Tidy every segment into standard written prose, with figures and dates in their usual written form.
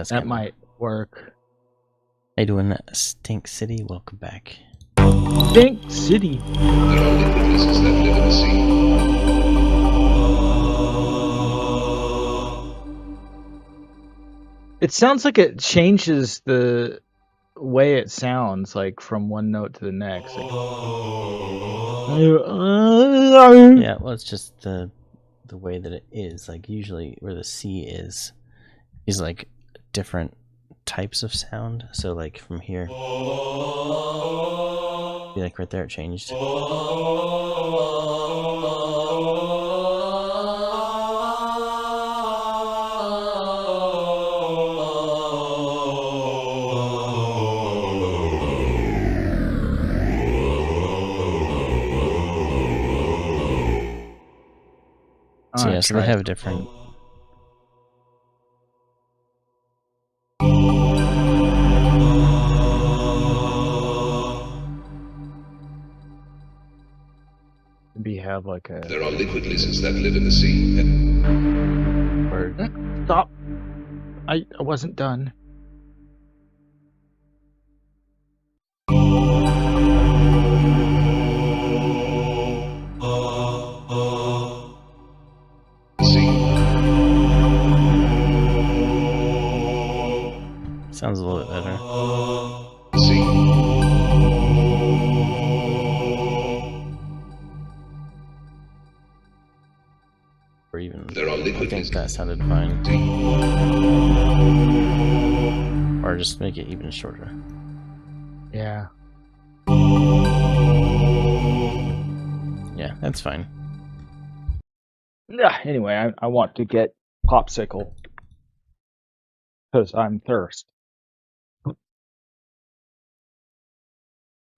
That's That kinda- might work. How you doing, Stink City? Welcome back. Stink City. There are liquid lizards that live in the sea. It sounds like it changes the way it sounds, like from one note to the next. Like, Yeah, well, it's just the way that it is. Like usually, where the C is like different types of sound. So like from here, see, like right there, it changed. So yeah, so they have different. Maybe have like a. There are liquid lizards that live in the sea. Or Stop. I wasn't done. The sea. sounds a little bit better. The sea. Or even There are I liquid think lizards. that sounded fine. Or just make it even shorter. Yeah. Yeah, that's fine. Yeah. Anyway, I want to get popsicle because I'm thirsty.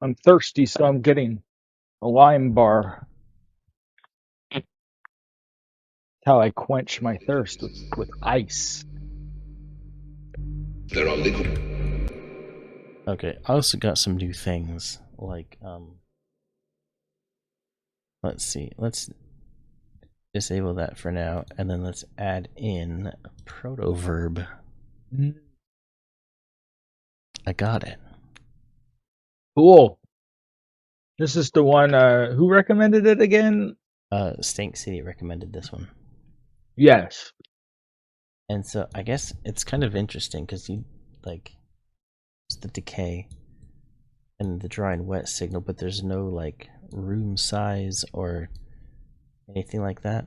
I'm thirsty, so I'm getting a lime bar. How I quench my thirst with ice. There are liquid. Okay, I also got some new things like let's see, let's disable that for now, and then let's add in protoverb. I got it. Cool. This is the one. Who recommended it again? Stink City recommended this one. Yes. And so I guess it's kind of interesting because you like it's the decay and the dry and wet signal, but there's no like room size or anything like that.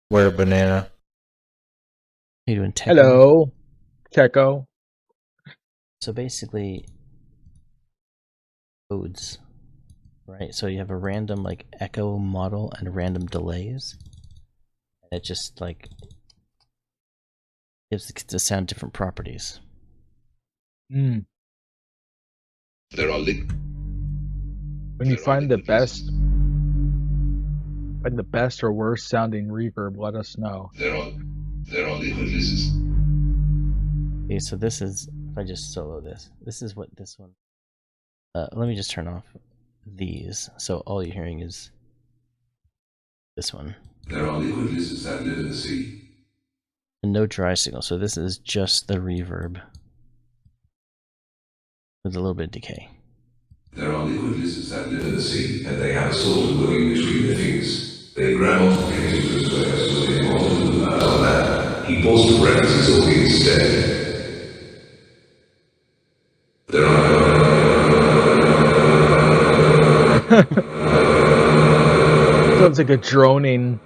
Where banana? How you doing, Tekken? Hello, Techo. So basically, codes, right? So you have a random like echo model and random delays, and it just like gives the sound different properties. Mm. There are liquid. When you find the best or worst sounding reverb, let us know. There are liquid lizards. Okay, so this is if I just solo this. This is what this one. Let me just turn off these, so all you're hearing is this one. There are liquid lizards that live in the sea. And no dry signal, so this is just the reverb with a little bit of decay. There are liquid lizards that live in the sea, and they have a sort of living between their fingers. They grab onto things with their squares, so they want to move out of that. He pulls to reference his audience instead. There are Sounds like a droning.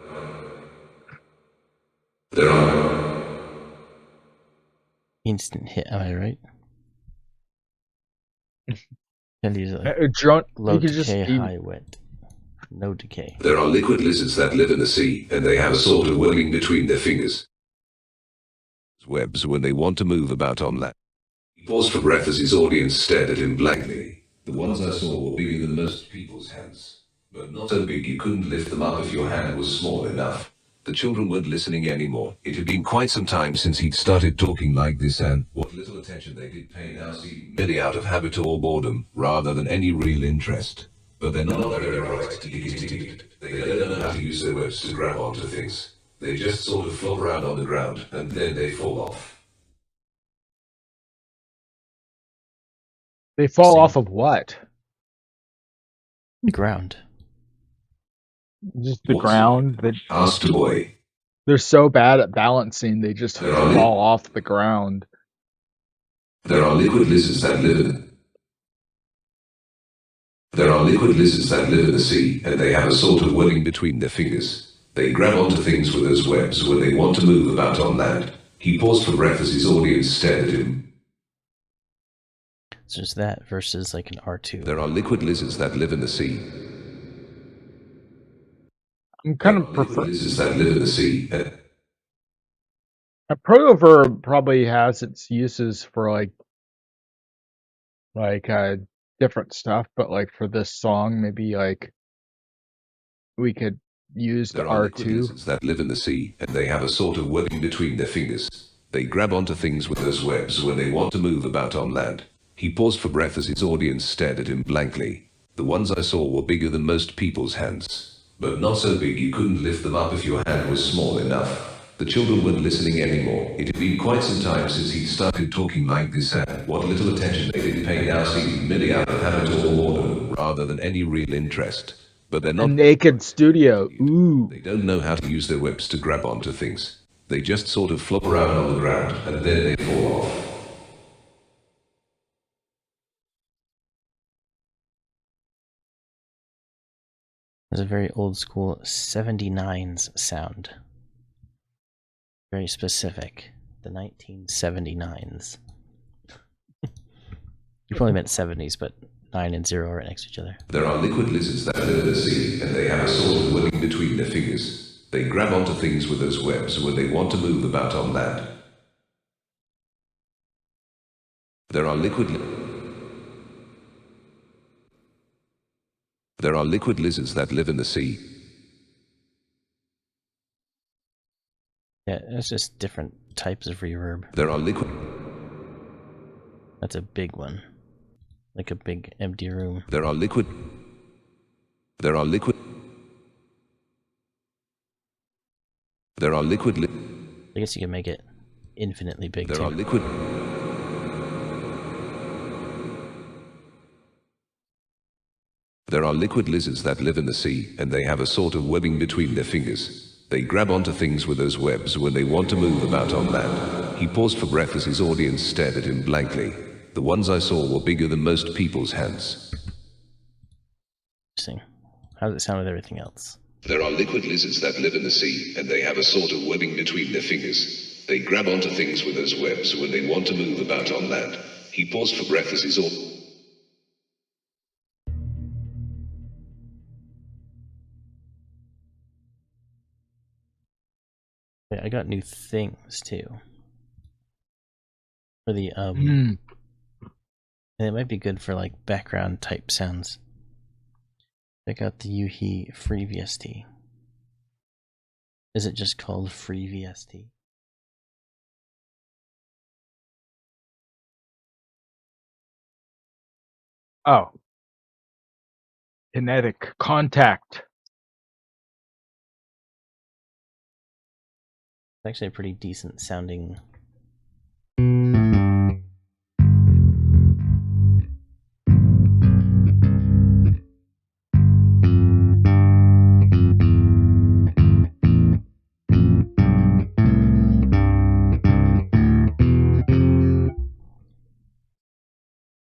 Instant hit, am I right? And these are like A drone. low You could just decay, high wet. No decay. There are liquid lizards that live in the sea, and they have a sort of webbing between their fingers. Webs when they want to move about on land. He paused for breath as his audience stared at him blankly. The ones I saw were bigger than most people's hands, but not so big you couldn't lift them up if your hand was small enough. The children weren't listening anymore. It had been quite some time since he'd started talking like this, and what little attention they did pay now seemed merely out of habit or boredom, rather than any real interest. But they're not very bright to get. They don't know how to use their webs to grab onto things. They just sort of flop around on the ground, and then they fall off. They fall Same. off of what? The ground. Just the What's ground. Asked a boy. They're so bad at balancing, they just They're on it. fall off the ground. There are liquid lizards that live in the sea, and they have a sort of webbing between their fingers. They grab onto things with those webs when they want to move about on land. He paused for breath as his audience stared at him. So there's that versus like an R2. There are liquid lizards that live in the sea. I'm kind of Liquid prefer. lizards that live in the sea. A protoverb probably has its uses for different stuff, but like for this song, maybe like we could use the There are liquid R2. lizards that live in the sea, and they have a sort of webbing between their fingers. They grab onto things with those webs when they want to move about on land. He paused for breath as his audience stared at him blankly. The ones I saw were bigger than most people's hands, but not so big you couldn't lift them up if your hand was small enough. The children weren't listening anymore. It had been quite some time since he'd started talking like this, and what little attention they did pay now seemed merely out of habit or boredom, rather than any real interest. But they're A not. naked studio. Ooh. They don't know how to use their webs to grab onto things. They just sort of flop around on the ground, and then they fall off. There's a very old school 79s sound. Very specific. The 1979s. You probably meant 70s, but 9 and 0 are right next to each other. There are liquid lizards that live in the sea, and they have a sort of webbing between their fingers. They grab onto things with those webs when they want to move about on land. There are liquid lizards that live in the sea. Yeah, it's just different types of reverb. There are liquid That's a big one. Like a big empty room. There are liquid I guess you can make it infinitely big There too. are liquid lizards that live in the sea, and they have a sort of webbing between their fingers. They grab onto things with those webs when they want to move about on land. He paused for breath as his audience stared at him blankly. The ones I saw were bigger than most people's hands. Interesting. How does it sound with everything else? There are liquid lizards that live in the sea, and they have a sort of webbing between their fingers. They grab onto things with those webs when they want to move about on land. He paused for breath as his audience. Yeah, I got new things too. For the Mm. and it might be good for like background type sounds. Check out the Yuhi Free VST. Is it just called Free VST? Oh. Kinetic contact. It's actually a pretty decent sounding.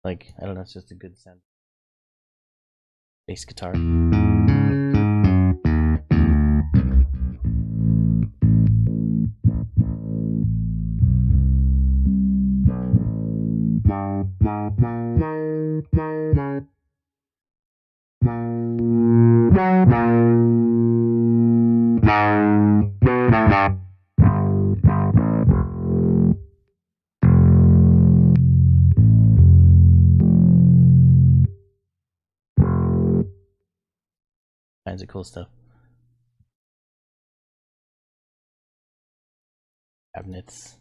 Like, I don't know, it's just a good sound. Bass guitar. Kinds of cool stuff. Cabinets.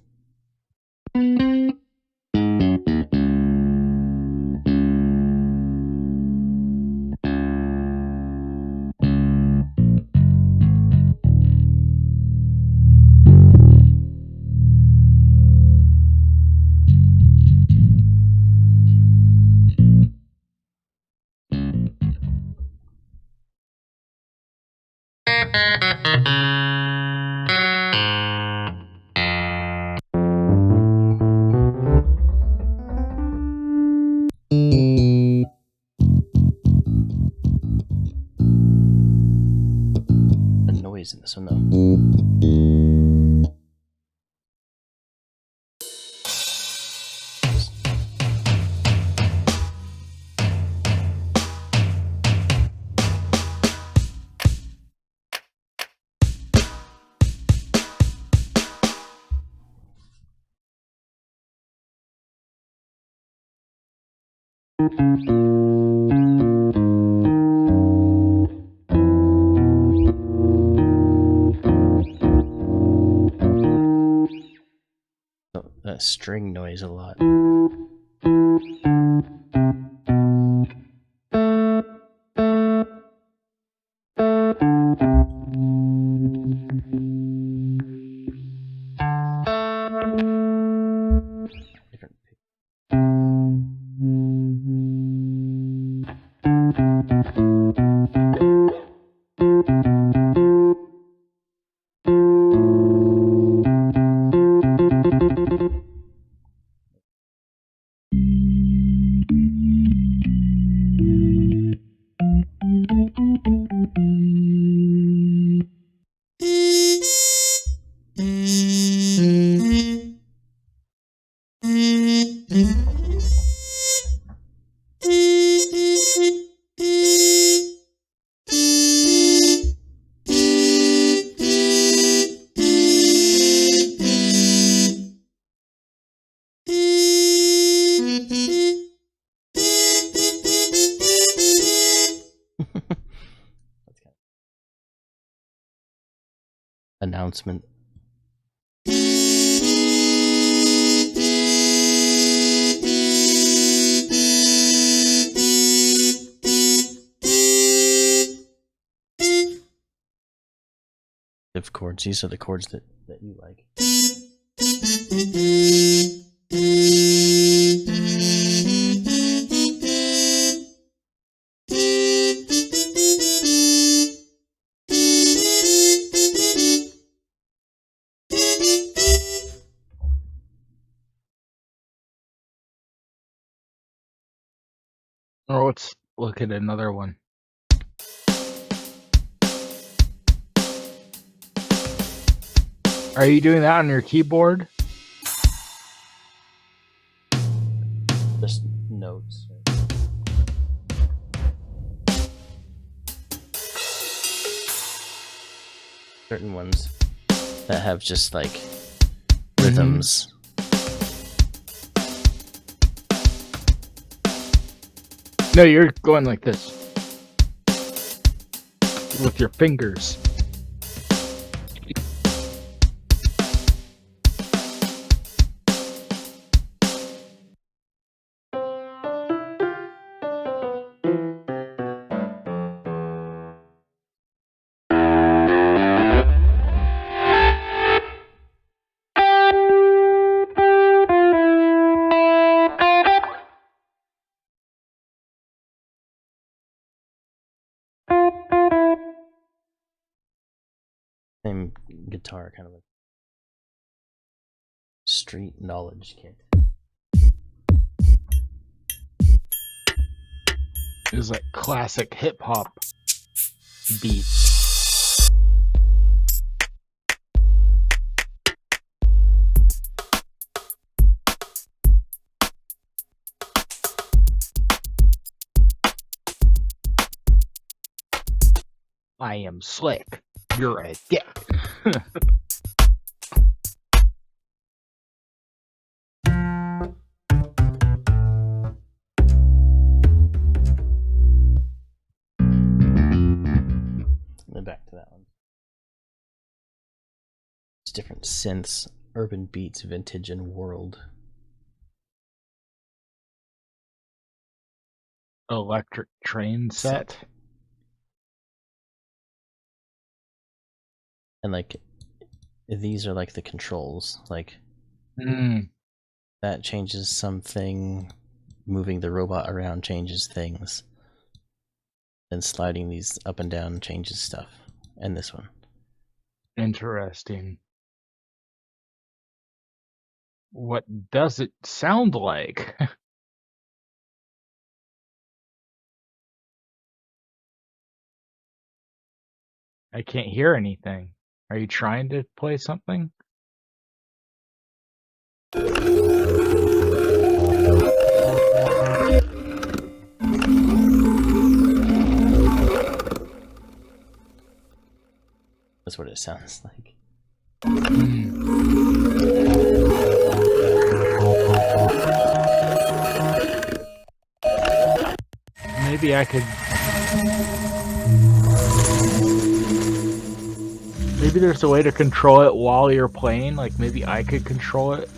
A noise in this one though. So, that string noise a lot. Different announcement. Of chords. These are the chords that you like. Or let's look at another one. Are you doing that on your keyboard? Just notes. Certain ones that have just like rhythms. No, you're going like this. With your fingers. Same guitar, kind of like street knowledge kit. It was like classic hip hop beat. I am slick. You're a dick. And then back to that one. It's different synths, urban beats, vintage, and world. Electric train set. And like these are like the controls. Like that changes something, moving the robot around changes things. Then sliding these up and down changes stuff. and this one. Interesting. What does it sound like? I can't hear anything. Are you trying to play something? That's what it sounds like. Maybe I could... Maybe there's a way to control it while you're playing. Like, maybe I could control it.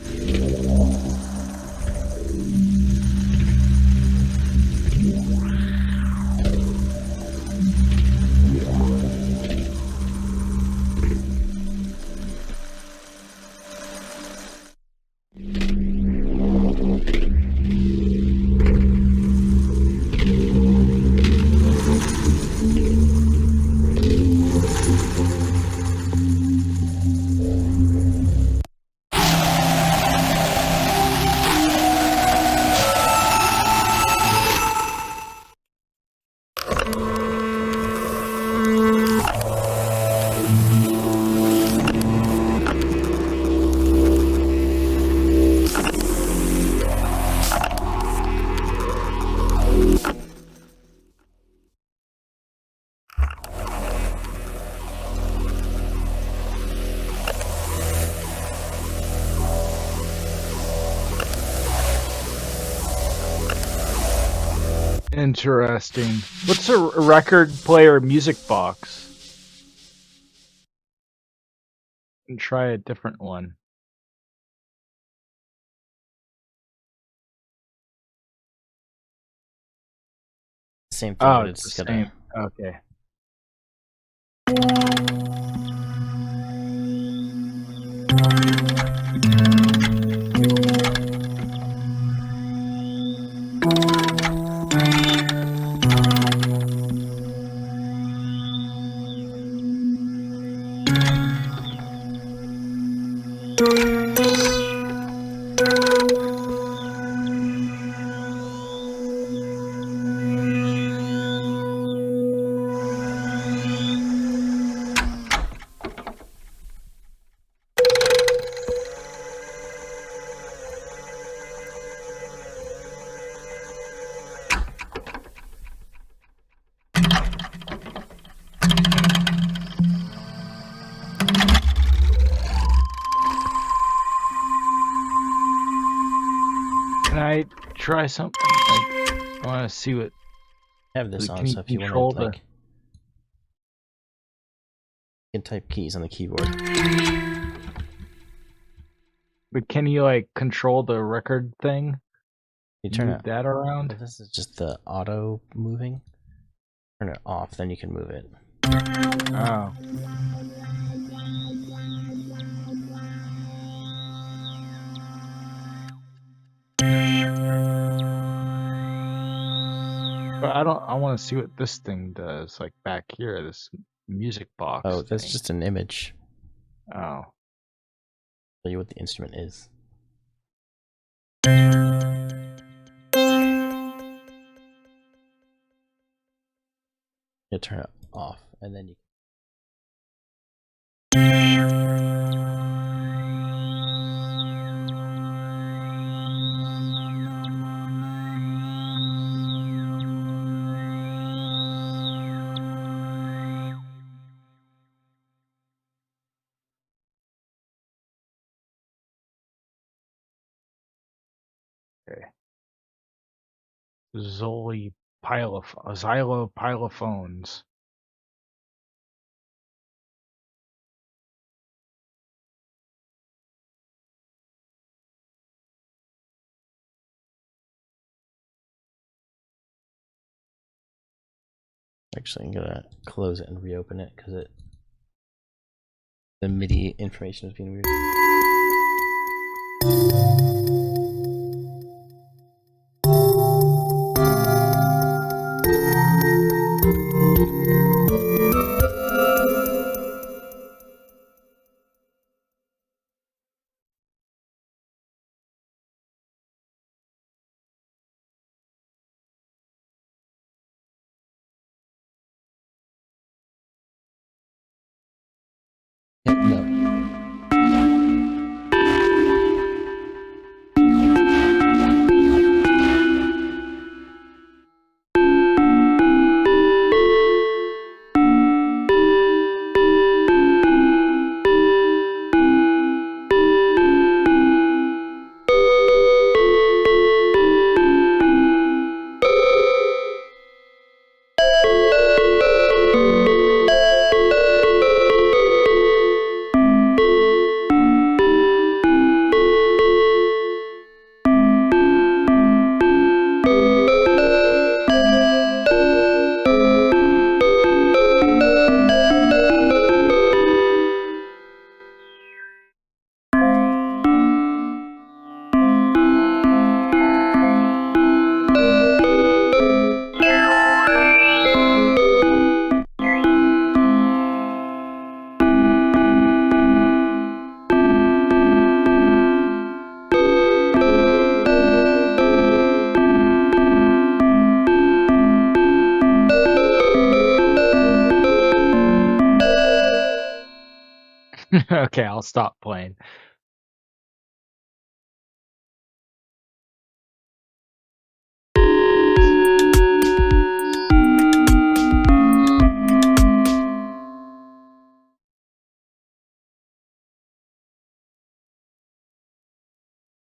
Interesting. What's a record player music box? And try a different one. Same thing, Oh, but it's it's the got same. Okay. Can I try something? Like, I want to see what. I have this Can on, you so if you control want to, the- like, you can type keys on the keyboard. But can you like control the record thing? You turn Move it. that around? Well, this is just the auto moving. Turn it off, then you can move it. Oh. But I want to see what this thing does, like back here, this music box. Oh, that's thing. just an image. Oh. Tell you what the instrument is. You turn it off, and then you. Xylopilophones. Actually, I'm gonna close it and reopen it because the MIDI information is being weird. Okay, I'll stop playing.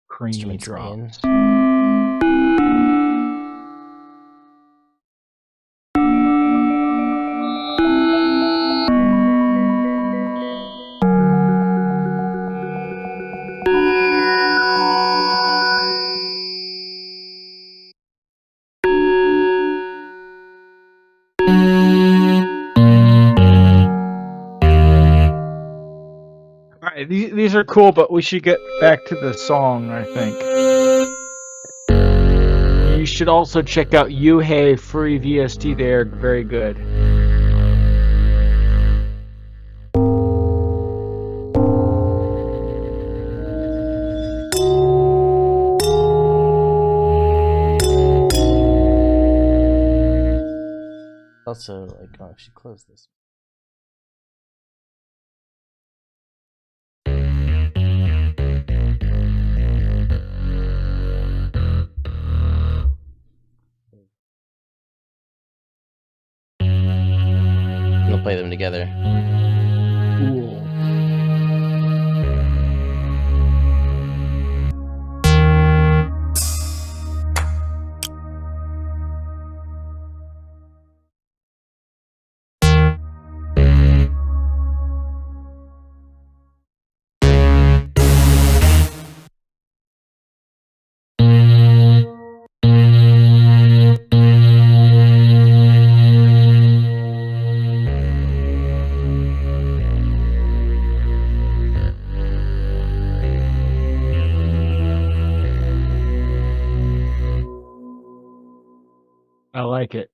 Creamy Instruments drops. in. Alright, these are cool, but we should get back to the song, I think. You should also check out Yuhei Free VST, they're very good. Also, like, oh, I should close this. We'll play them together. Cool. I like it.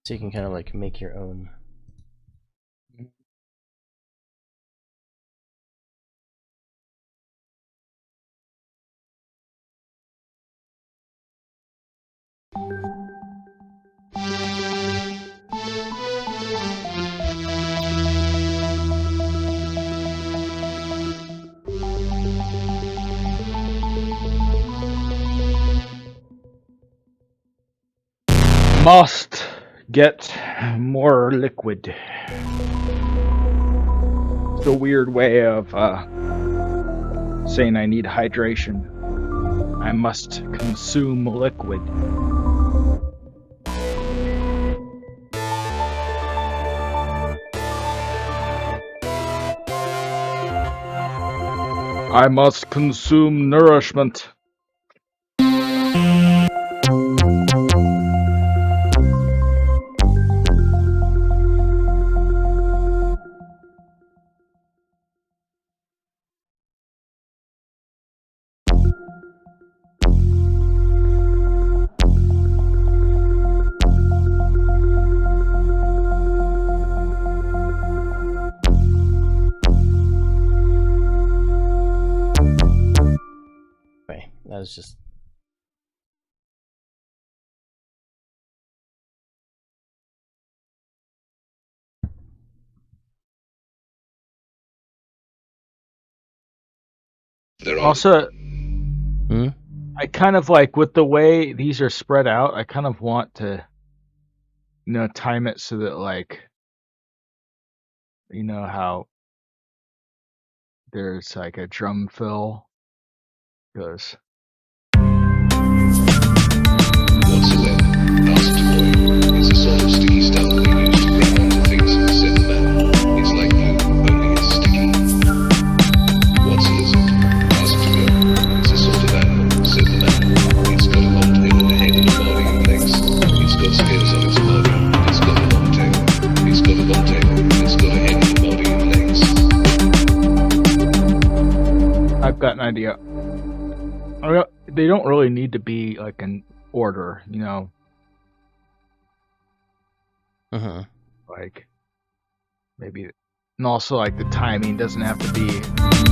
So you can kind of like make your own. Must get more liquid. It's a weird way of saying I need hydration. I must consume liquid. I must consume nourishment. Okay, that was just. There are Also, Hmm? I kind of like with the way these are spread out, I kind of want to, time it so that like, how there's like a drum fill goes. whatsoever. Asked Boy is a sort of sticky stuff they use to grab onto things, said the man. idea. They don't really need to be like in order, you know. Mm-hmm. Like maybe, and also like the timing doesn't have to be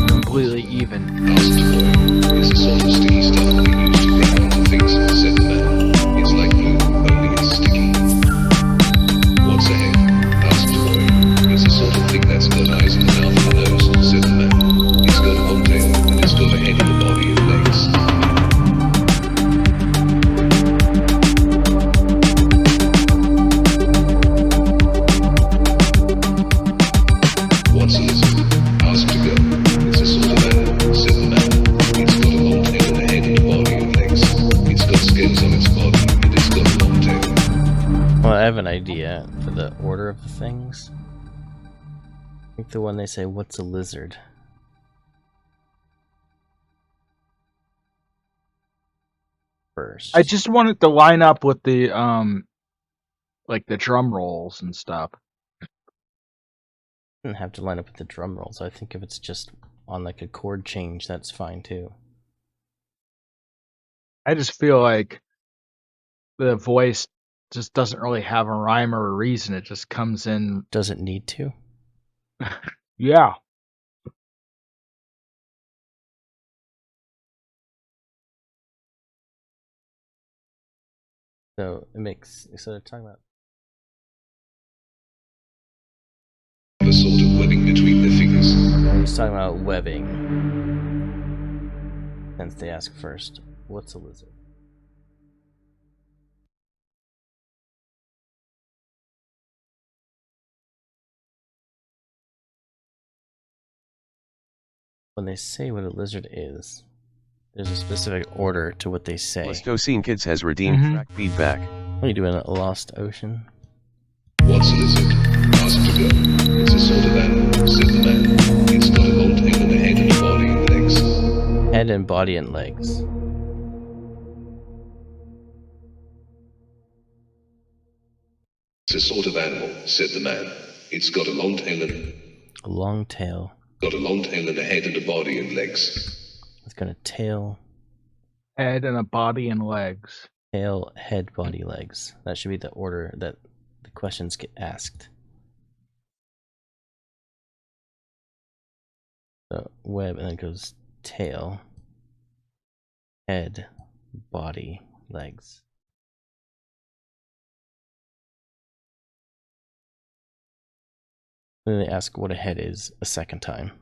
completely even. Asked boy, it's a sort of sticky stuff that we use to grab onto things, said the man. It's like glue, only it's sticky. What's a head? Asked boy. It's a sort of thing that's got eyes and a mouth and a nose, said the man. It's got a long tail, and it's got a head and a body and legs. What's a lizard? Asked to go. It's a sort of animal, said the man. It's got a long tail and a head and a body and legs. It's got scales on its body, and it's got a long tail. Well, I have an idea for the order of the things. I think the one they say, "What's a lizard?" First. I just want it to line up with the like the drum rolls and stuff. Doesn't have to line up with the drum rolls. I think if it's just on like a chord change, that's fine too. I just feel like the voice just doesn't really have a rhyme or a reason. It just comes in. Does it need to? Yeah. So it makes. So they're talking about. A sort of webbing between the fingers. He's talking about webbing. Since they ask first, "What's a lizard?" When they say what a lizard is, there's a specific order to what they say. Listocene Kids has redeemed Mhm. track feedback. What are you doing at Lost Ocean? What's a lizard? Asked to go. It's a sort of animal, said the man. It's got a long tail and a head and a body and legs. Head and body and legs. It's a sort of animal, said the man. It's got a long tail and A long tail. got a long tail and a head and a body and legs. It's got a tail, Head and a body and legs. tail, head, body, legs. That should be the order that the questions get asked. So web, and then it goes tail, head, body, legs. And then they ask what a head is a second time.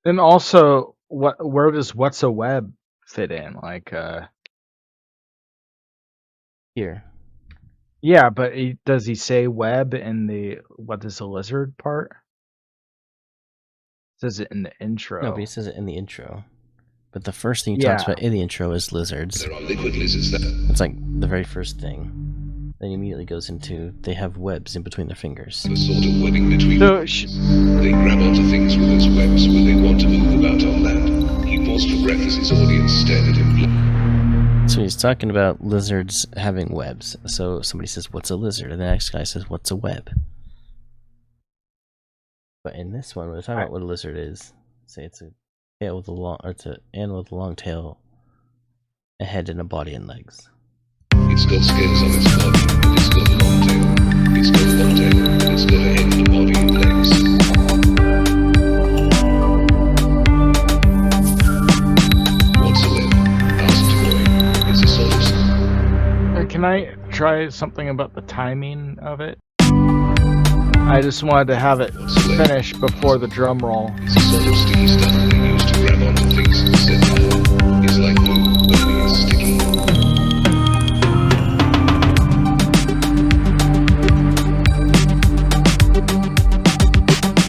And also, where does what's a web fit in? Like, Here. yeah, but does he say web in the what is a lizard part? It says it in the intro. No, but he says it in the intro. But the first thing he talks Yeah. about in the intro is lizards. There are liquid lizards that It's like the very first thing. Then he immediately goes into they have webs in between their fingers. have a sort of webbing between So They grab onto things with those webs when they want to move about on land. He paused for breath as his audience stared at him. So he's talking about lizards having webs. So somebody says, "What's a lizard?" And the next guy says, "What's a web?" But in this one, we're talking about what a lizard is. Say it's a tail with a long, or it's an animal with a long tail, a head, and a body and legs. It's got scales on its body, and it's got a long tail. It's got a long tail, and it's got a head and a body and legs. What's a web? Asked Roy. It's a sort of... can I try something about the timing of it? I just wanted to have it finished before the drum roll. It's a sort of sticky stuff that they use to grab onto things, said the man. It's like glue, only it's sticky.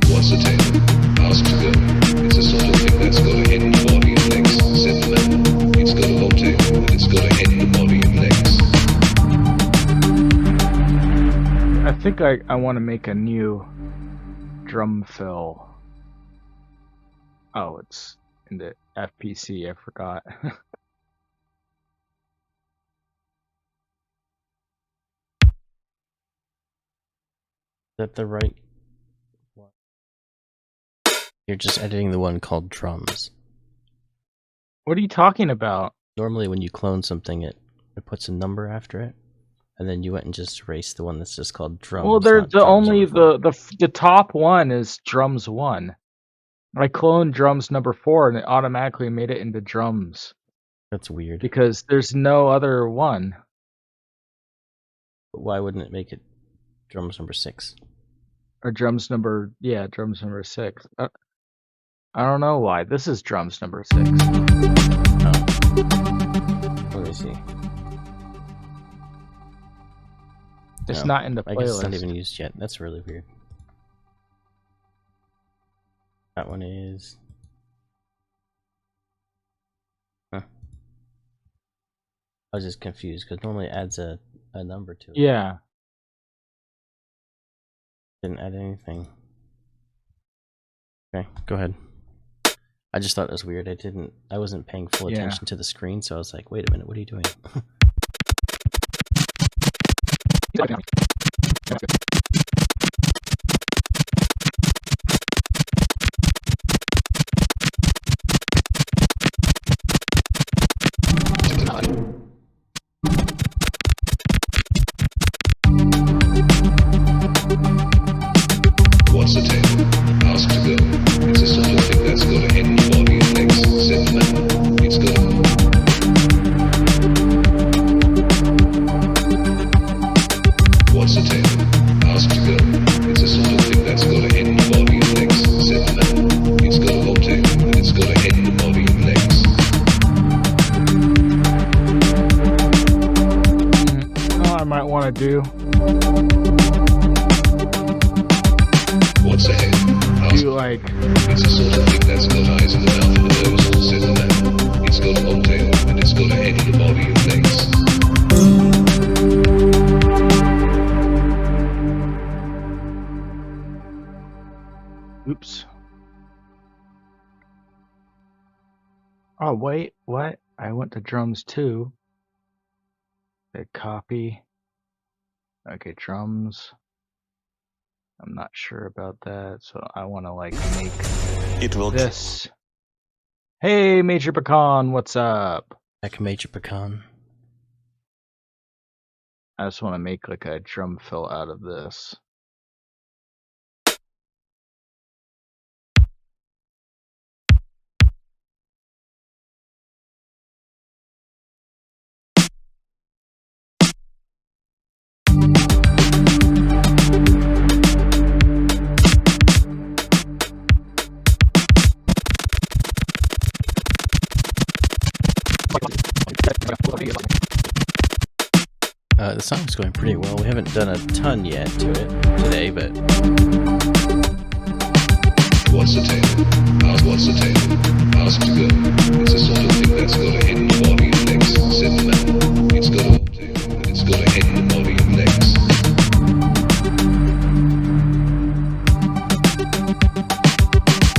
What's a tail? Asked to go. It's a sort of thing that's got a head and a body and legs, said the man. It's got a long tail, and it's got a head and a body and legs. I think I want to make a new drum fill. Oh, it's in the FPC, I forgot. Is that the right one? You're just editing the one called drums. What are you talking about? Normally when you clone something, it puts a number after it. And then you went and just erased the one that's just called drums. Well, there's not drums only number 4. the top one is drums 1. I cloned drums number 4 and it automatically made it into drums That's weird. because there's no other one. But why wouldn't it make it drums number 6? Or drums number 6. I don't know why. This is drums number 6. Oh. Let me see. It's No, not in the I guess it's not playlist. even used yet. That's really weird. That one is... Huh. I was just confused because normally it adds a number to it. Yeah. Didn't add anything. Okay, go ahead. I just thought it was weird. I wasn't paying full Yeah. attention to the screen, so I was like, wait a minute, what are you doing? What's the tale? Ask to go. It's a sort of thing that's got a head, body, and legs, said the man. It's got a... What's the tale? Ask to go. It's a sort of thing that's got a head, body, and legs, said the man. It's got a long tail, and it's got a head, body, and legs. Oh, I might want to do What's a head? Ask. like It's a sort of thing that's got eyes and a mouth and a nose, said the man. It's got a long tail, and it's got a head, and a body, and legs. oops. Oh wait, what? I went to drums too. Okay, copy. Okay, drums. I'm not sure about that, so I want to like make It will this. Hey, Major Pecan, what's up? Heck, Major Pecan. I just want to make like a drum fill out of this. The song's going pretty well. We haven't done a ton yet to it today, but What's the tale? Ask what's the tale? Ask to go. It's a sort of thing that's got a head, and a body, and legs, said the man. It's got a long tail, and it's got a head, and a body, and legs.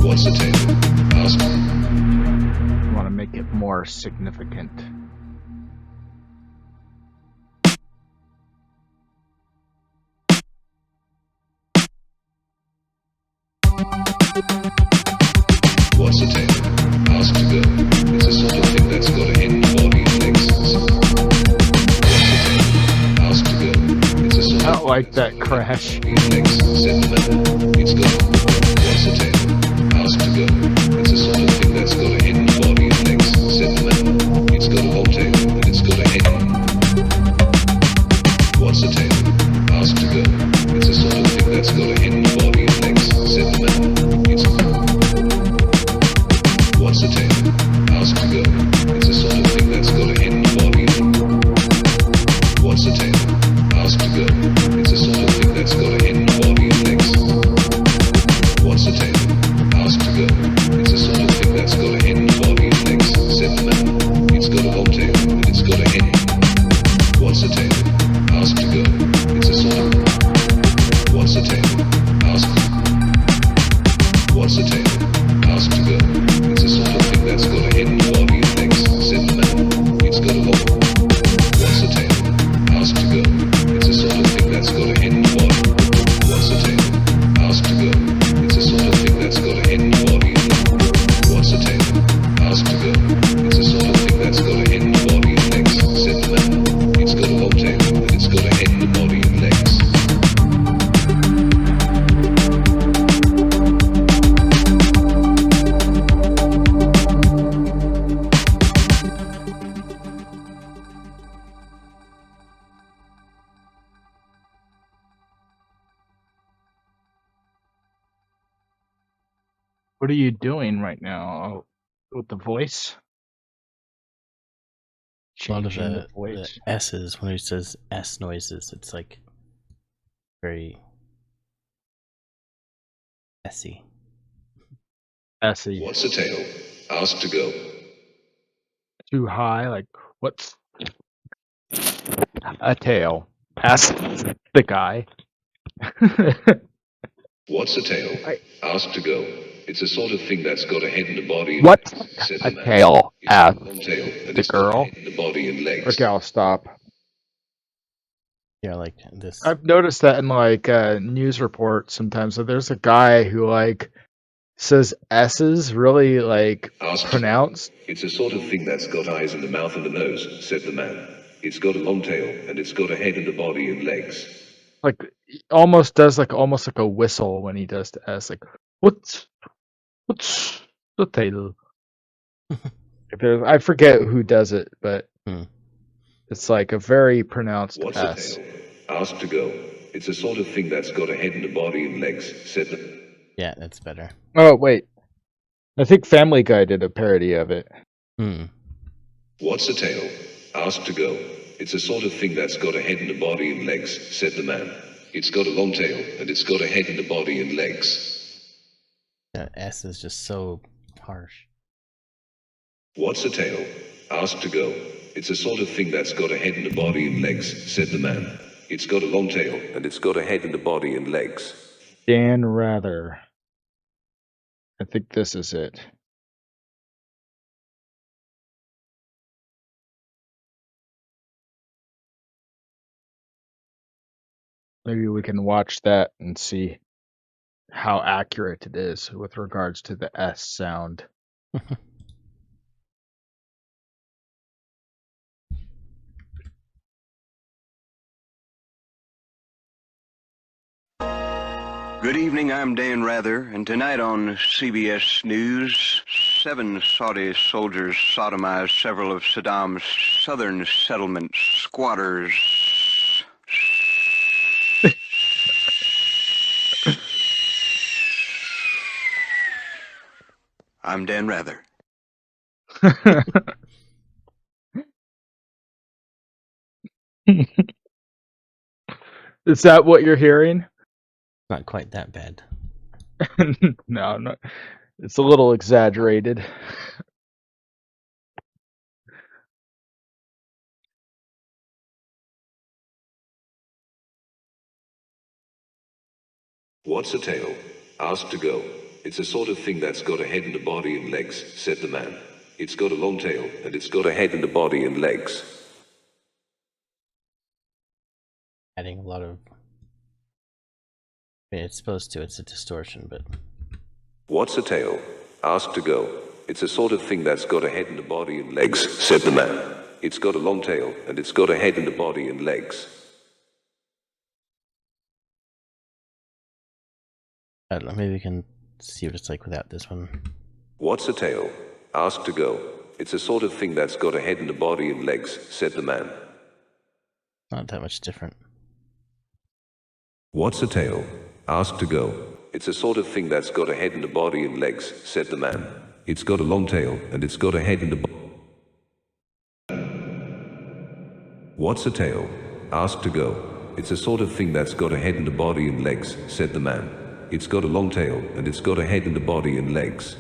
What's the tale? Ask. I want to make it more significant. What's the tale? Ask to go. It's a sort of thing that's got a head, and a body, and legs. What's the tale? Ask to go. It's a sort I of don't like that crash. legs, said the man. It's got. What's the tale? Ask to go. It's a sort of thing that's got a head, and a body, and legs, said the man. It's got a long tail, and it's got a head. What's the tale? Ask to go. It's a sort of thing that's got a head, and a body, and legs, said the man. It's. What's the tale? Ask to go. It's a sort of thing that's got a head, and a body. What's the tale? Ask to go. It's a sort of thing that's got a head, and a body, and legs. What's the tale? Ask to go. It's a sort of thing that's got a head, and a body, and legs, said the man. It's got a long tail, and it's got a head. What's the tale? Ask to go. It's a sort of. What's the tale? Ask. What's the tale? Ask to go. It's a sort of thing that's got a head, and a body, and legs, said the man. It's got a long. What's the tale? Ask to go. It's a sort of thing that's got a head, and a body. What's the tale? Ask to go. It's a sort of thing that's got a head, and a body. What are you doing right now with the voice? A lot of Changing the the voice. S's, when he says S noises, it's like very S-y. Essie. What's a tail? Ask to go. Too high. Like, what's a tail? Ask the guy. What's a tail? I- Ask to go. It's a sort of thing that's got a head and a body. What's said a the man. tail? It's got Ask a long tail, and the it's got a girl. head and a body and legs. Okay, I'll stop. Yeah, like this. I've noticed that in like news reports sometimes. So there's a guy who like says S's really like Ask to pronounced. It's a sort of thing that's got eyes and a mouth and a nose, said the man. It's got a long tail, and it's got a head and a body and legs. Like almost does like almost like a whistle when he does the S. Like what's the tail? I forget who does it, but it's like a very pronounced What's S. a tail? Ask to go. It's a sort of thing that's got a head and a body and legs, said the... Yeah, that's better. Oh wait, I think Family Guy did a parody of it. What's a tail? Ask to go. It's a sort of thing that's got a head and a body and legs, said the man. It's got a long tail, and it's got a head and a body and legs. That S is just so harsh. What's a tail? Ask to go. It's a sort of thing that's got a head and a body and legs, said the man. It's got a long tail, and it's got a head and a body and legs. Dan Rather. I think this is it. Maybe we can watch that and see how accurate it is with regards to the S sound. Good evening, I'm Dan Rather, and tonight on CBS News, 7 Saudi soldiers sodomized several of Saddam's southern settlement squatters. I'm Dan Rather. Is that what you're hearing? Not quite that bad. No, it's a little exaggerated. What's a tail? Ask to go. It's a sort of thing that's got a head and a body and legs, said the man. It's got a long tail, and it's got a head and a body and legs. Adding a lot of... I mean, it's supposed to, it's a distortion, but... What's a tail? Ask to go. It's a sort of thing that's got a head and a body and legs, said the man. It's got a long tail, and it's got a head and a body and legs. I don't know, maybe we can see what it's like without this one. What's a tail? Ask to go. It's a sort of thing that's got a head and a body and legs, said the man. Not that much different. What's a tail? Ask to go. It's a sort of thing that's got a head and a body and legs, said the man. It's got a long tail, and it's got a head and a body. What's a tail? Ask to go. It's a sort of thing that's got a head and a body and legs, said the man. It's got a long tail, and it's got a head and a body and legs.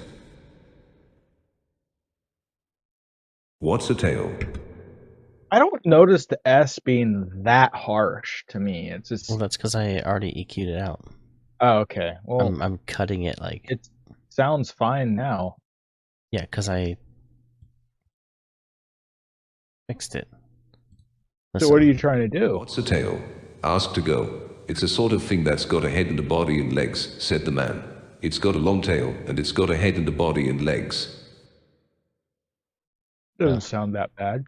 What's a tail? I don't notice the S being that harsh to me. It's just Well, that's because I already EQ'd it out. oh, okay. Well, I'm cutting it like... it sounds fine now. Yeah, because I fixed it. So what are you trying to do? What's a tail? Ask to go. It's a sort of thing that's got a head and a body and legs, said the man. It's got a long tail, and it's got a head and a body and legs. Doesn't sound that bad.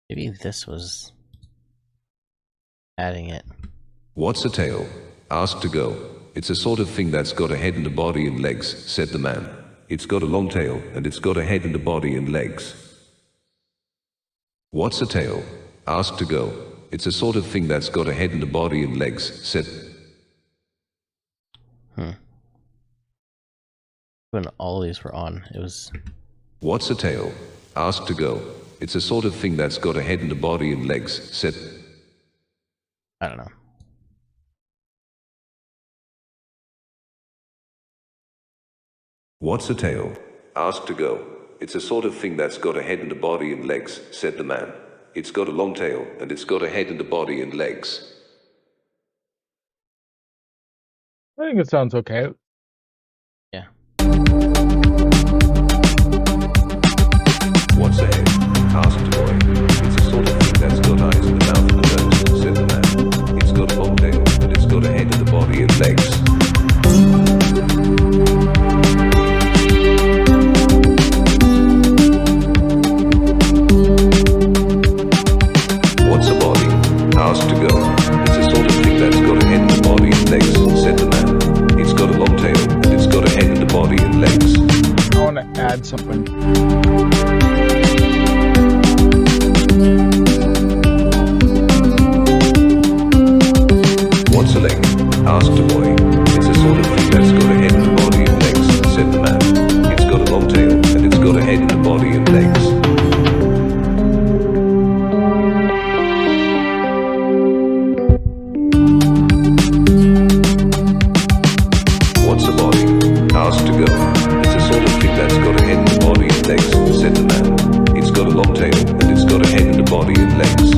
Maybe this was adding it. What's a tail? Ask to go. It's a sort of thing that's got a head and a body and legs, said the man. It's got a long tail, and it's got a head and a body and legs. What's a tail? Ask to go. It's a sort of thing that's got a head and a body and legs, said... when all these were on. It was. What's a tail? Ask to go. It's a sort of thing that's got a head and a body and legs, said. I don't know. What's a tail? Ask to go. It's a sort of thing that's got a head and a body and legs, said the man. It's got a long tail, and it's got a head and a body and legs. I think it sounds okay. Yeah. What's a head? Asked the boy. It's a sort of thing that's got eyes and a mouth and a nose, said the man. It's got a long tail, and it's got a head and a body and legs. What's a body? Asked to go. It's a sort of thing that's got a head and a body and legs, said the man. It's got a long tail, and it's got a head and a body and legs. I want to add something. What's a leg? Asked a boy. It's a sort of thing that's got a head and a body and legs, said the man. It's got a long tail, and it's got a head and a body and legs. What's a body? Asked to go. It's a sort of thing that's got a head and a body and legs, said the man. It's got a long tail, and it's got a head and a body and legs.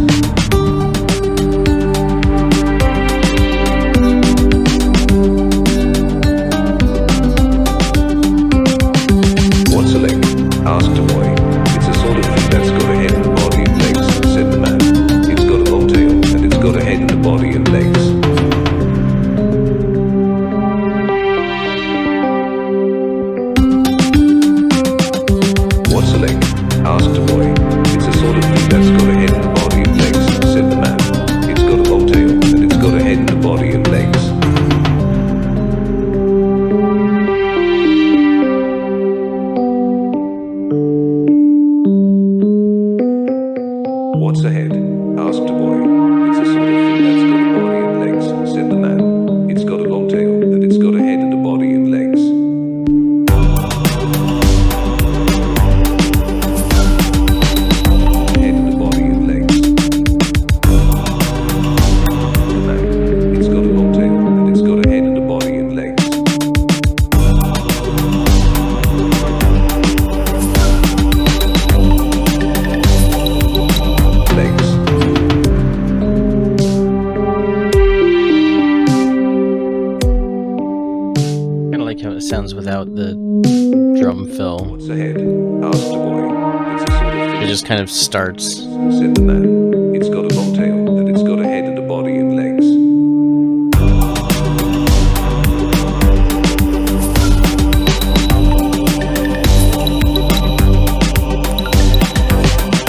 What's a leg? Asked a boy. It's a sort of thing that's got a head and a body and legs, said the man. It's got a long tail, and it's got a head and a body and legs. What's a leg? Asked a boy. It's a sort of thing that's got a head and a body and legs, said the man. It's got a long tail, and it's got a head and a body and legs. What's a head? Asked a boy. It's a sort of thing that's got a body and legs, said the man. It's got a long tail, and it's got a head and a body and legs. Head and a body and legs. The man. It's got a long tail, and it's got a head and a body and legs. Legs. Kind of like how it sounds without the drum fill. What's a head? Asked a boy. It's a sort of thing. It just kind of starts. Said the man. It's got a long tail, and it's got a head and a body and legs.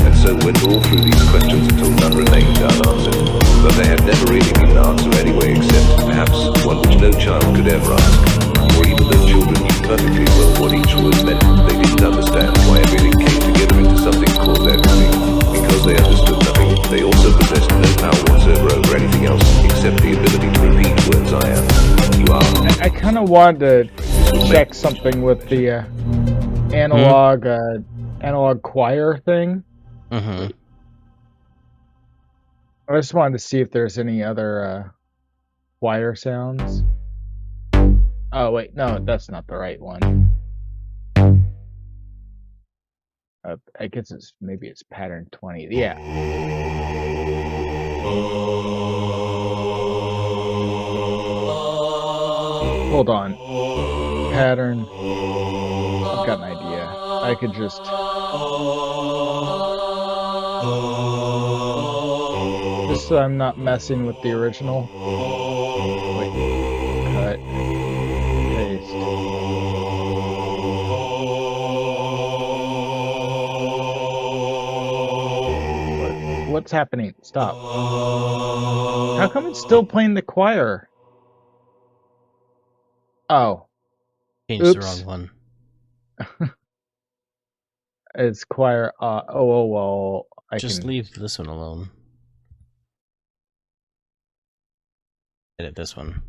And so went all through these questions until none remained unanswered. But they had never really been an answer anyway, except perhaps one which no child could ever ask. For even though children knew perfectly well what each word meant, they didn't understand why everything came together into something called everything. Because they understood nothing, they also possessed no power whatsoever over anything else, except the ability to repeat words I am, you are. I kind of wanted to check something with the analog choir thing. Mm-hmm. I just wanted to see if there's any other choir sounds. Oh wait, no, that's not the right one. I guess maybe it's pattern 20. Yeah. Hold on. Pattern. I've got an idea. I could just. Just so I'm not messing with the original. Wait. Cut. Paste. What's happening? Stop. How come it's still playing the choir? Oh. Changed Oops. the wrong one. It's choir. Well. I Just can leave this one alone. Edit this one.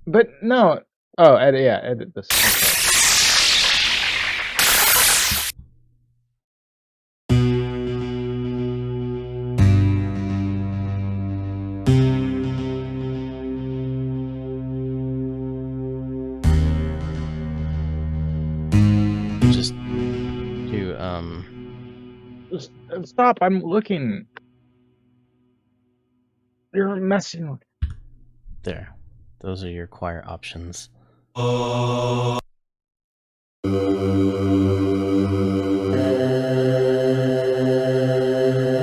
But no. Oh, edit this. Okay. Just stop! I'm looking. You're messing with. There. Those are your choir options.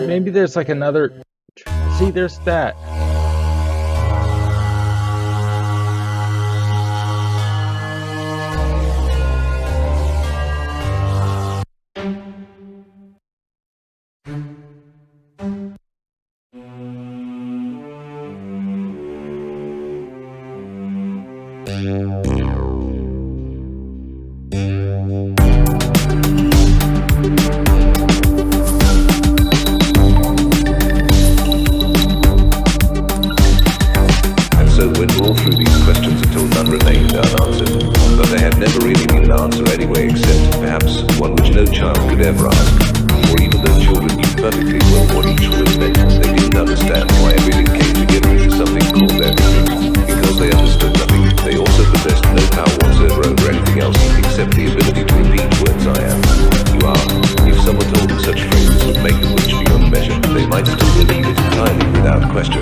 Maybe there's like another. See, there's that. And so went all through these questions until none remained unanswered. But they had never really been an answer anyway, except perhaps one which no child could ever ask. For even though children knew perfectly well what each word meant, they didn't understand why everything came together into something called everything. Because they understood nothing, they also possessed no power whatsoever over anything else except the ability to repeat words I am, you are. If someone told them such phrases would make them rich beyond measure, they might still believe it entirely without question.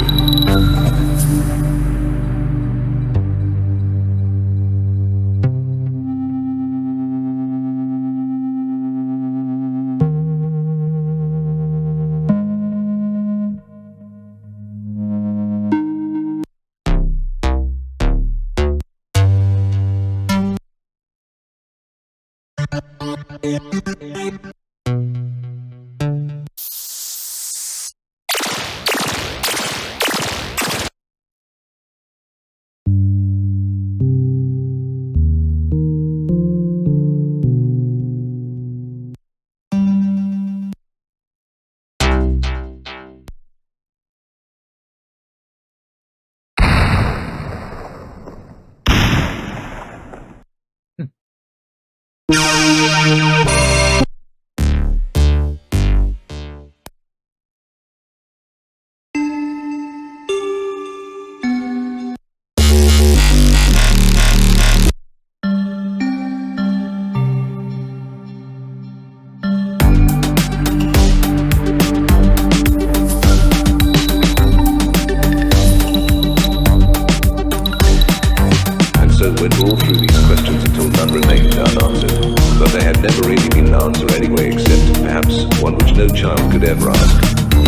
And so went all through these questions until none remained unanswered. But they had never really been an answer anyway, except perhaps one which no child could ever ask.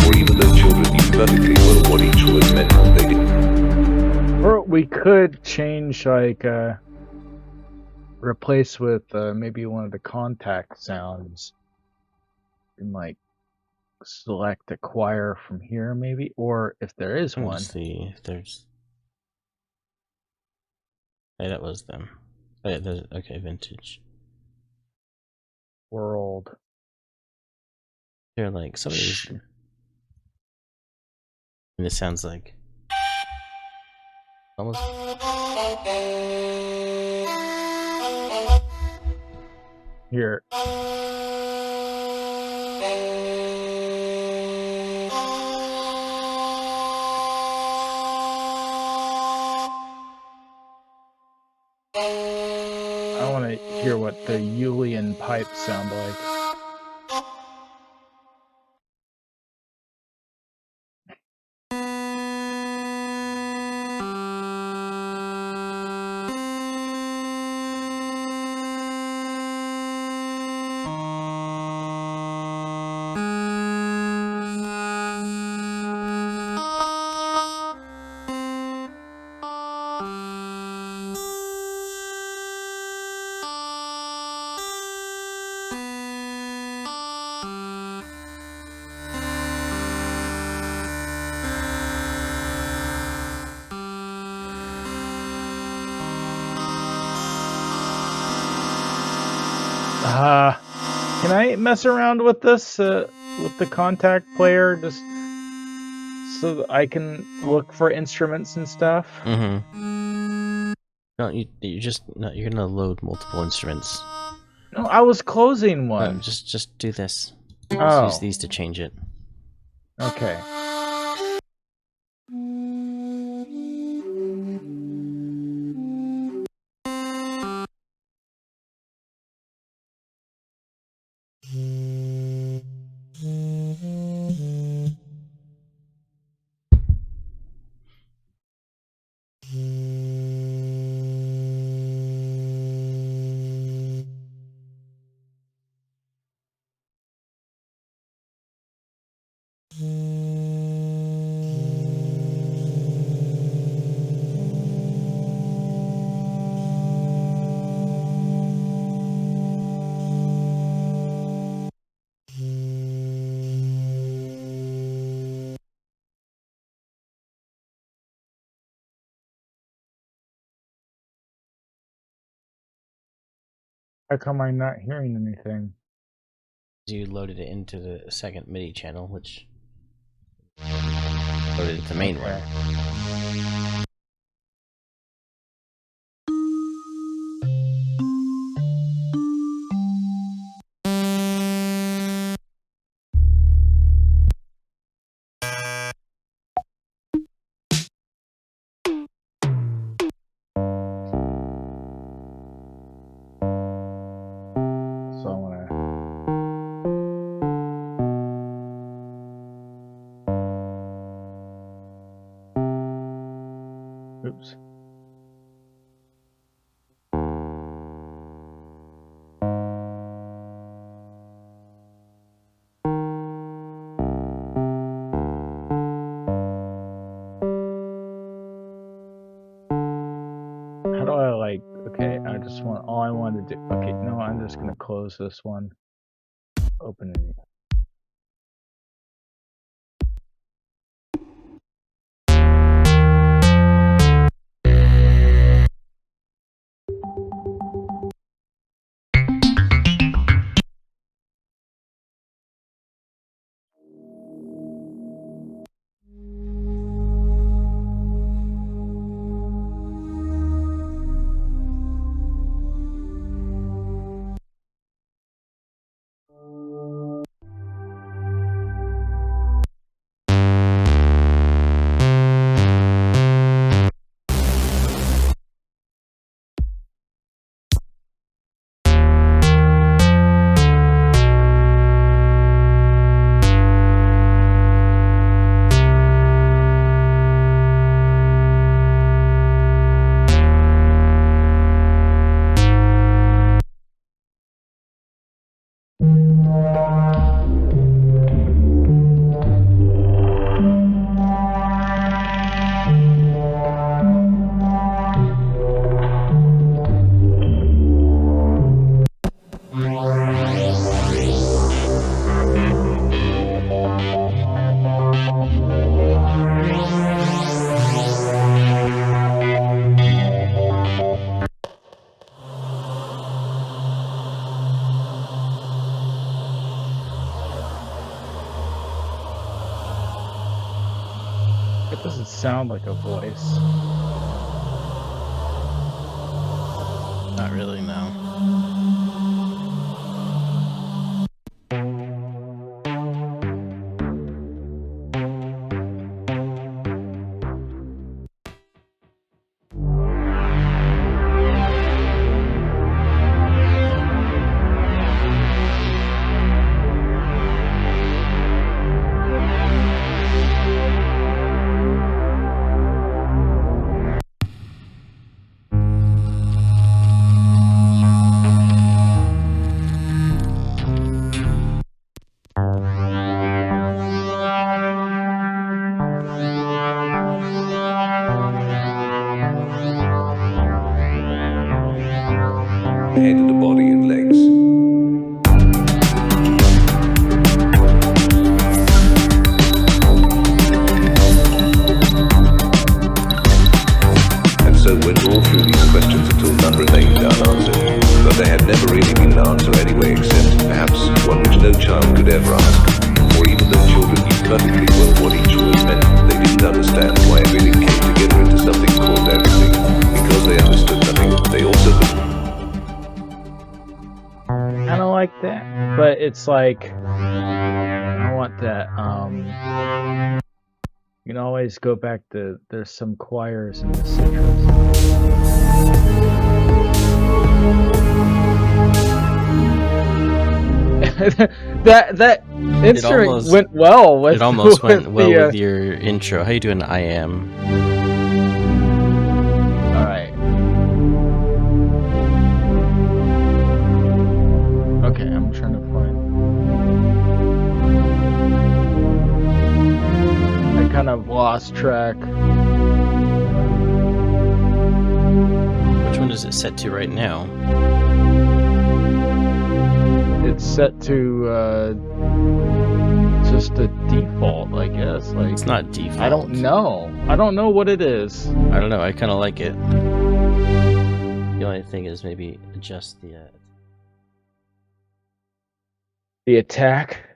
For even though children knew perfectly well what each word meant, they didn't. Or we could change, like, replace with maybe one of the contact sounds. And, like, select a choir from here, maybe? Or if there is one. Let's see if there's. Hey, that was them. Oh, yeah, okay, vintage. World. They're like some of these. And it sounds like. Almost. Here. I want to hear what the Julian pipes sound like. Can I mess around with this, with the contact player, just so that I can look for instruments and stuff? Mm-hmm. No, you just no, you're gonna load multiple instruments. No, I was closing one. Just do this. Oh. Just use these to change it. Okay. How come I'm not hearing anything? You loaded it into the second MIDI channel, which loaded it to the main one. So I'm gonna. Oops. How do I like? Okay, I just want all I want to do. Okay, no, I'm just gonna close this one. Open it. It doesn't sound like a voice. Not really, no. Head to the body and legs. And so went all through these questions until none remained unanswered. But they had never really been an answer anyway, except perhaps one which no child could ever ask. For even though children knew perfectly well what each word meant, they didn't understand why everything came together into something called everything. Because they understood nothing, they also Kind of like that, but it's like I want that. You can always go back to. There's some choirs in the citrus. that instrument almost- went well with. It almost went well the, with your intro. How you doing? I am. All right. Okay, I'm trying to find. I kind of lost track. Which one is it set to right now? It's set to just a default, I guess. Like It's not default. I don't know. I don't know what it is. I don't know. I kind of like it. The only thing is maybe adjust the The attack.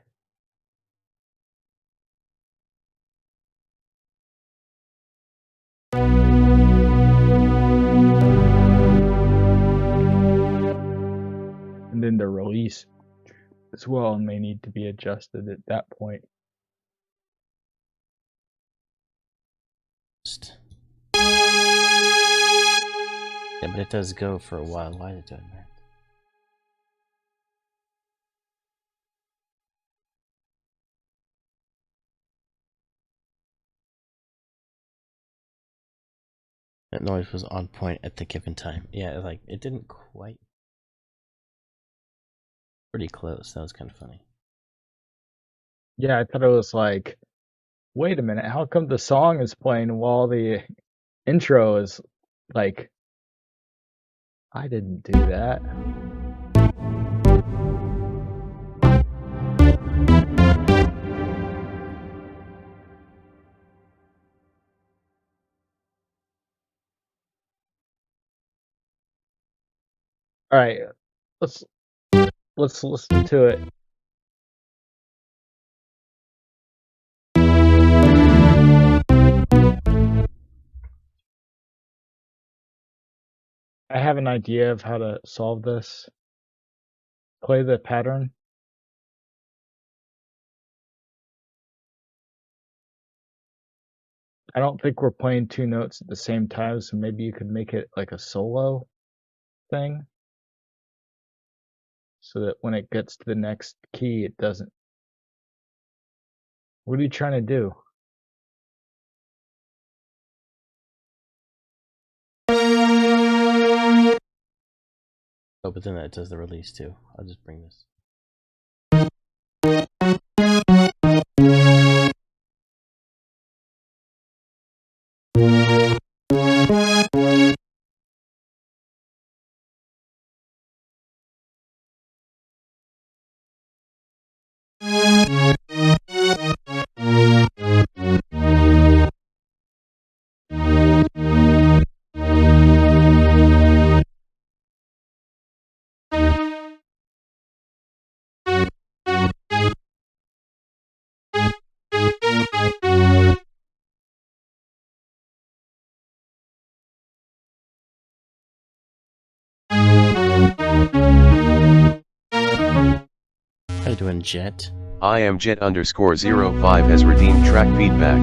And then the release as well may need to be adjusted at that point. Yeah, but it does go for a while. Why is it doing that? That noise was on point at the given time. Yeah, like it didn't quite. Pretty close. That was kind of funny. Yeah, I thought it was like, wait a minute, how come the song is playing while the intro is like, I didn't do that. All right, let's listen to it. I have an idea of how to solve this. Play the pattern. I don't think we're playing two notes at the same time, so maybe you could make it like a solo thing. So that when it gets to the next key, it doesn't. What are you trying to do? Oh, but then that does the release too. I'll just bring this. How you doing, Jet? I am Jet_05 has redeemed track feedback.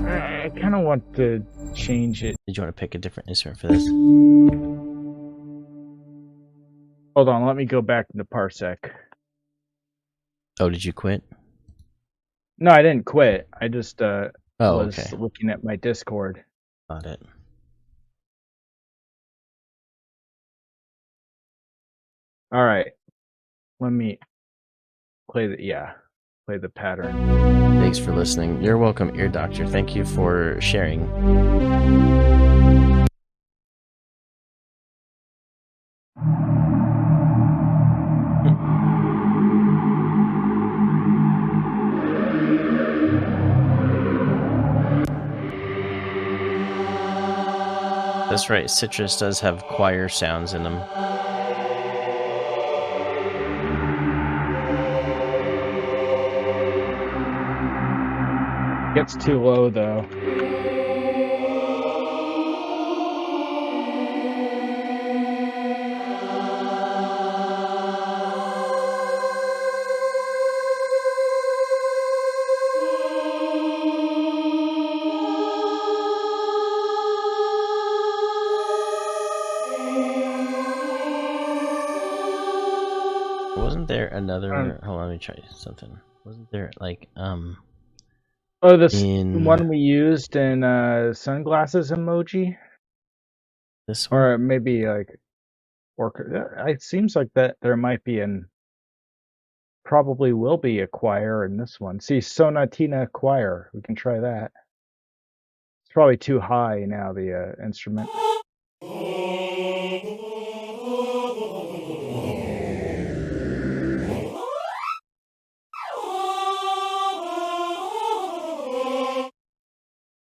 I kind of want to change it. Did you want to pick a different instrument for this? Hold on, let me go back into Parsec. Oh, did you quit? No, I didn't quit. I just Oh, was okay. looking at my Discord. Got it. All right, let me play the pattern. Thanks for listening. You're welcome, Ear Doctor. Thank you for sharing. That's right, Citrus does have choir sounds in them. Gets too low though. Wasn't there another... hold on, let me try something. Wasn't there, like, Oh, this in... one we used in sunglasses emoji? This one? Or maybe like... It seems like that there might be probably will be a choir in this one. See, Sonatina choir. We can try that. probably too high now, the instrument.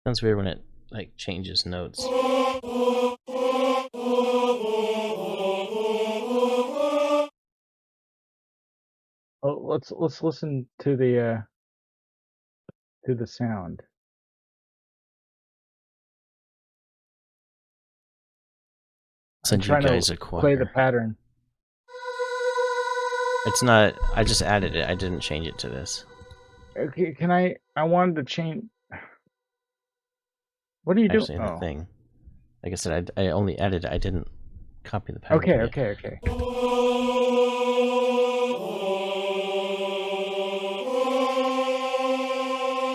Sounds weird when it like changes notes. Oh, let's listen to the sound. Send you trying to guys a play the choir. pattern. It's not. I just added it. I didn't change it to this. Okay, can I wanted to change. What are you Actually, doing? the thing. Like I said, I only added it. I didn't copy the pattern. Okay.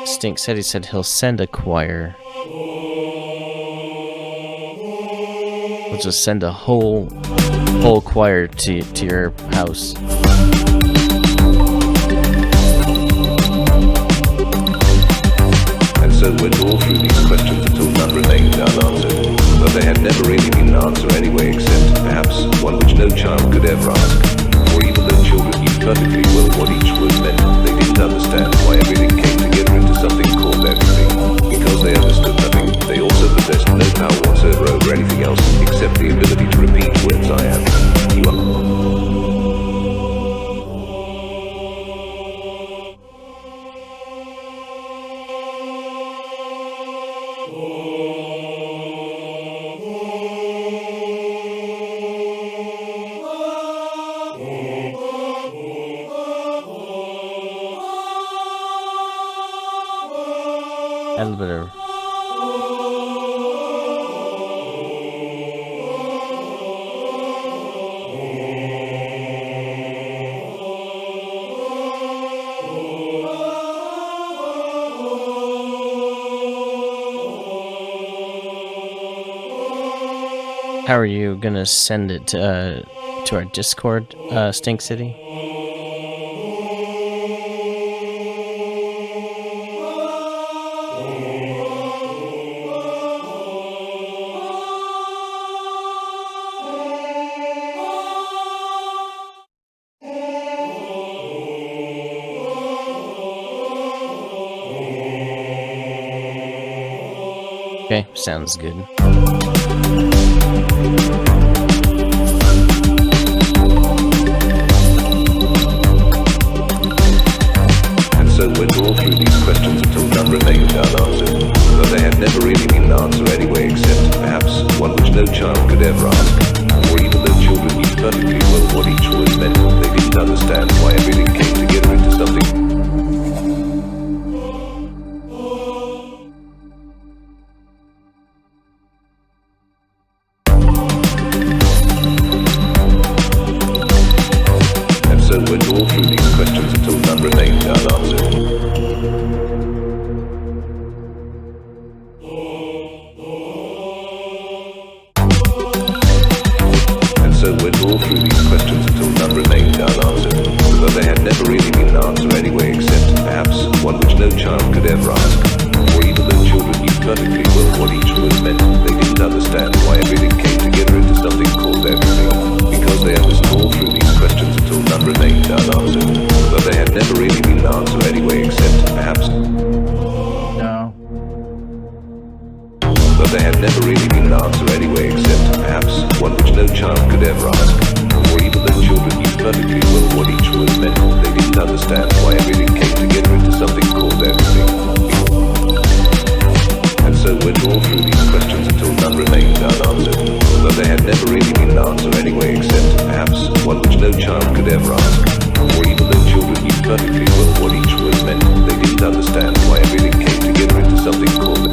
Stink said he said he'll send a choir. We'll just send a whole choir to your house. And so went all through these questions until none remained unanswered. But they had never really been an answer anyway, except perhaps one which no child could ever ask. For even though children knew perfectly well what each word meant, they didn't understand why everything came together into something called everything. Because they understood nothing, they also possessed no power whatsoever over anything else except the ability to repeat words I am. You are. Add a little bit of. How are you gonna send it to our Discord, Stink City? Okay, sounds good. And so went all through these questions until none remained unanswered. Though they had never really been an answer anyway, except perhaps one which no child could ever ask. For even though children knew perfectly well what each word meant, they didn't understand why everything came together into something. And so went all through these questions until none remained unanswered. And so went all through these questions until none remained unanswered. Though they had never really been an answer anyway, except perhaps one which no child could ever ask. For even though children knew perfectly well what each word meant, they didn't understand why everything came together into something called everything. Because they understood all through these questions until none remained unanswered. Though they had never really been an answer anyway, except perhaps. No. But they had never really been an answer anyway, except perhaps one which no child could ever ask. For even though children knew perfectly well what each word meant, they didn't understand why everything came together into something called everything. And so went all through these questions until none remained unanswered. Though they had never really been an answer anyway, except perhaps one which no child could ever ask. For even though children knew perfectly well what each word meant, they didn't understand why everything came together into something called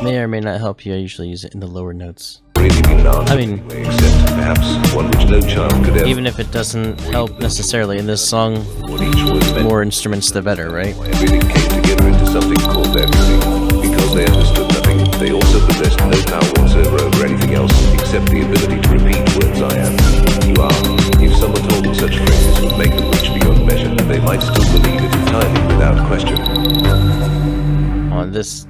May or may not help you. I usually use it in the lower notes. really been an answer I mean, anyway, except perhaps one which no child could ever. even if it doesn't help necessarily in this song, What each word meant. more instruments the better, right? Everything came together into something called everything. Because they understood nothing, they also possessed no power whatsoever over anything else except the ability to repeat words I am. You are. If someone told them such phrases would make them rich beyond measure, they might still believe it entirely without question. On This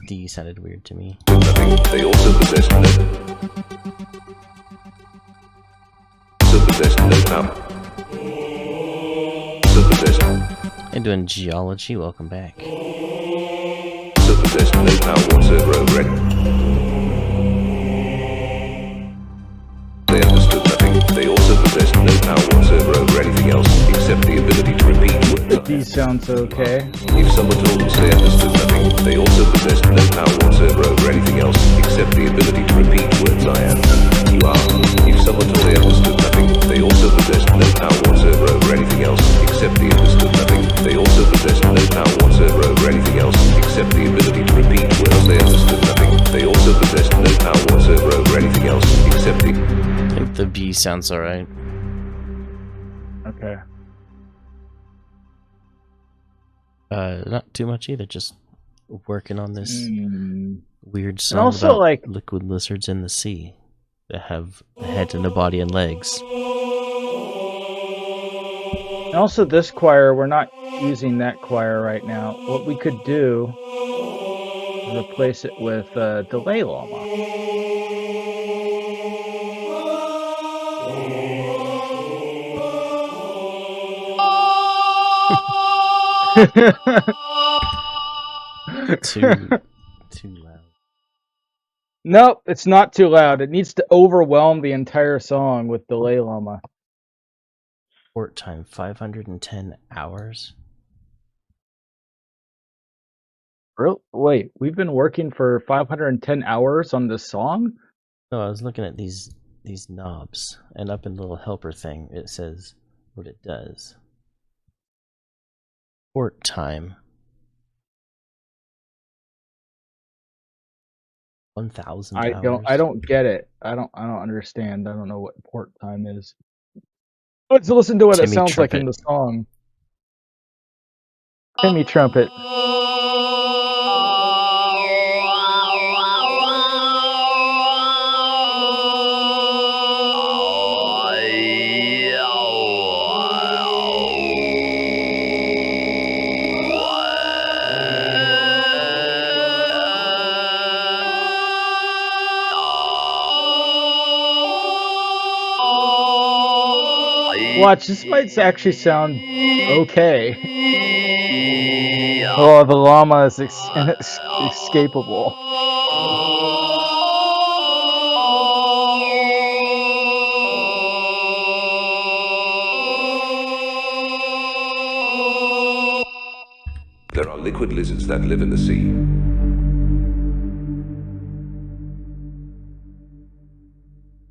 D sounded weird to me. Nothing. They also possess no power. Also possess And doing geology, welcome back. possess no power whatsoever over it. They understood nothing. They also possessed no power whatsoever over anything else except the ability to repeat The words. D sounds okay. If someone told us they understood nothing, they also possessed no power whatsoever over anything else except the ability to repeat words. I am, you are. If someone told they understood nothing, they also possessed no power whatsoever over anything else except the understood nothing. They also possessed no power whatsoever over anything else except the ability to repeat words. They understood nothing. They also possessed no power whatsoever over anything else except the... I think the B sounds alright. Okay. Not too much either, just working on this weird song also, about like- liquid lizards in the sea that have a head and a body and legs. And also, this choir, we're not using that choir right now. What we could do is replace it with Delay Llama. Too loud. Nope, it's not too loud. It needs to overwhelm the entire song with Delay Llama. Port time 510 hours. Wait, we've been working for 510 hours on this song? No, I was looking at these knobs, and up in the little helper thing, it says what it does. Port time 1,000 hours. I don't get it. I don't understand. I don't know what port time is. Let's listen to what it Timmy sounds like in Trumpet. the song. Timmy Trumpet. Watch, this might actually sound okay. Oh, the llama is inescapable. There are liquid lizards that live in the sea.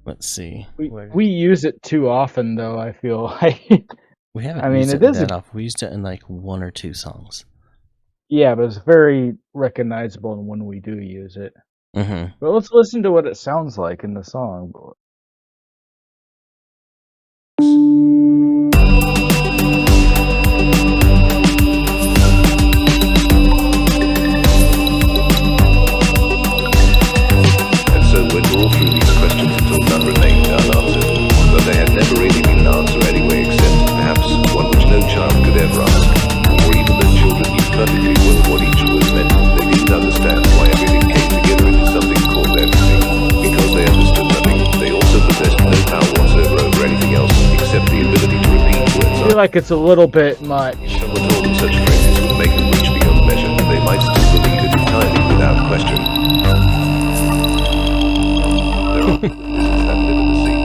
Let's see. We use it too often, though, I feel like. We haven't I mean, used it it is that often. We used it in like 1 or 2 songs. Yeah, but it's very recognizable when we do use it. Mm-hmm. But let's listen to what it sounds like in the song. And so went all through these questions until none remained unanswered. But they had never really been an answer anyway, except perhaps one which no child could ever ask. Or even though children knew perfectly well what each word meant, they didn't understand why everything came together into something called everything. Because they understood nothing, they also possessed no power whatsoever over anything else, except the ability to repeat words. I feel like it's a little bit much. Someone told them such phrases would make them rich beyond measure. They might still believe it entirely without question. There are lizards that live in the sea.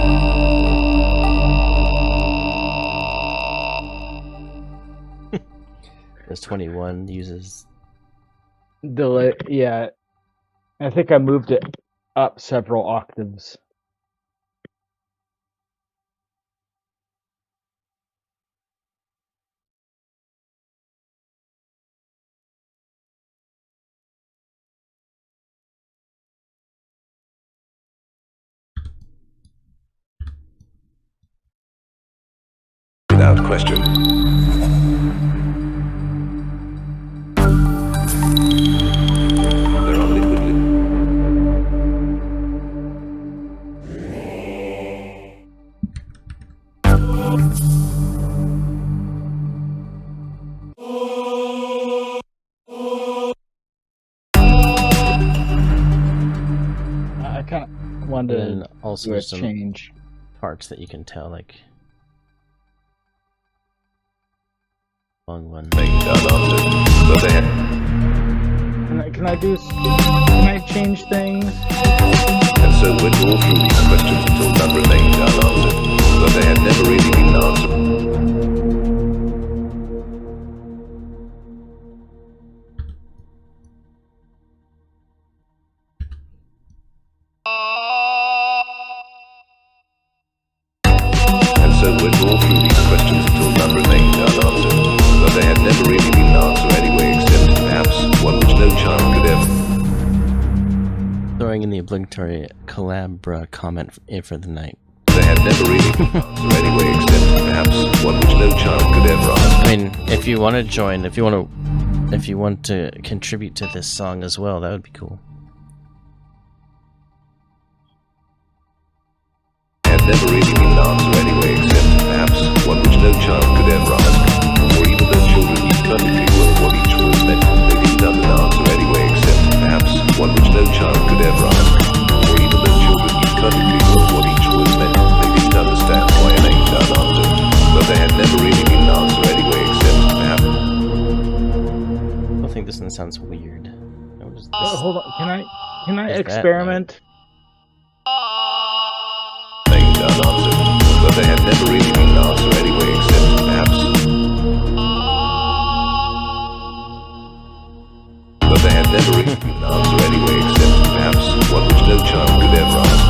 This 21 uses Delay, yeah. I think I moved it up several octaves. Without question. There are liquid also do a there's some change. parts that you can tell, like long one. But they had Can I change things? And so went all through these questions until none remained unanswered, but they had never really been answered. And so went all through these questions until none remained unanswered, but they had never really been answered anyway, except perhaps one which no child could ever. Throwing in the obligatory collab comment for the night. They had never really been answered anyway, except perhaps one which no child could ever ask. I mean, if you want to join, if you want to contribute to this song as well, that would be cool. Had never really been answered anyway, except perhaps one which no child could ever ask. For even though children knew perfectly well what each word meant, they didn't have an answer anyway, except perhaps one which no child could ever ask. For even though children knew perfectly well what each word meant, they didn't understand why it ain't unanswered. But they had never really been answered anyway, except perhaps. I think this one sounds weird. What is this? Hold on. Can I Is that experiment? Ain't unanswered. But they had never really been answered anyway, except perhaps. But they had never really been answered anyway, except perhaps one which no child could ever ask.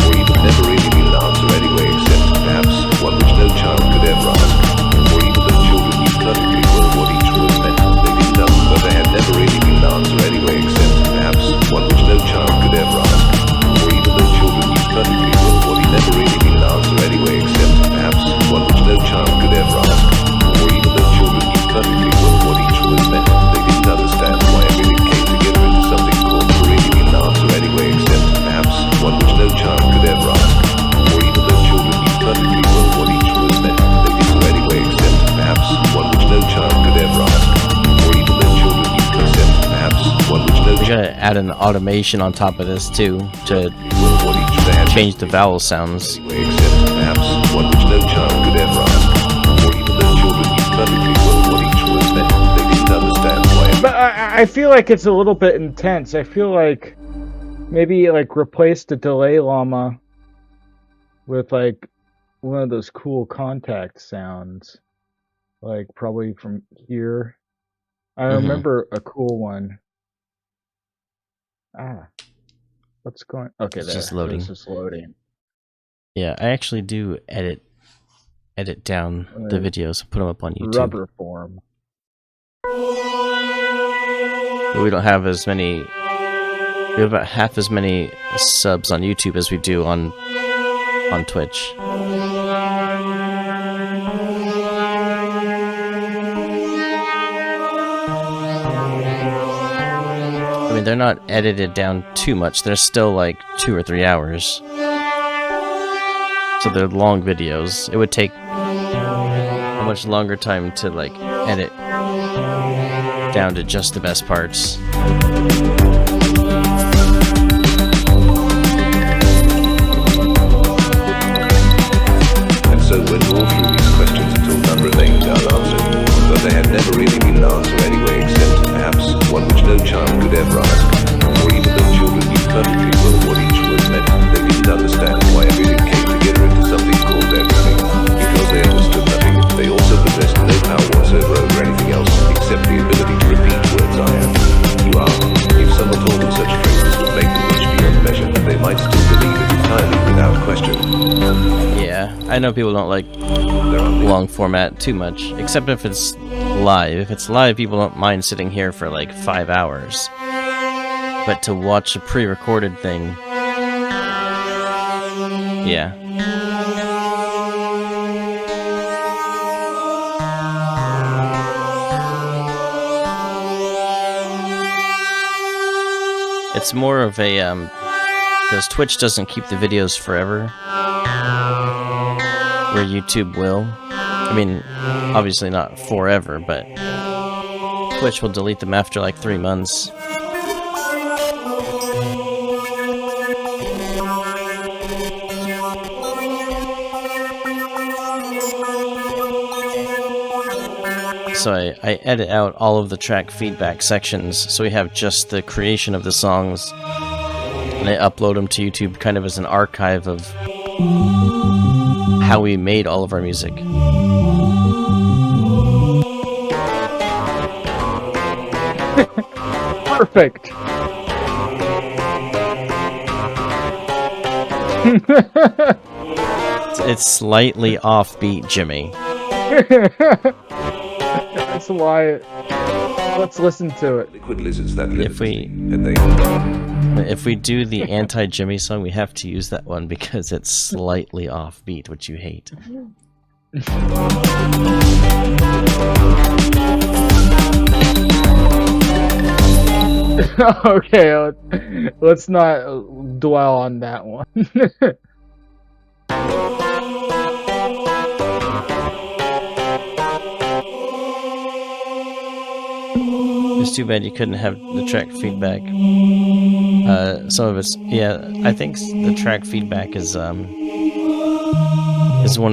Or even never really been answered anyway, except perhaps one which no child could ever ask. Or even though children knew perfectly well what each word meant, they didn't know. But they had never really been answered anyway, except perhaps one which no child could ever ask. Or even though children knew perfectly well what he never really been answered anyway, except perhaps one which no child could ever ask. Or even though children knew perfectly well what each word meant, they didn't understand why everything came together into something called really been answered anyway, except perhaps one which no child could ever ask. Or even though children knew perfectly well what each word meant, they didn't anyway, except perhaps one which no child could ever ask. Or even though children knew except perhaps one which no We child gotta add an automation on top of this too to what each they had change the vowel sounds. anyway, except perhaps one which no child could ever ask. Or even though children knew perfectly well what each word meant, they didn't understand why. But I feel like it's a little bit intense. I feel like maybe like replace the delay llama with like one of those cool contact sounds, like probably from here. I remember a cool one. What's going? Okay, It's there. just loading. It's just loading. Yeah, I actually do edit down the videos and put them up on YouTube. Rubber form. But we don't have as many. We have about half as many subs on YouTube as we do on Twitch. I mean, they're not edited down too much. They're still like 2 or 3 hours. So they're long videos. It would take a much longer time to like edit down to just the best parts. And so went all through these questions until none remained unanswered. But they had never really been answered anyway, except perhaps one which no child could ever ask. For even though children knew perfectly well what each word meant, they didn't understand why everything came together into something called everything. Because they understood nothing, they also possessed no power whatsoever over anything else, except the ability to repeat words I am. You are. If someone told them such phrases would make them much beyond measure, they might still believe it entirely without question. Yeah, I know people don't like long format too much, except if it's live. If it's live, people don't mind sitting here for like 5 hours. But to watch a pre-recorded thing, yeah. It's more of a, because Twitch doesn't keep the videos forever, where YouTube will. I mean, obviously not forever, but Twitch will delete them after like 3 months. So I edit out all of the track feedback sections, so we have just the creation of the songs, and I upload them to YouTube kind of as an archive of how we made all of our music. Perfect. It's slightly offbeat, Jimmy. That's why. Let's listen to it. Liquid lizards that live If we and they if we do the anti-Jimmy song, we have to use that one because it's slightly offbeat, which you hate. Okay, let's not dwell on that one. It's too bad you couldn't have the track feedback. Some of it's, yeah, I think the track feedback is one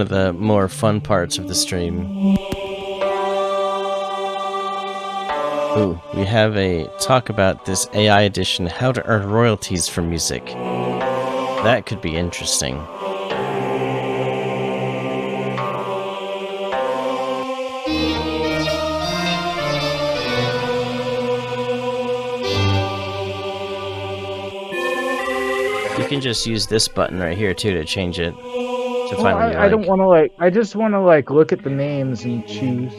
of the more fun parts of the stream. Ooh, we have a talk about this AI edition, how to earn royalties from music. That could be interesting. You can just use this button right here too to change it. To find what you I don't like. want to like. I just want to like look at the names and choose.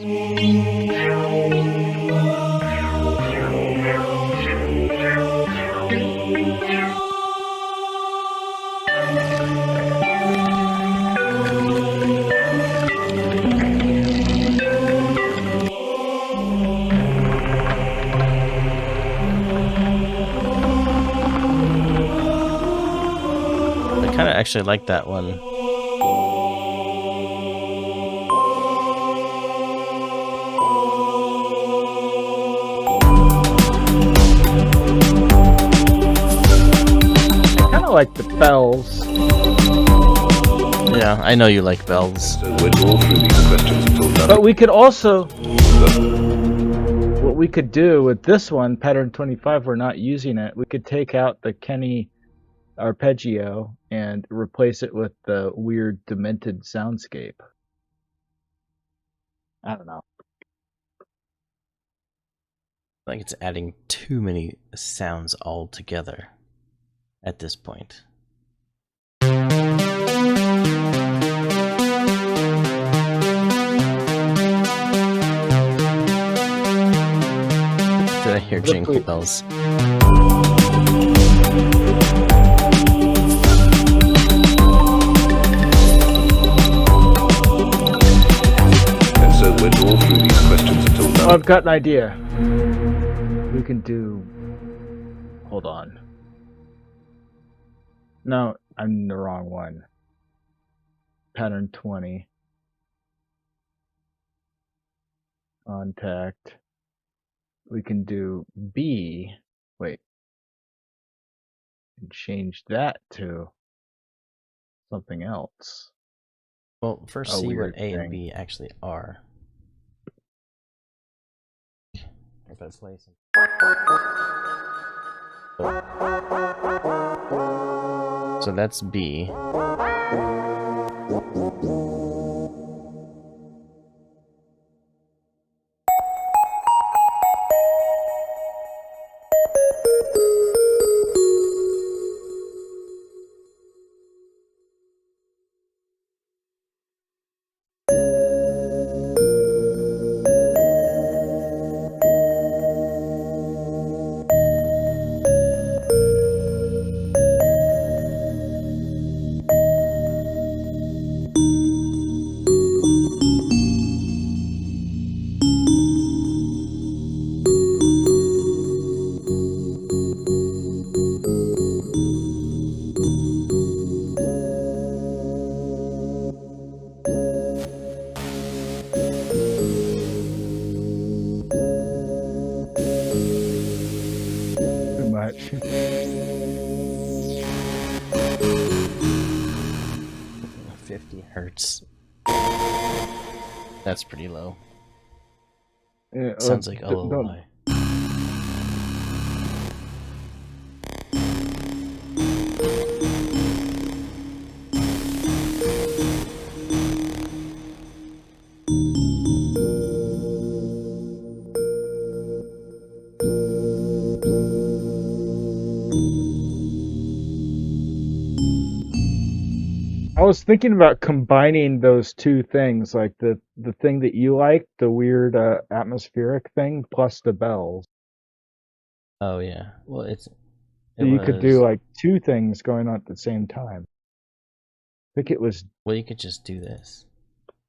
I kind of actually like that one. I kind of like the bells. Yeah, I know you like bells. so went all through these questions until none But we could also, what we could do with this one, pattern 25, we're not using it. We could take out the Kenny arpeggio and replace it with the weird demented soundscape. I don't know. I think it's adding too many sounds all together at this point. Did I hear jingle bells? and so went all through these questions until Oh, none I've got an idea. We can do. Hold on. No, I'm in the wrong one. Pattern 20. Contact. We can do B. Wait. And change that to something else. Well, first A see what weird A and thing. B actually are. If I play some. So that's B. Too much. 50 hertz. That's pretty low. Yeah, Sounds like a don't- lullaby. I was thinking about combining those two things, like the thing that you like, the weird atmospheric thing, plus the bells. Oh yeah. Well, it So you could do was. like two things going on at the same time. I think it was, Well, you could just do this.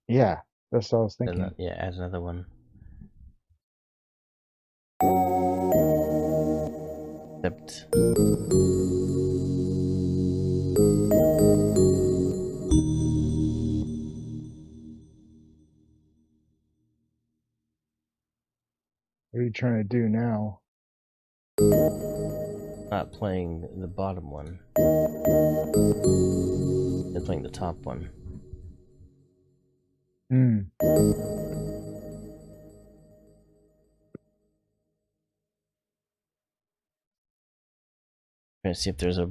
yeah, that's what I was And thinking. then, yeah, add another one. Except What are you trying to do now? not playing the bottom one. They're playing the top one. Hmm. Trying to see if there's a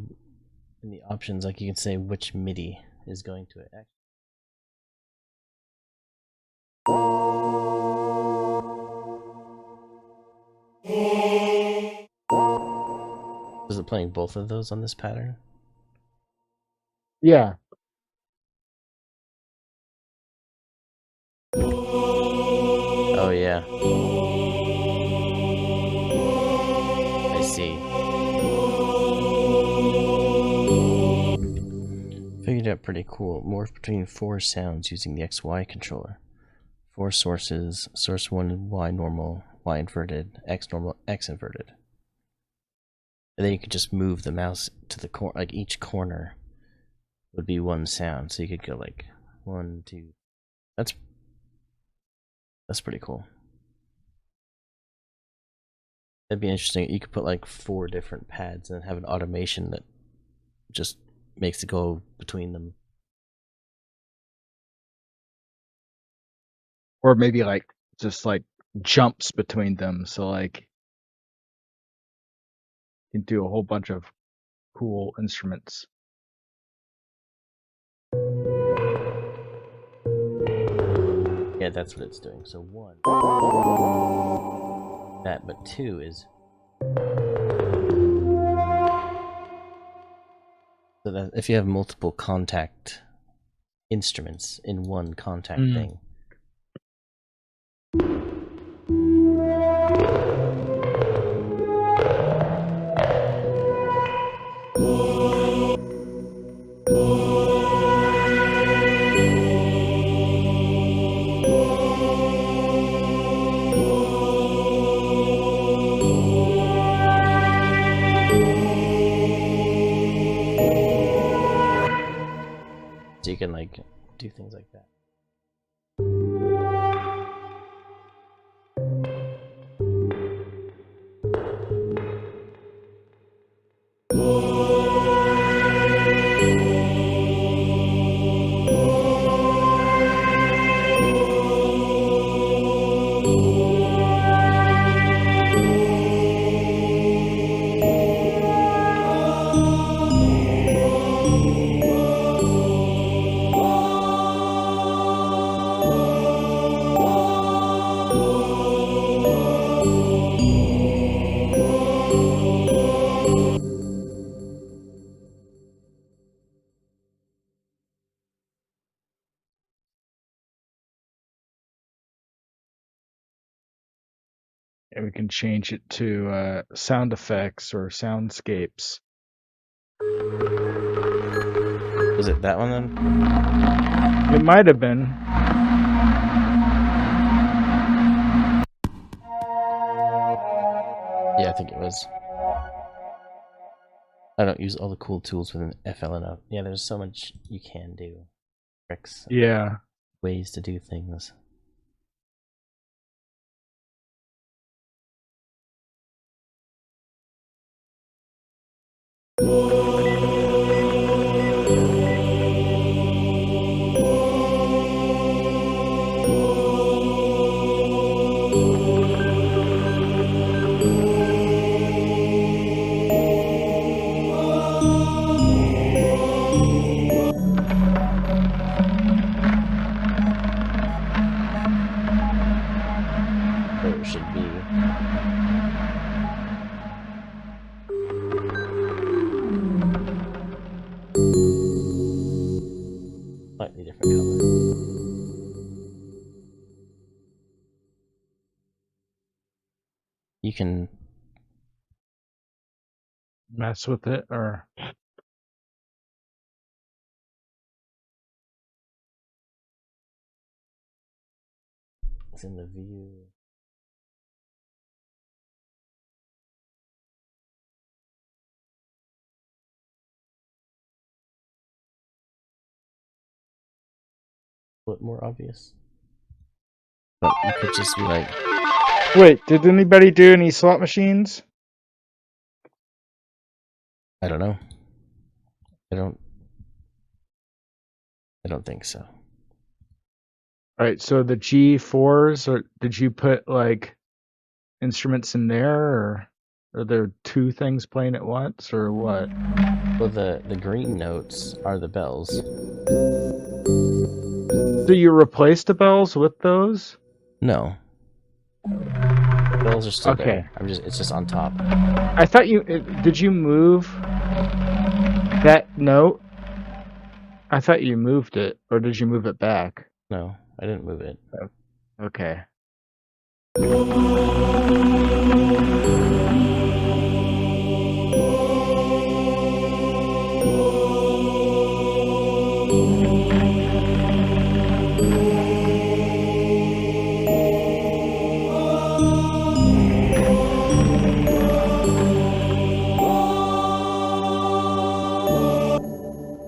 in the options, like you can say which MIDI is going to it. Is it playing both of those on this pattern? Yeah. Oh yeah. I see. Figured out pretty cool. Morph between 4 sounds using the XY controller. 4 sources, source 1 Y normal, Y inverted, X normal, X inverted. And then you could just move the mouse to the corner, like each corner would be one sound. So you could go like 1, 2. That's pretty cool. That'd be interesting. You could put like 4 different pads and have an automation that just makes it go between them. Or maybe like just like jumps between them. So like you can do a whole bunch of cool instruments. Yeah, that's what it's doing. So 1, that, but 2 is. So that if you have multiple contact instruments in one contact thing. So you can like do things like that. And we can change it to sound effects or soundscapes. Was it that one then? It might have been. Yeah, I think it was. I don't use all the cool tools within FLNO. Yeah, there's so much you can do. Tricks, Yeah. ways to do things. should be. Slightly different color. You can Mess with it, or it's in the view. A bit more obvious. But you could just be like, wait, did anybody do any slot machines? I don't know. I don't think so. All right, so the G4s, or did you put like instruments in there, or are there two things playing at once, or what? Well, the green notes are the bells. Do you replace the bells with those? No. The bells are still Okay. there. It's just on top. I thought did you move that note? I thought you moved it, or did you move it back? No, I didn't move it. Okay.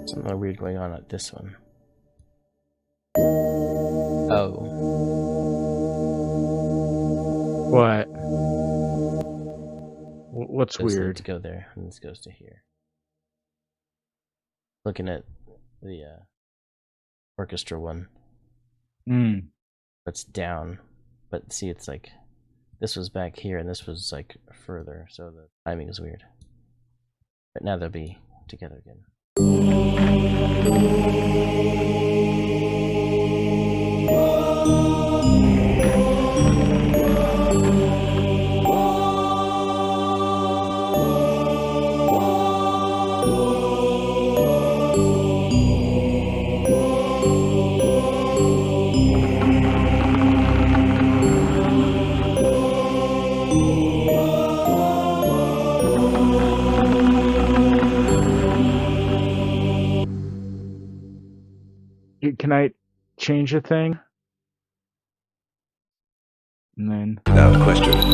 Something weird going on at this one. Oh. What? What's This needs weird? to go there, and this goes to here. Looking at the orchestra one. Hmm. That's down. But see, it's like this was back here, and this was like further, so the timing is weird. But now they'll be together again. Can I change a thing? And then Without question. There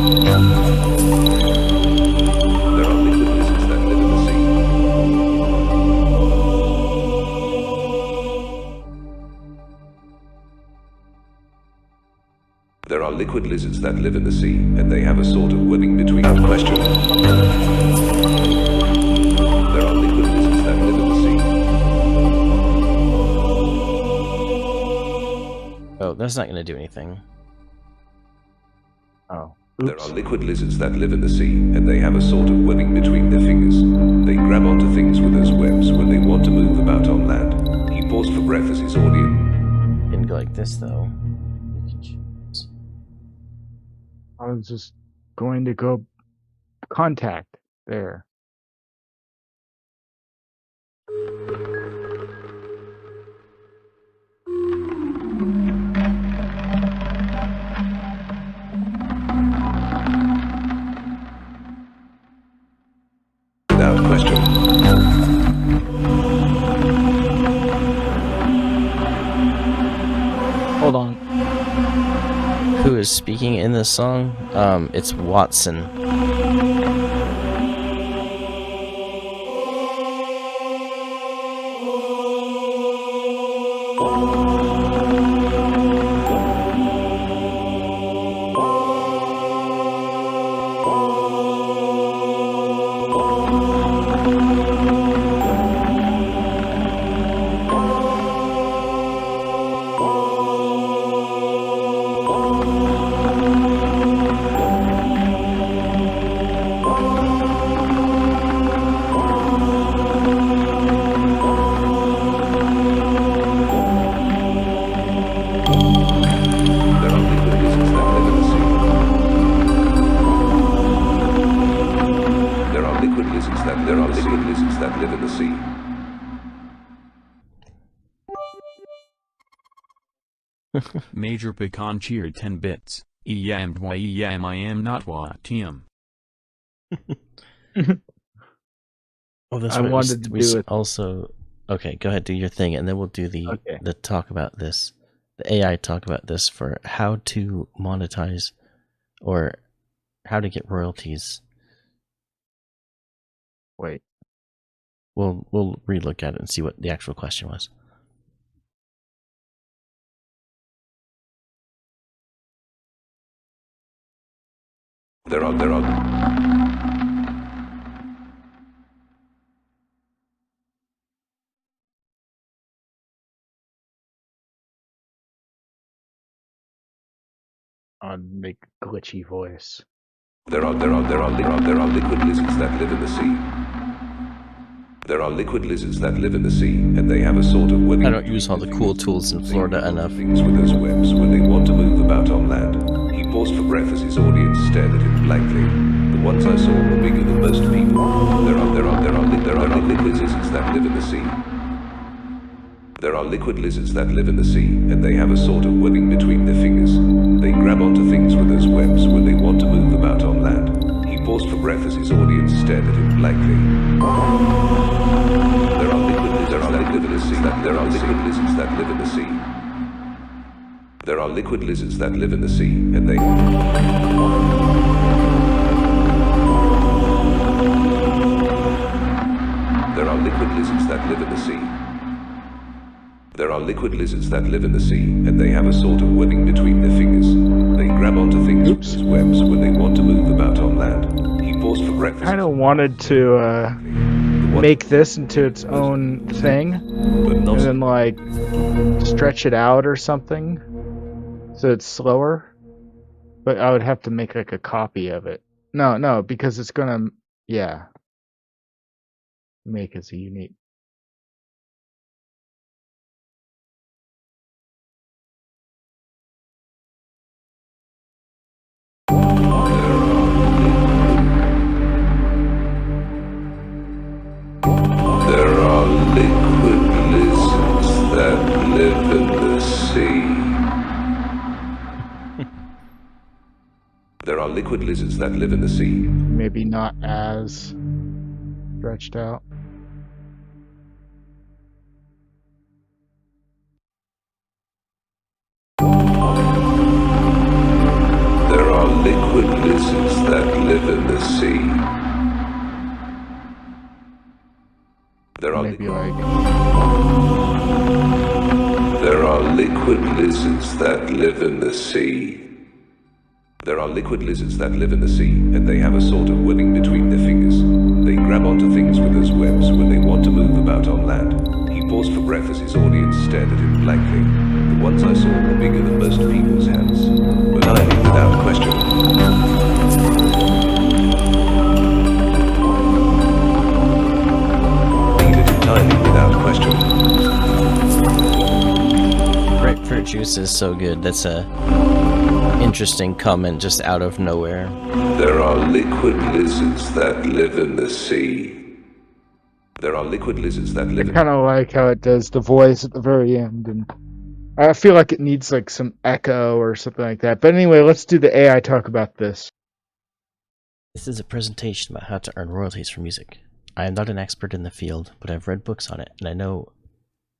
are liquid lizards that live in the sea. There are liquid lizards that live in the sea, and they have a sort of webbing between. Without question. There are liquid lizards that live in the sea. Oh, that's not going to do anything. oh, There oops. are liquid lizards that live in the sea, and they have a sort of webbing between their fingers. They grab onto things with those webs when they want to move about on land. He paused for breath as his audience. You can go like this, though. You can choose. I was just going to go contact there. Without question. Hold on. Who is speaking in this song? It's Watson. Major Pecan cheered 10 bits. I am not what TM. Oh, that's I right. wanted to we do it. also. Okay, go ahead, do your thing, and then we'll do the Okay. the talk about this, the AI talk about this for how to monetize, or how to get royalties. Wait. We'll relook at it and see what the actual question was. There are I'd make a glitchy voice. liquid lizards that live in the sea. There are liquid lizards that live in the sea, and they have a sort of webbing. I don't use all the cool tools in Florida enough. Things with those webs when they want to move about on land. He paused for breath as his audience stared at him blankly. The ones I saw were bigger than most people. There are liquid lizards that live in the sea. There are liquid lizards that live in the sea, and they have a sort of webbing between their fingers. They grab onto things with those webs when they want to move about on land. He paused for breath as his audience stared at him blankly. There are liquid lizards that live in the sea. There are liquid lizards that live in the sea. There are liquid lizards that live in the sea, and they... There are liquid lizards that live in the sea. There are liquid lizards that live in the sea, and they have a sort of webbing between their fingers. They grab onto things with those webs when they want to move about on land. He paused for breath. I kind of wanted to make this into its own thing, and then like stretch it out or something, so it's slower. But I would have to make like a copy of it. No, because it's gonna, make it a unique. There are liquid lizards that live in the sea. There are liquid lizards that live in the sea. Maybe not as stretched out. There are liquid lizards that live in the sea. There are Maybe like There are liquid lizards that live in the sea. There are liquid lizards that live in the sea, and they have a sort of webbing between their fingers. They grab onto things with those webs when they want to move about on land. He paused for breath as his audience stared at him blankly. The ones I saw were bigger than most people's hands, but tiny without question. Tiny without question. Grapefruit juice is so good. That's a interesting comment just out of nowhere. There are liquid lizards that live in the sea. There are liquid lizards that live I in kind of like how it does the voice at the very end, and I feel like it needs like some echo or something like that. But anyway, let's do the AI talk about this. This is a presentation about how to earn royalties from music. I am not an expert in the field, but I've read books on it, and I know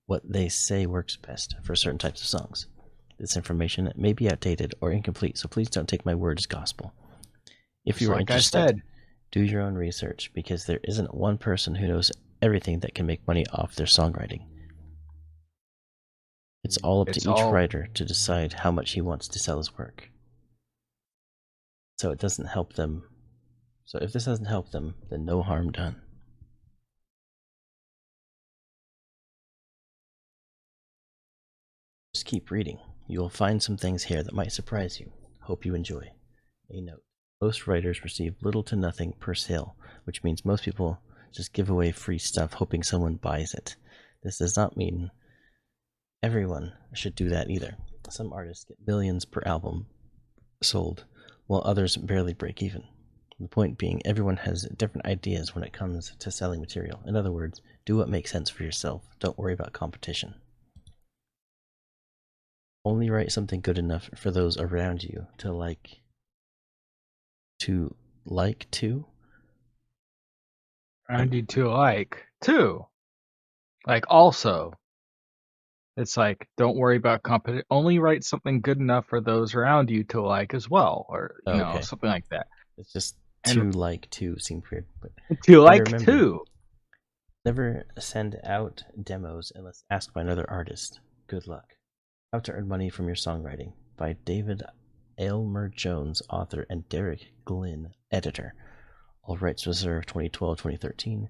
what they say works best for certain types of songs. This information may be outdated or incomplete, so please don't take my word as gospel. If you are Like I interested, said. do your own research, because there isn't one person who knows everything that can make money off their songwriting. It's all up to each writer to decide how much he wants to sell his work. So it doesn't help them. So if this doesn't help them, then no harm done. Just keep reading. You will find some things here that might surprise you. Hope you enjoy. A note. Most writers receive little to nothing per sale, which means most people just give away free stuff hoping someone buys it. This does not mean everyone should do that either. Some artists get millions per album sold, while others barely break even. The point being, everyone has different ideas when it comes to selling material. In other words, do what makes sense for yourself. Don't worry about competition. Only write something good enough for those around you to like. To like to? I need to like too. Like also. It's like, don't worry about competition. Only write something good enough for those around you to like as well, or Oh, okay. something like that. It's just And to like to seemed weird, but to gotta like remember, too. never send out demos unless asked by another artist. Good luck. How to Earn Money from Your Songwriting by David Aylmer Jones, author, and Derek Glynn, editor. All rights reserved 2012-2013.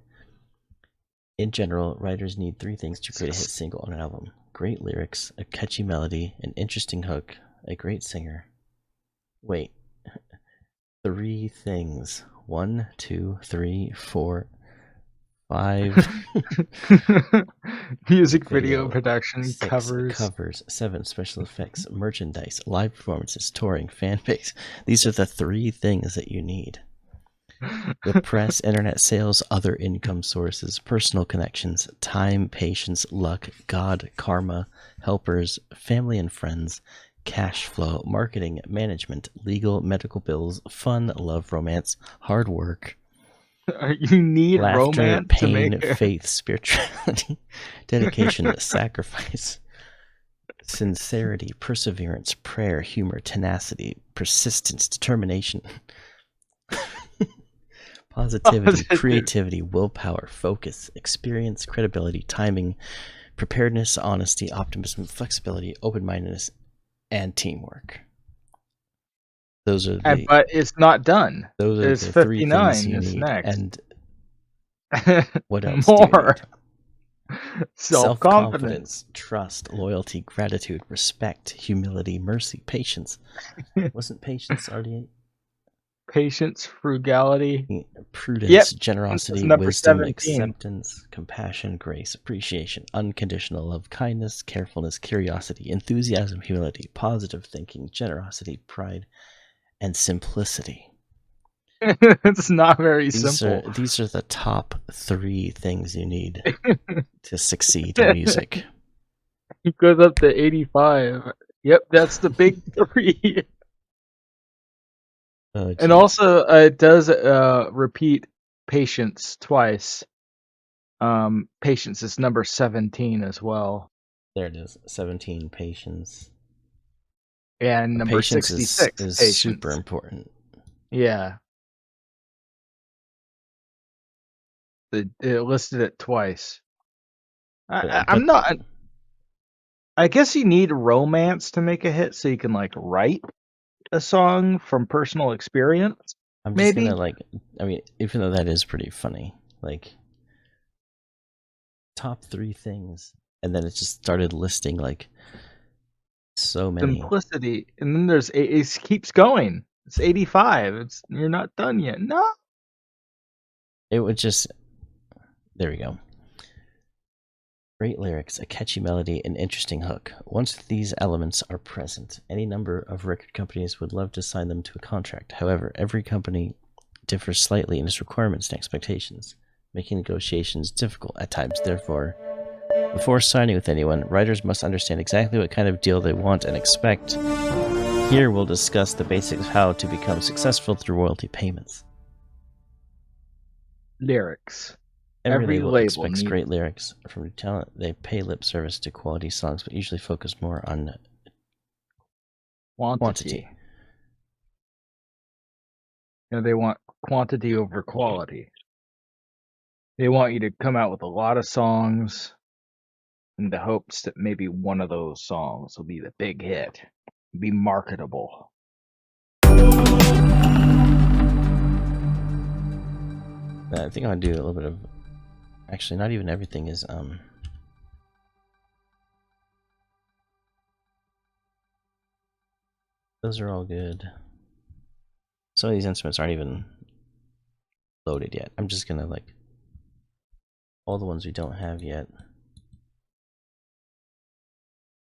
In general, writers need 3 things to create a hit single on an album: great lyrics, a catchy melody, an interesting hook, a great singer. Wait. 3 things. 1, 2, 3, 4, 5. Music video production, 6 covers. 7 special effects, merchandise, live performances, touring, fan base. These are the 3 things that you need. The press, internet sales, other income sources, personal connections, time, patience, luck, God, karma, helpers, family and friends, cash flow, marketing, management, legal, medical bills, fun, love, romance, hard work, You need laughter, romance to pain, make it. faith, spirituality, dedication, sacrifice, sincerity, perseverance, prayer, humor, tenacity, persistence, determination, positivity, creativity, willpower, focus, experience, credibility, timing, preparedness, honesty, optimism, flexibility, open-mindedness, and teamwork. Those are the But it's not done. those are It's the 3 things 59. you It's need. next. And what else do you More. need? Self-confidence. Self-confidence, trust, loyalty, gratitude, respect, humility, mercy, patience. Wasn't patience already? Patience, frugality. Prudence, Yep. generosity, Number wisdom, 17. acceptance, compassion, grace, appreciation, unconditional love, kindness, carefulness, curiosity, enthusiasm, humility, positive thinking, generosity, pride, and simplicity. It's not very These simple. are the top 3 things you need to succeed in music. He goes up to 85. Yep, that's the big 3. Oh, And also, it does repeat patience twice. Patience is number 17 as well. there it is. 17, patience. And number Patience 66, is patience. super important. Yeah. It listed it twice. I'm not. I guess you need romance to make a hit, so you can like write a song from personal experience. I'm just Maybe. gonna even though that is pretty funny, like top 3 things, and then it just started listing like so many. Simplicity, and then there's it keeps going. It's 85. You're not done yet. No. It would just there we go. Great lyrics, a catchy melody, an interesting hook. Once these elements are present, any number of record companies would love to sign them to a contract. However, every company differs slightly in its requirements and expectations, making negotiations difficult at times. Therefore, before signing with anyone, writers must understand exactly what kind of deal they want and expect. Here we'll discuss the basics of how to become successful through royalty payments. Lyrics. Every label expects great lyrics from talent. They pay lip service to quality songs, but usually focus more on quantity. They want quantity over quality. They want you to come out with a lot of songs in the hopes that maybe one of those songs will be the big hit, be marketable. I think I'll do a little bit of. Actually, not even everything is those are all good. Some of these instruments aren't even loaded yet. I'm just gonna like all the ones we don't have yet.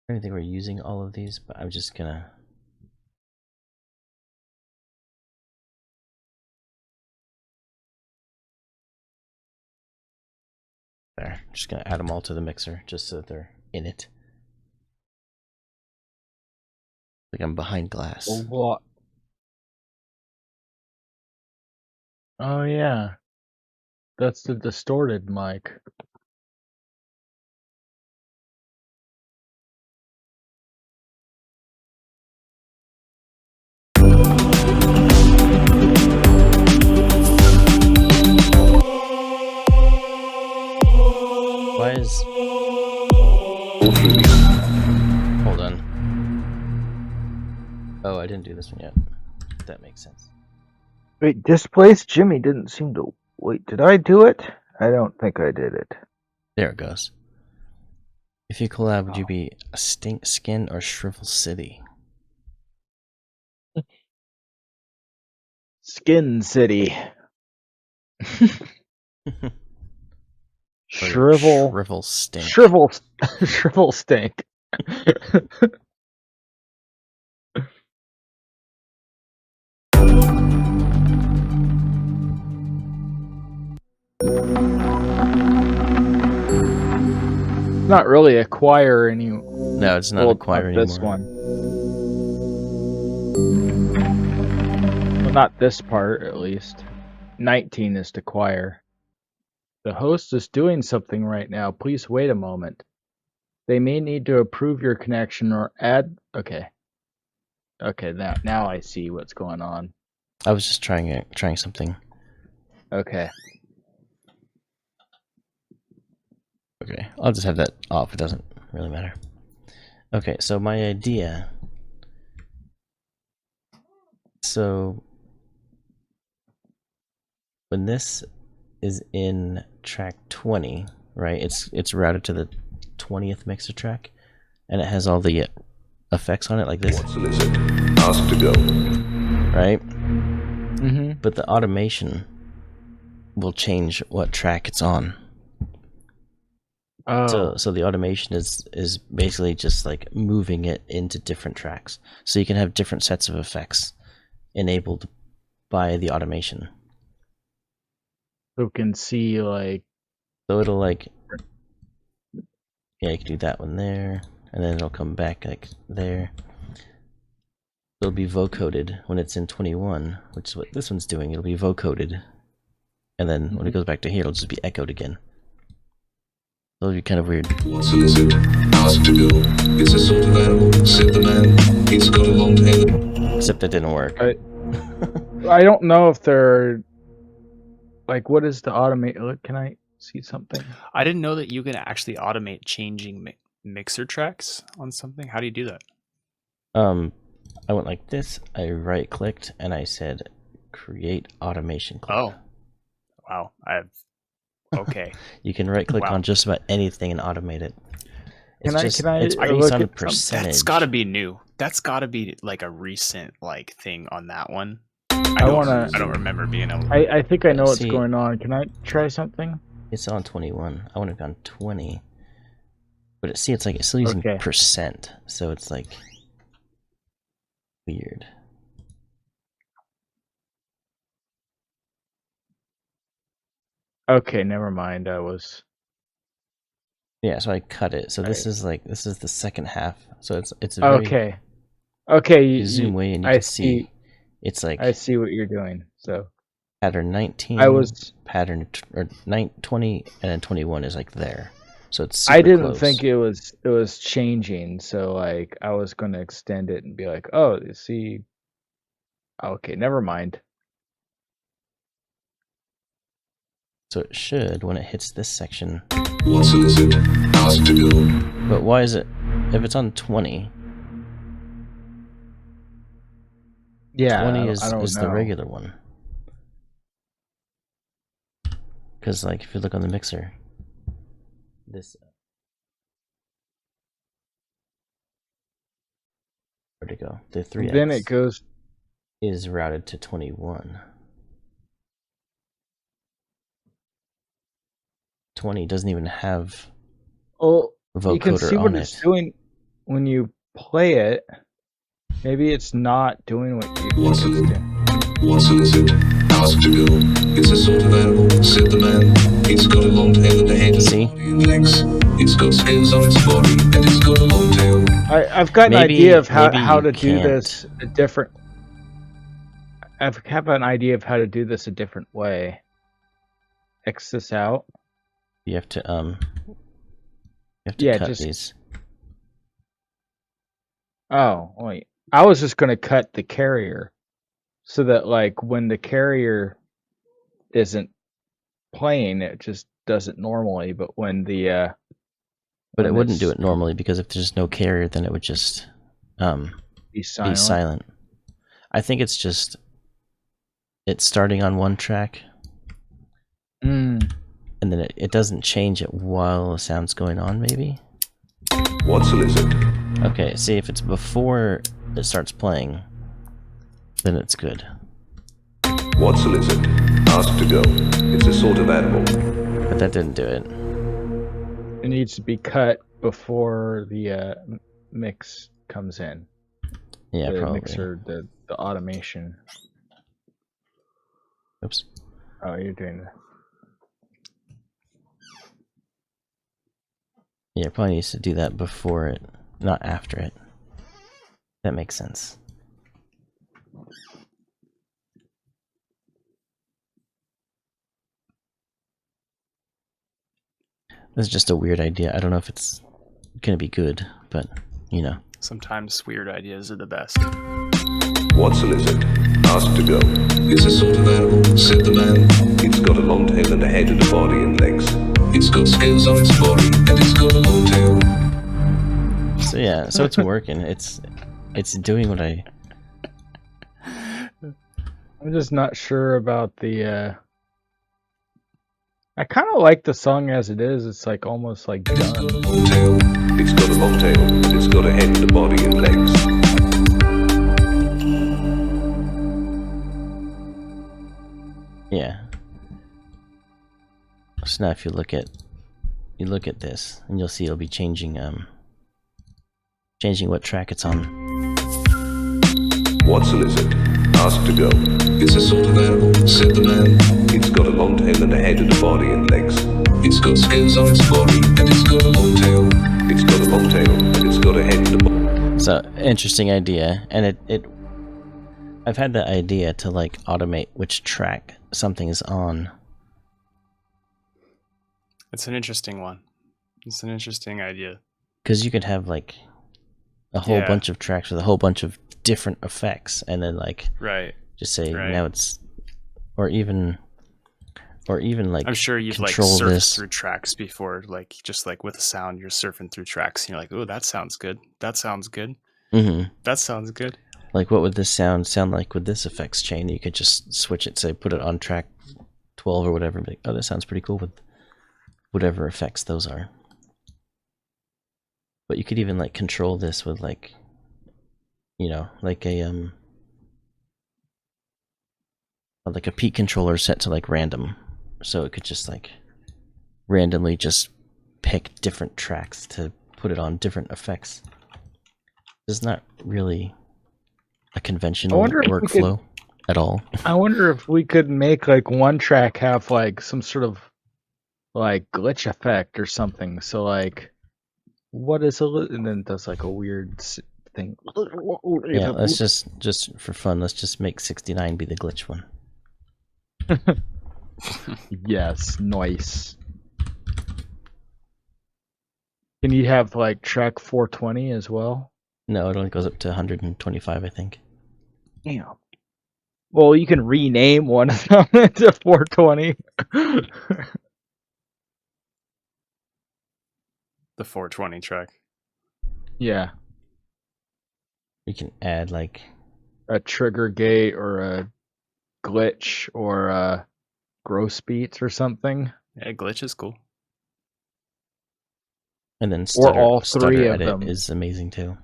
I don't think we're using all of these, but I'm just gonna there. Just gonna add them all to the mixer just so that they're in it. Like I'm behind glass. What? Oh yeah, that's the distorted mic. Why is... Hold on. Oh, I didn't do this one yet. That makes sense. Wait, displaced Jimmy didn't seem to. Wait, did I do it? I don't think I did it. There it goes. If you collab, would you be a Stink Skin or Shrivel City? Skin City. Or Shrivel Stink. Shrivel Stink. Not really acquire any. No, it's not acquire anymore. This one. Well, not this part, at least. 19 is to acquire. The host is doing something right now. Please wait a moment. They may need to approve your connection or add. Okay. Okay, now I see what's going on. I was just trying something. Okay. Okay, I'll just have that off. It doesn't really matter. Okay, so my idea. So when this is in track 20, right? It's routed to the 20th mixer track, and it has all the effects on it like this. What's the lizard? Ask to go. Right? Mm-hmm. But the automation will change what track it's on. Oh. So the automation is basically just like moving it into different tracks. So you can have different sets of effects enabled by the automation. Who can see like. So it'll like, yeah, you can do that one there, and then it'll come back like there. It'll be vocoded when it's in 21, which is what this one's doing. It'll be vocoded, and then when it goes back to here, it'll just be echoed again. It'll be kind of weird. What's a lizard? Ask to go. It's a sort of animal, said the man. It's got a long tail. Except that didn't work. I don't know if they're. Like, what is the automate? Can I see something? I didn't know that you can actually automate changing mixer tracks on something. How do you do that? I went like this. I right clicked and I said, "Create automation clip." Oh, wow! Okay. You can right click Wow. on just about anything and automate it. It's Can I it's look based on at percentage. That's got to be new. That's got to be like a recent like thing on that one. I don't remember being able. I think I know what's See- going on. Can I try something? It's on 21. I would have gone 20. But it's like it's still using Okay. percent, so it's like weird. Okay, never mind. I was. Yeah, so I cut it. So this is the second half. So it's very, Okay. Okay. You zoom way and you I can see it's like I see what you're doing. So pattern 19. I was. pattern or 20 and then 21 is like there. So it's super I didn't close. think it was changing. So like I was going to extend it and be like, oh, you see. Okay, never mind. So it should when it hits this section. What's a lizard? Ask to go. But why is it if it's on 20? Yeah, 20 I is don't the know. regular one. Because like if you look on the mixer, this where'd it go? The 3x Then it goes. is routed to 21. 20 doesn't even have Oh, vocoder you can see on what it. it's doing when you play it. Maybe it's not doing what you think What's it's a lizard? doing. What's a lizard? Ask to go. It's a sort of animal, said the man. It's got a long tail and a head and See? body and legs. It's got scales on its body and it's got a long tail. I've got an Maybe- idea of maybe how you to do can't. this a different. I have an idea of how to do this a different way. X this out. You have to Yeah, cut just- these. Oh, wait. I was just gonna cut the carrier, so that like when the carrier isn't playing, it just does it normally. But when the But when it wouldn't do it's- it normally because if there's no carrier, then it would just be silent. be silent. I think it's just it's starting on one track Mm. and then it doesn't change it while the sound's going on, maybe? What's a lizard? Okay, see if it's before it starts playing, then it's good. What's a lizard? Ask to go. It's a sort of animal. But that didn't do it. It needs to be cut before the mix comes in. Yeah, the probably. mixer, the automation. Oops. Oh, you're doing that. Yeah, it probably needs to do that before it, not after it. That makes sense. This is just a weird idea. I don't know if it's gonna be good, but you know. Sometimes weird ideas are the best. What's a lizard? Ask to go. It's a sort of animal, said the man. It's got a long tail and a head and a body and legs. It's got scales on its body and it's got a long tail. So yeah, so it's working. It's doing what I. I'm just not sure about the. I kind of like the song as it is. It's like almost like done. Long tail. It's got a long tail and it's got a head and a body and legs. Yeah. So now if you look at this and you'll see it'll be changing changing what track it's on. What's a lizard? Ask to go. It's a sort of animal, said the man. It's got a long tail and a head and a body and legs. It's got scales on its body and it's got a long tail. It's got a long tail and it's got a head and a body. So interesting idea, and it I've had the idea to like automate which track something is on. It's an interesting one. It's an interesting idea. Because you could have like a whole Yeah. bunch of tracks with a whole bunch of different effects, and then like Right. just say Right. now it's, or even like I'm sure you've like control surfed this. through tracks before, like just like with the sound, you're surfing through tracks and you're like, oh, that sounds good. That sounds good. Mm-hmm. That sounds good. Like what would this sound like with this effects chain? You could just switch it, say put it on track 12 or whatever, and be like, oh, that sounds pretty cool with whatever effects those are. But you could even like control this with like, you know, like a peak controller set to like random, so it could just like randomly just pick different tracks to put it on different effects. It's not really a conventional wonder if we could- workflow at all. I wonder if we could make like one track have like some sort of like glitch effect or something. So like, what is and then it does like a weird thing. Yeah, let's just for fun, let's just make 69 be the glitch one. Yes, nice. Can you have like track 420 as well? No, it only goes up to 125, I think. Damn. Well, you can rename one of them to 420. The 420 track. Yeah, We can add like, a trigger gate or a glitch or a gross beats or something. Yeah, glitch is cool. and then stutter, all three stutter of edit them. is amazing too.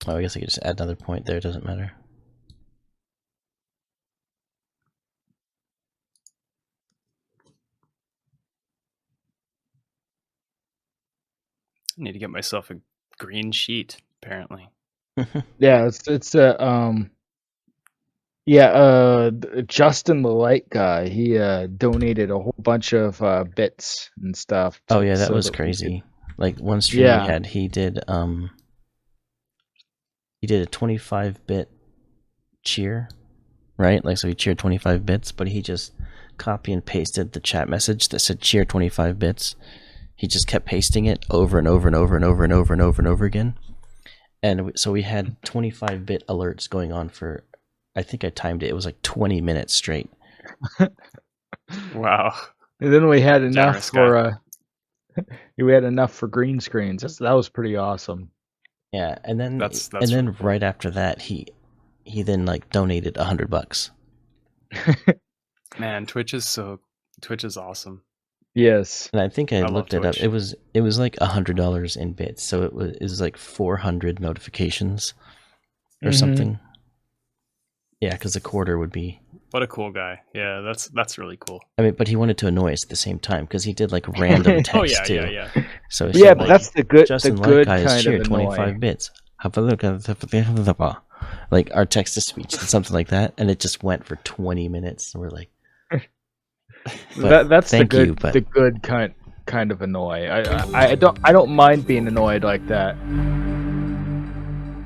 Oh, I guess I could just add another point there. It doesn't matter. I need to get myself a green sheet, apparently. Yeah, it's Justin the Light guy. He donated a whole bunch of bits and stuff. Oh yeah, that so was that we crazy. Like one stream Yeah. we had, he did a 25-bit cheer, right? Like so he cheered 25 bits, but he just copy and pasted the chat message that said cheer 25 bits. He just kept pasting it over and over and over and over and over and over and over again. And so we had 25-bit alerts going on for, I think I timed it, it was like 20 minutes straight. Wow. And then we had enough Generous for we had enough for green screens. That was pretty awesome. Yeah, and then That's and then really cool. right after that he then like donated $100. Man, Twitch is awesome. Yes. And I think I love looked it up. Twitch. It was like $100 in bits, so it was like 400 notifications or Mhm. something. Yeah, because a quarter would be. What a cool guy. Yeah, that's really cool. I mean, but he wanted to annoy us at the same time because he did like random text Oh yeah, too. yeah. So he Yeah, said, but like, that's the good Justin the good Light Guy is kind here, of 25 annoy. bits. Have a look at the like our text to speech, something like that, and it just went for 20 minutes. And we're like, but That's the thank good you, but the good kind of annoy. I don't mind being annoyed like that.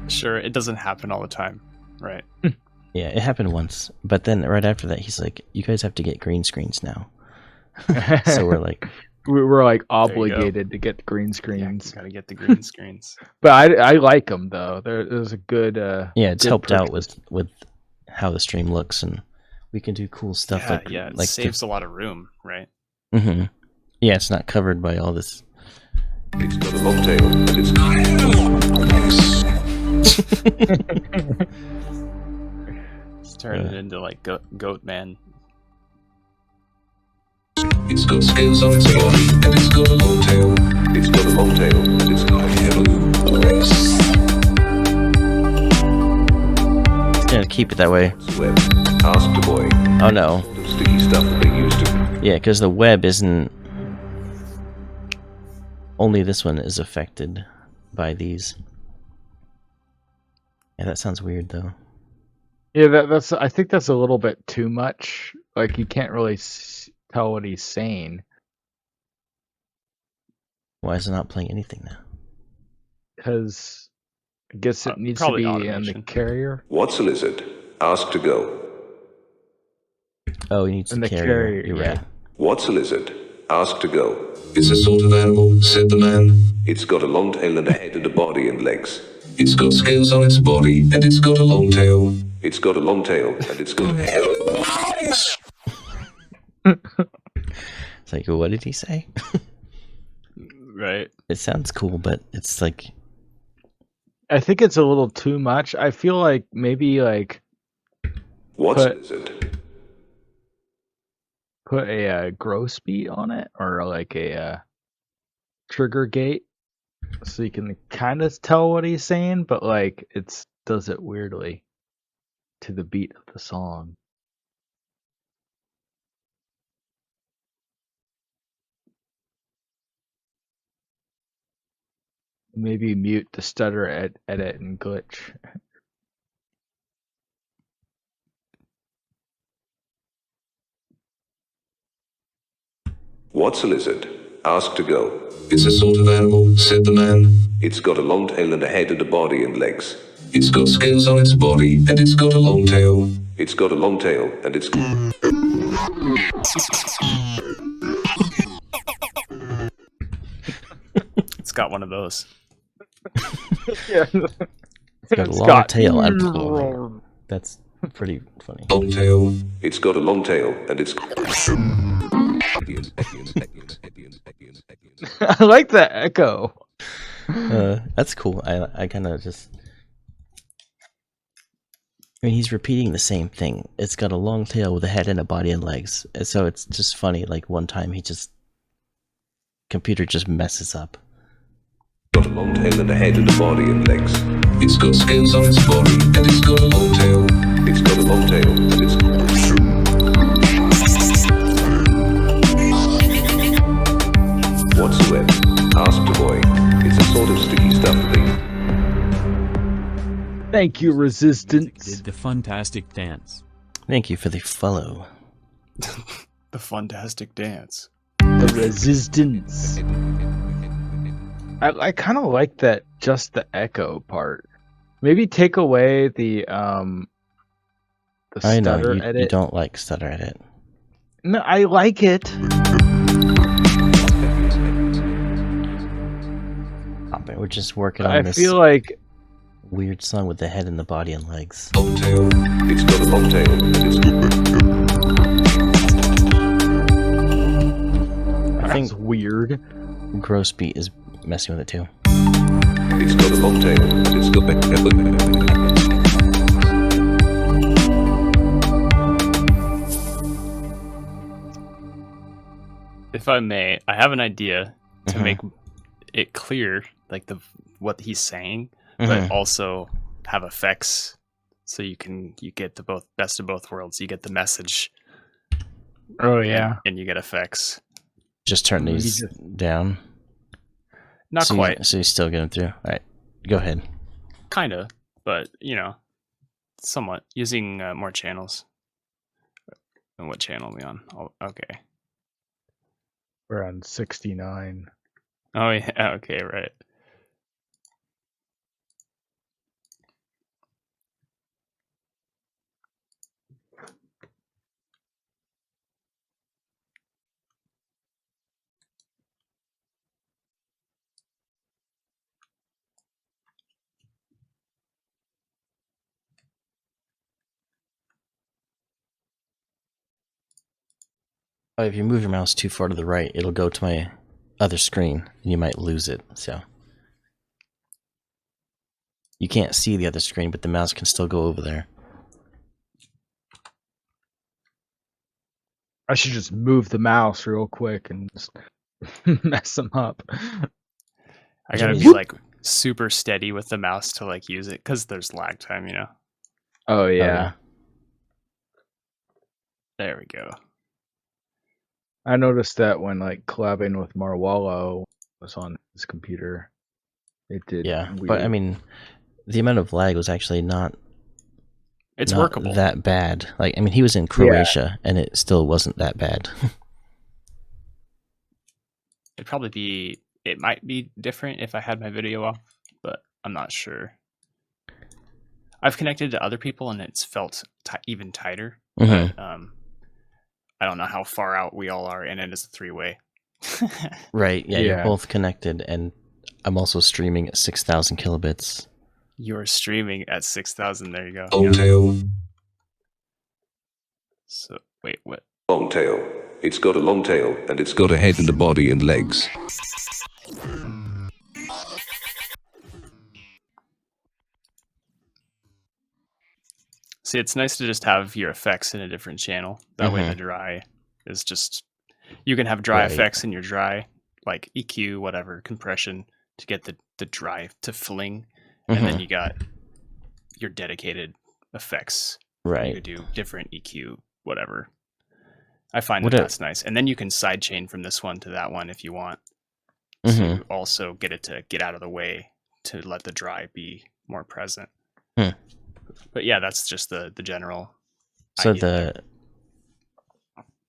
Sure, it doesn't happen all the time, right? yeah, it happened once. But then right after that, he's like, "You guys have to get green screens now." So we're like, We're like you go. obligated to get green Yeah, screens. you gotta get the green screens. But I like them though. There's a good yeah, it's good helped out purchase. with how the stream looks, and we can do cool stuff Yeah, like yeah, it like saves a lot of room, right? Mm-hmm. Yeah, it's not covered by all this. It's got a long tail, and it's Let's turn it into like Goat Man. It's got scales on its body, and it's got a long tail. It's got a long tail, and it's got yellow legs. It's gonna keep it that way. Web. Ask the boy. Oh no. The sticky stuff that they used to. Yeah, because the web isn't. Only this one is affected by these. Yeah, that sounds weird though. Yeah, that's. I think that's a little bit too much. Like you can't really tell what he's saying Why is it not playing anything now? because I guess it needs to Probably be in the automation. carrier. What's a lizard? Ask to go. Oh, he needs In the the carrier. carrier, You're yeah. right. What's a lizard? Ask to go. It's a sort of animal, said the man. It's got a long tail and a head and a body and legs. It's got scales on its body, and it's got a long tail. It's got a long tail, and it's got legs. It's like, what did he say? Right. It sounds cool, but it's like, I think it's a little too much. I feel like maybe like What's a But- lizard? put a gross beat on it or like a trigger gate so you can kind of tell what he's saying, but like it does it weirdly to the beat of the song. Maybe mute the stutter, edit, and glitch. What's a lizard? Ask to go. It's a sort of animal, said the man. It's got a long tail and a head and a body and legs. It's got scales on its body, and it's got a long tail. It's got a long tail, and it's... It's got one of those. Yeah. it's got a long tail. And that's pretty funny. Long tail. It's got a long tail, and it's... I like that echo. That's cool. I kind of just. I mean, he's repeating the same thing. It's got a long tail with a head and a body and legs. And so it's just funny. Like one time computer just messes up. Got a long tail and a head and a body and legs. It's got scales on its body, and it's got a long tail. It's got a long tail, and it's What's a web? Asked the boy. It's a sort of sticky stuff thing. Thank you, Resistance. Did the fantastic dance. Thank you for the follow. The fantastic dance. The Resistance. I kind of like that, just the echo part. Maybe take away the I know stutter you edit. don't like stutter edit. No, I like it. Oh, but we're just working on I this feel like weird song with the head and the body and legs. Long tail. It's got a long tail, and it's I think that's weird. Grossbeat is messing with it too. It's got a long tail, and it's got If I may, I have an idea to Mhm. make it clear, like what he's saying, Mhm. but also have effects, so you get the best of both worlds. You get the message, Oh yeah. and you get effects. Just turn Maybe these down. Not so quite, So you still get them through. All right, go ahead. kinda, but somewhat using more channels. And what channel are we on? Oh, okay. We're on 69. Oh yeah. Okay. Right. Oh, if you move your mouse too far to the right, it'll go to my other screen, and you might lose it. So you can't see the other screen, but the mouse can still go over there. I should just move the mouse real quick and just mess them up. I gotta be Whoop. like super steady with the mouse to like use it because there's lag time. Oh yeah. yeah. There we go. I noticed that when like collabing with Marwallo was on his computer. It did. Yeah, weird. but I mean, the amount of lag was actually not It's not workable. that bad. Like, I mean, he was in Croatia, and it still wasn't that bad. It might be different if I had my video off, but I'm not sure. I've connected to other people and it's felt even tighter. Mhm. But, I don't know how far out we all are, and it is a 3-way. Right? Yeah, Yeah. you're both connected, and I'm also streaming at 6,000 kilobits. You're streaming at 6,000. There you go. long tail. So wait, what? Long tail. It's got a long tail, and it's got a head and a body and legs. See, it's nice to just have your effects in a different channel. That way, the dry is just you can have dry Right. effects in your dry, like EQ, whatever, compression to get the dry to fling, and then you got your dedicated effects. You Right. could do different EQ, whatever. I find What that a- that's nice, and then you can sidechain from this one to that one if you want Mhm. to also get it to get out of the way to let the dry be more present. Hmm. But yeah, that's just the general. So idea there.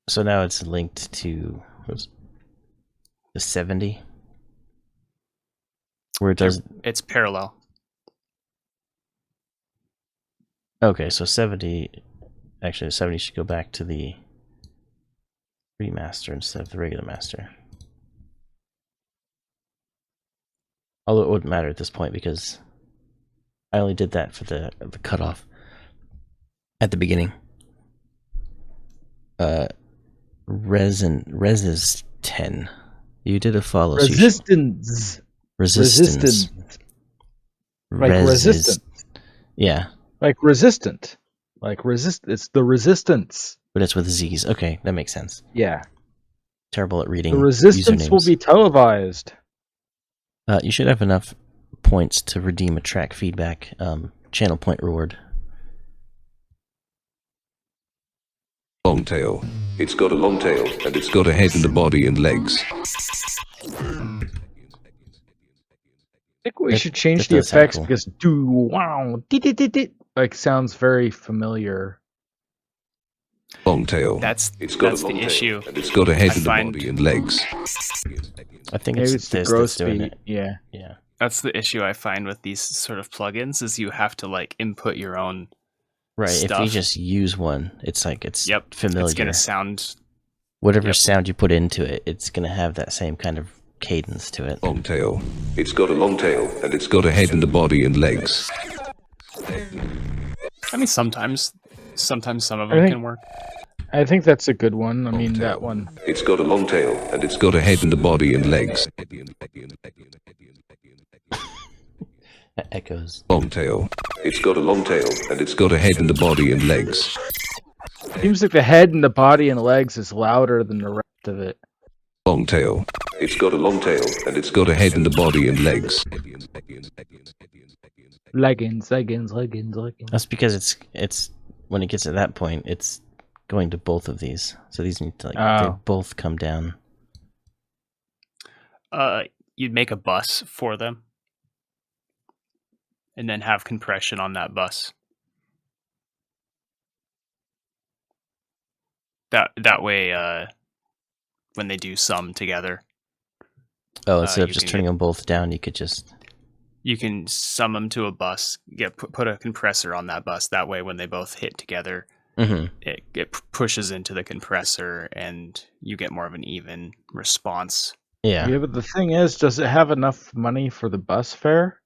so now it's linked to the 70, where it does. It's parallel. Okay, so 70. Actually, 70 should go back to the remaster instead of the regular master. Although it wouldn't matter at this point because I only did that for the cutoff at the beginning. Res is 10. You did a follow. so you should- Resistance. resistance. Like Res is- resistance. yeah, Like resistant. Like resist. It's the resistance. but it's with Z's. Okay, that makes sense. Yeah. Terrible at reading. The resistance will usernames. be televised. You should have enough points to redeem a track feedback channel point reward. Long tail. It's got a long tail, and it's got a head and a body and legs. I think we That- should change that the does sound effects cool. because do wow dit like sounds very familiar. Long tail. That's It's got that's a long the tail, issue. and it's got a head I and find- a body and legs. I think Maybe it's it's the this growth that's doing speed. it. Yeah. Yeah. That's the issue I find with these sort of plugins is you have to like input your own. Right. If you Stuff. just use one, it's like it's Yep, familiar. It's gonna sound. Whatever yep. sound you put into it, it's gonna have that same kind of cadence to it. Long tail. It's got a long tail, and it's got a head and a body and legs. I mean, sometimes some of I them think- can work. I think that's a good one. I Long mean tail. that one. It's got a long tail, and it's got a head and a body and legs. That echoes. Long tail. It's got a long tail, and it's got a head and a body and legs. Seems like the head and the body and legs is louder than the rest of it. Long tail. It's got a long tail, and it's got a head and a body and legs. Leggings. That's because it's when it gets to that point, it's going to both of these. So these need to they Oh. both come down. You'd make a bus for them, and then have compression on that bus. That way, when they do sum together, Oh, instead of you just can turning them both down, you could just you can sum them to a bus. Put a compressor on that bus. That way, when they both hit together, Mhm. it pushes into the compressor, and you get more of an even response. Yeah. Yeah, but the thing is, does it have enough money for the bus fare?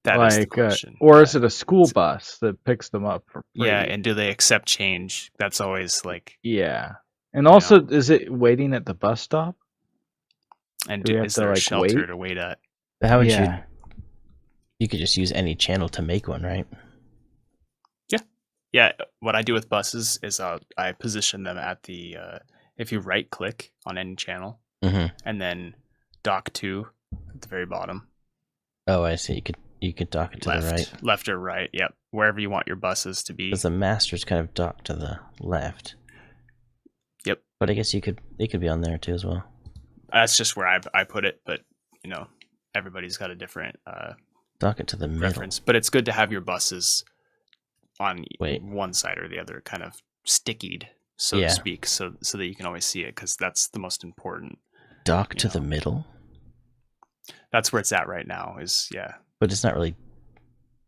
That is the Like, question. or is it a school bus that picks them up for free? Yeah, and do they accept change? That's always like, Yeah. And also, is it waiting at the bus stop? and Do we have is to, there a like, shelter wait? to wait at? But how would Yeah. you could just use any channel to make one, right? Yeah, what I do with buses is I position them at the if you right click on any channel Mm-hmm. and then dock to at the very bottom, Oh, I see. You could dock it to the right. left or right, yep, wherever you want your buses to be. Because the master's kind of docked to the left. Yep. But I guess it could be on there too as well. That's just where I put it, but everybody's got a different Dock it to the middle. preference. But it's good to have your buses on Wait. one side or the other, kind of stickied, so Yeah. to speak, so that you can always see it, because that's the most important. Dock you to know. the middle? That's where it's at right now. Is But it's not really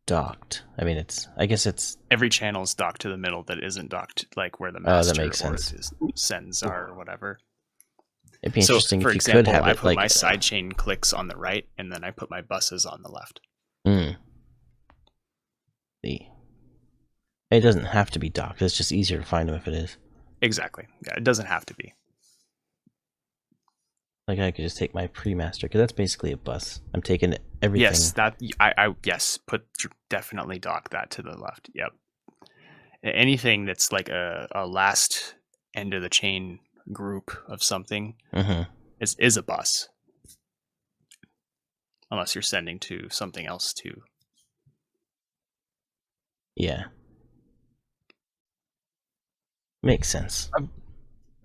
docked. I mean, I guess it's every channel is docked to the middle that isn't docked, like where the Oh, that master makes or sense. his sends are or whatever. it'd be So, interesting for if you example, could have I it put like my sidechain clicks on the right, and then I put my buses on the left. See. It doesn't have to be docked. It's just easier to find them if it is. Exactly. Yeah, it doesn't have to be. Like I could just take my pre-master because that's basically a bus. I'm taking everything. Yes, I definitely dock that to the left. Yep. Anything that's like a last end of the chain group of something Mm-hmm. is a bus, unless you're sending to something else too. Yeah. Makes sense.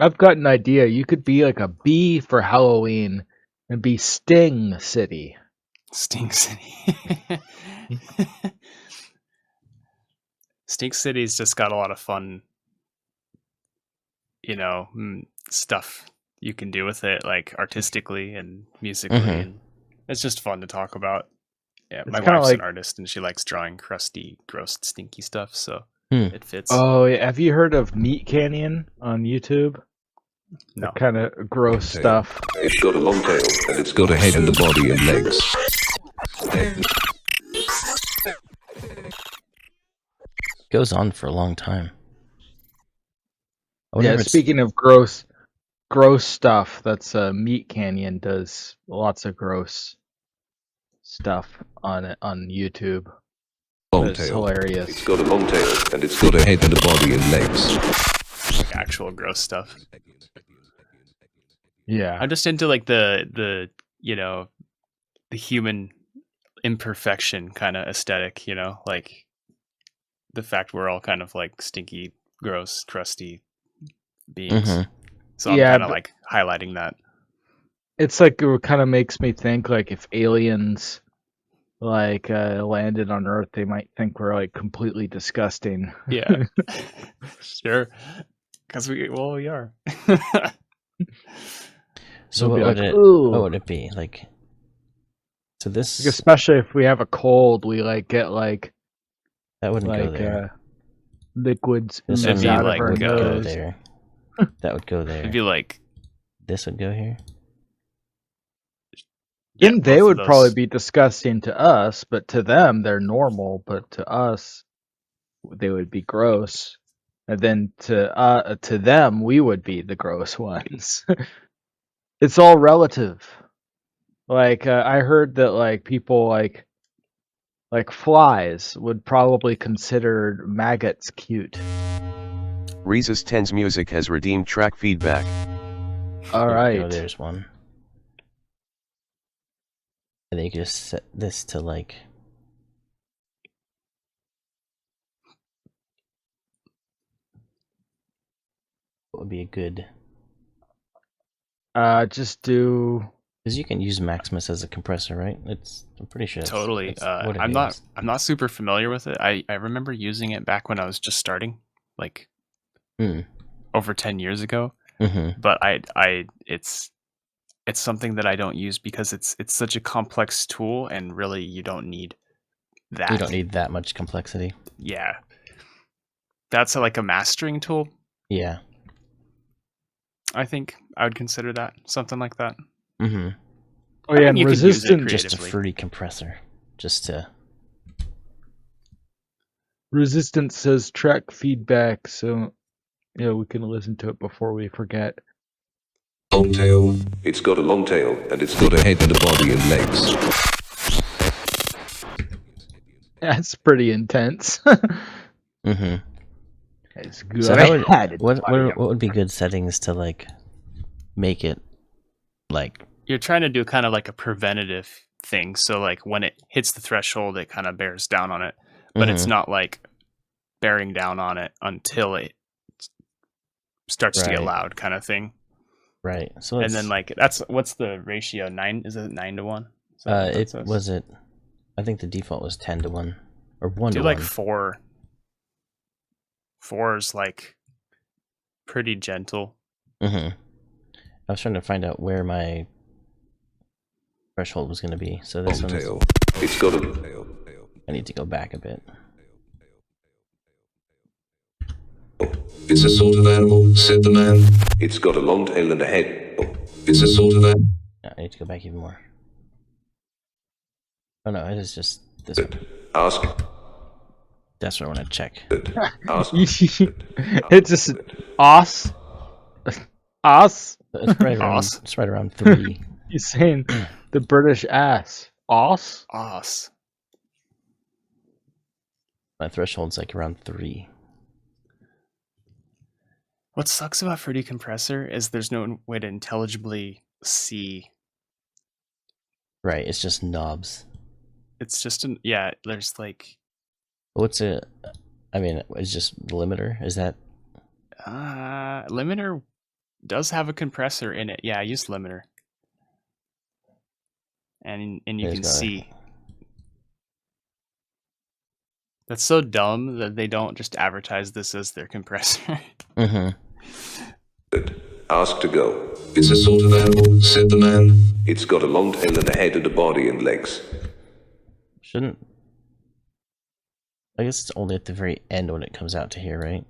I've got an idea. You could be like a bee for Halloween and be Sting City. Sting City. Sting City's just got a lot of fun, stuff you can do with it, like artistically and musically. Mhm. And it's just fun to talk about. Yeah, It's my kinda wife's like- an artist, and she likes drawing crusty, gross, stinky stuff, so Hmm. it fits. Oh, yeah. Have you heard of Meat Canyon on YouTube? No. Kind of gross Okay. stuff. It's got a long tail, and it's got a head and a body and legs. Goes on for a long time. I wonder Yeah, if it's- speaking of gross stuff, that's Meat Canyon does lots of gross stuff on it on YouTube. Long It's tail. hilarious. It's got a long tail, and it's got a head and a body and legs. Like actual gross stuff. Yeah. I'm just into like the human imperfection kind of aesthetic, you know, like the fact we're all kind of like stinky, gross, crusty beings. Mhm. So I'm Yeah, kind of but- like highlighting that. It's like it kind of makes me think like if aliens like landed on Earth, they might think we're like completely disgusting. Yeah, sure. Because we are. So They'll what be would like, it? "Ooh." What would it be like? So this Like, especially if we have a cold, we like get like that wouldn't go there. liquids This It'd one be out like, of our would go nose. there. That would go there. It'd be like, This would go here. Then yeah, they both would of probably those. be disgusting to us, but to them they're normal. But to us, they would be gross. And then to them, we would be the gross ones. It's all relative. Like I heard that like people like flies would probably consider maggots cute. Reese's 10's music has redeemed track feedback. All There we go, right. there's one. And then you can just set this to like. What would be a good? Just do. Because you can use Maximus as a compressor, right? I'm pretty sure. Totally. That's what it I'm is. not super familiar with it. I remember using it back when I was just starting, like over 10 years ago. Mm-hmm. But it's something that I don't use because it's such a complex tool, and really you don't need that. You don't need that much complexity. Yeah. That's like a mastering tool. Yeah. I think I would consider that something like that. Mm-hmm. Oh yeah, mean, and you could use it resistance. Just a creatively. fruity compressor. Just to. Resistance says track feedback, so yeah, we can listen to it before we forget. Long tail. It's got a long tail, and it's got a head and a body and legs. That's pretty intense. Mm-hmm. It's good. So what would be good settings to like make it like? You're trying to do kind of like a preventative thing. So like when it hits the threshold, it kind of bears down on it, but it's Mhm. not like bearing down on it until it starts to get Right. loud, kind of thing. Right. So And then like what's the ratio? 9? Is it 9 to 1? I think the default was 10 to 1 or 1 Do to like 1. 4. 4 is like pretty gentle. Mm-hmm. I was trying to find out where my threshold was going to be. So this Long one, tail. It's got a tail. I need to go back a bit. It's a sort of animal, said the man. It's got a long tail and a head. It's a sort of animal. No, I need to go back even more. Oh no, it is just this one. Ask. That's what I want to check. Ask. It's just os. Os. It's right around. Os. It's right around 3. You're saying the British ass. Os. Os. My threshold's like around 3. What sucks about Fruity Compressor is there's no way to intelligibly see. Right. It's just knobs. It's just there's like What's it? I mean, it's just the limiter. Is that? limiter does have a compressor in it. Yeah, I used limiter. And you There's can got it. see. That's so dumb that they don't just advertise this as their compressor. Mm-hmm. Ask to go. It's a sort of animal, said the man. It's got a long tail and a head and a body and legs. Shouldn't. I guess it's only at the very end when it comes out to here, right?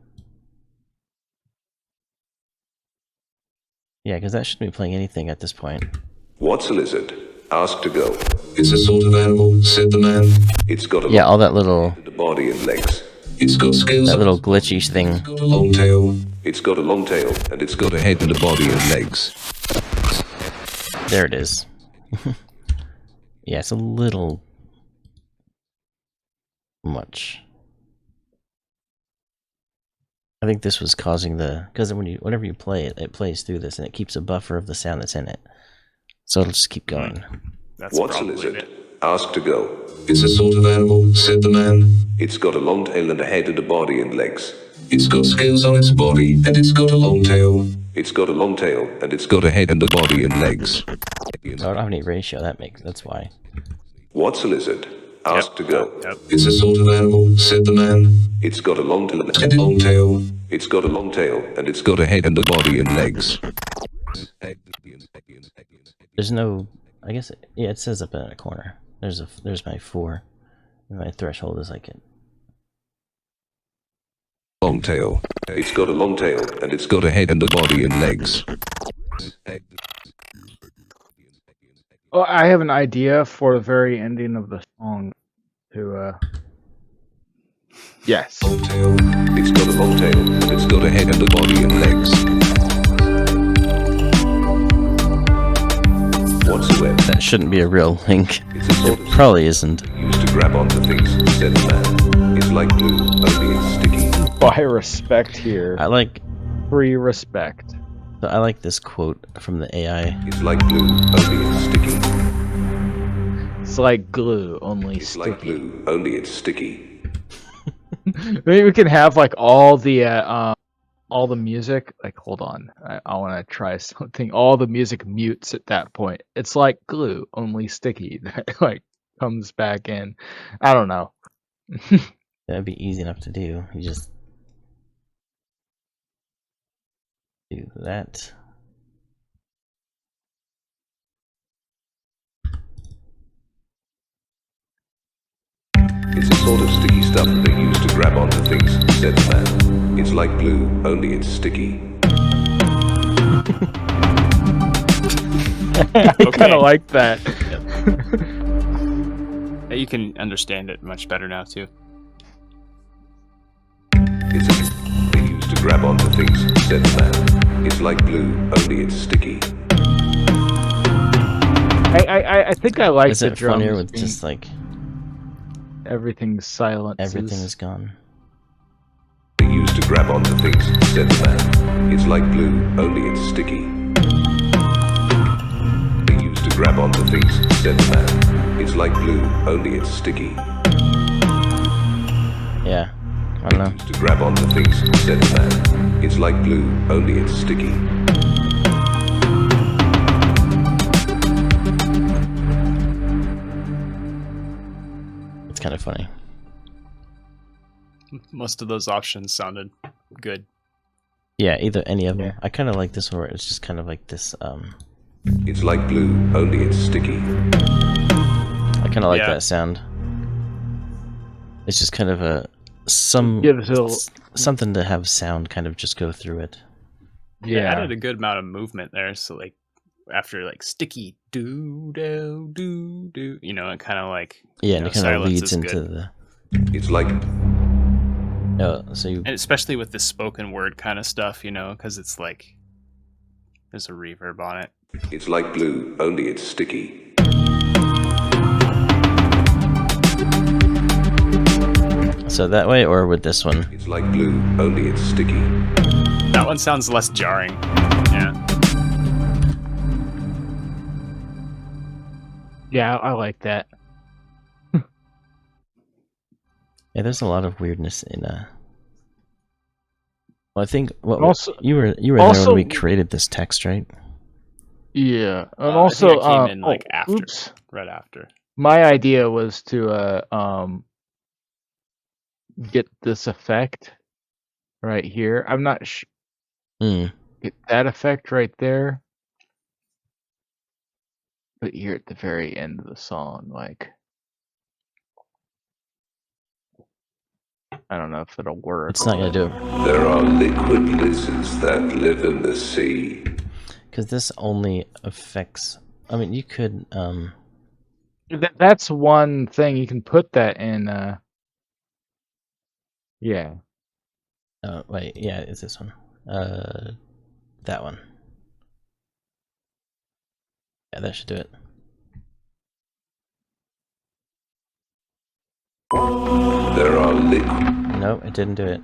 Yeah, because that shouldn't be playing anything at this point. What's a lizard? Ask to go. It's a sort of animal, said the man. It's got a Yeah, all that little body and legs. It's got scales. that little glitchy thing. It's got a long tail. It's got a long tail, and it's got a head and a body and legs. There it is. Yeah, it's a little much. I think this was causing because whenever you play it, it plays through this and it keeps a buffer of the sound that's in it. So it'll just keep going. That's What's a probably lizard? it. Ask to go. It's a sort of animal, said the man. It's got a long tail and a head and a body and legs. It's got scales on its body and it's got a long tail. It's got a long tail and it's got a head and a body and legs. I don't have any ratio. That's why. What's a lizard? Ask to go. Yep. It's a sort of animal, said the man. It's got a long tail and a long tail. It's got a long tail and it's got a head and a body and legs. There's no. I guess yeah. It says up in a corner. There's my 4. And my threshold is like it. Long tail. It's got a long tail and it's got a head and a body and legs. Oh, I have an idea for the very ending of the song. Yes. Long tail. It's got a long tail and it's got a head and a body and legs. What's a web? That shouldn't be a real link. It's a sort It of probably isn't. used to grab onto things, said the man. It's like glue, only it's sticky. By respect here. I like Respect. this quote from the AI. It's like glue, only it's sticky. It's like glue, only It's sticky. like glue, only it's sticky. Maybe we can have like all the music. Like, hold on, I want to try something. All the music mutes at that point. It's like glue, only sticky. That like comes back in. I don't know. That'd be easy enough to do. You just do that. It's a sort of sticky stuff they use to grab onto things, said the man. It's like glue, only it's sticky. I kind Okay. of like that. You can understand it much better now too. It's a they use to grab onto things, said the man. It's like glue, only it's sticky. I think I like Is the it drums. funnier with being- just like everything's silent. everything is gone? They use to grab onto things, said the man. It's like glue, only it's sticky. They use to grab onto things, said the man. It's like glue, only it's sticky. Yeah, I don't know. They use to grab onto things, said the man. It's like glue, only it's sticky. It's kind of funny. Most of those options sounded good. Yeah, either any of them. Yeah. I kind of like this one where it's just kind of like this. It's like glue, only it's sticky. I kind of like Yeah. that sound. It's just kind of Gives it a- something to have sound kind of just go through it. It Yeah. added a good amount of movement there. So like after like sticky do do do do, you know, it kind of like Yeah, and know, it kind of silence leads is into good. the. It's like So you. And especially with the spoken word kind of stuff, you know, because it's like there's a reverb on it. It's like glue, only it's sticky. So that way, or with this one? It's like glue, only it's sticky. That one sounds less jarring. Yeah. Yeah, I like that. Yeah, there's a lot of weirdness in Well, I think what Also- you were there also- when we created this text, right? Yeah, and I also, think I came in like after, oops. right after. My idea was to get this effect right here. I'm not Hmm. get that effect right there, but here at the very end of the song, like I don't know if it'll work. It's not gonna do it There are liquid lizards that live in the sea. because this only affects. I mean, you could. That's one thing you can put that in. Yeah. Oh wait, yeah, it's this one. That one. Yeah, that should do it. There are liquid. No, it didn't do it.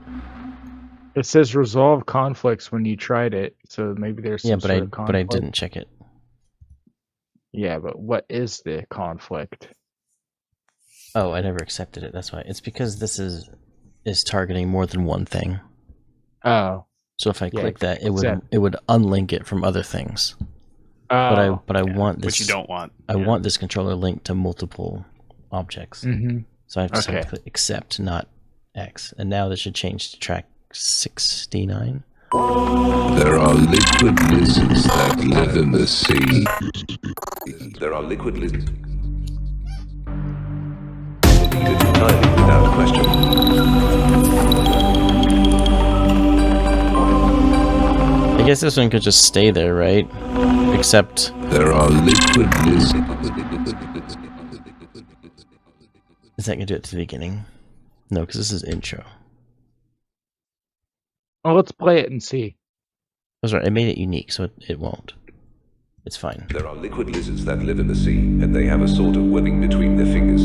It says resolve conflicts when you tried it, so maybe there's some Yeah, but sort of I conflict. didn't check it. Yeah, but what is the conflict? Oh, I never accepted it. That's why. It's because this is targeting more than one thing. Oh. So if I Yeah, click that, it accept. would unlink it from other things. Oh. But I want this. Which you don't want. I want this controller linked to multiple objects. Mm-hmm. So I have to Okay. click accept, not X. And now this should change to track 69. There are liquid lizards that live in the sea. There are liquid lizards. Entirely without question. I guess this one could just stay there, right? Except There are liquid lizards. is that gonna do it to the beginning? No, because this is intro. Well, let's play it and see. That's right. I made it unique, so it won't. It's fine. There are liquid lizards that live in the sea, and they have a sort of webbing between their fingers.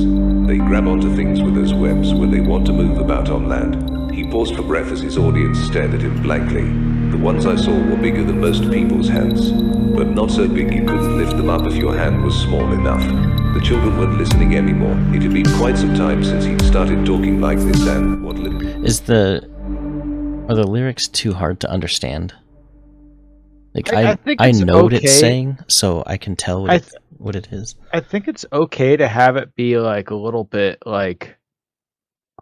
They grab onto things with those webs when they want to move about on land. He paused for breath as his audience stared at him blankly. The ones I saw were bigger than most people's hands, but not so big you couldn't lift them up if your hand was small enough. The children weren't listening anymore. It had been quite some time since he'd started talking like this, and what little... Are the lyrics too hard to understand? Like I think I it's know what okay. it's saying, so I can tell what it is. I think it's okay to have it be like a little bit like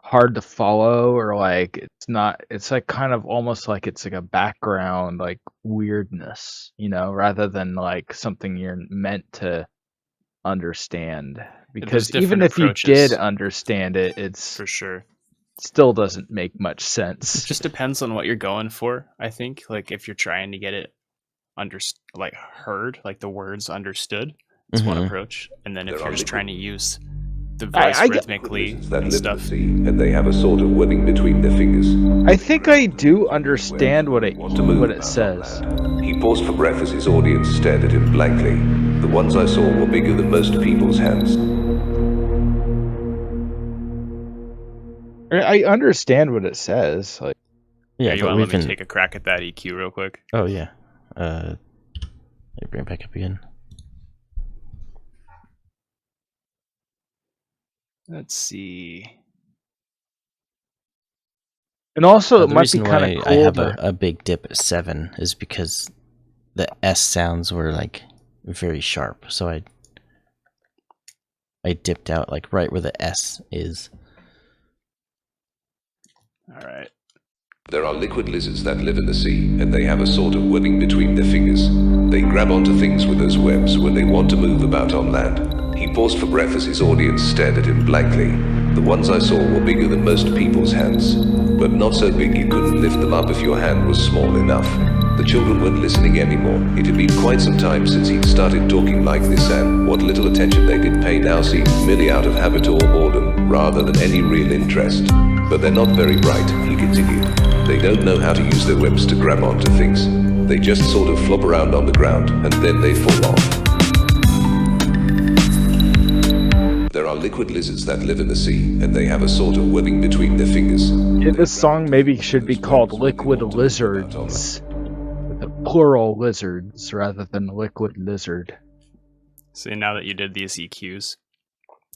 hard to follow, or like it's like kind of almost like it's like a background like weirdness, rather than like something you're meant to understand. Because even different if approaches. you did understand it, it's For sure. still doesn't make much It sense. just depends on what you're going for, I think. Like if you're trying to get it heard, like the words understood, it's one Mhm. approach. And then if There you're are just liquid- trying to use the I- voice I get- rhythmically lizards that and live in the stuff. sea, and they have a sort of webbing between their fingers. I think I do understand what it Want to move about on says. land. He paused for breath as his audience stared at him blankly. The ones I saw were bigger than most people's hands. I understand what it says. Like, Yeah, you but want to we let me can. take a crack at that EQ real quick? Oh yeah. Let me bring it back up again. Let's see. and also The it might be reason kind why of I cool. have a big dip at 7 is because the S sounds were like very sharp, so I dipped out like right where the S is. All right. There are liquid lizards that live in the sea, and they have a sort of webbing between their fingers. They grab onto things with those webs when they want to move about on land. He paused for breath as his audience stared at him blankly. The ones I saw were bigger than most people's hands, but not so big you couldn't lift them up if your hand was small enough. The children weren't listening anymore. It had been quite some time since he'd started talking like this, and what little attention they did pay now seemed merely out of habit or boredom, rather than any real interest. But they're not very bright, he continued. They don't know how to use their webs to grab onto things. They just sort of flop around on the ground, and then they fall off. There are liquid lizards that live in the sea, and they have a sort of webbing between their fingers. Yeah, this song maybe should be called Liquid Lizards. With a plural lizards rather than liquid lizard. So now that you did these EQs,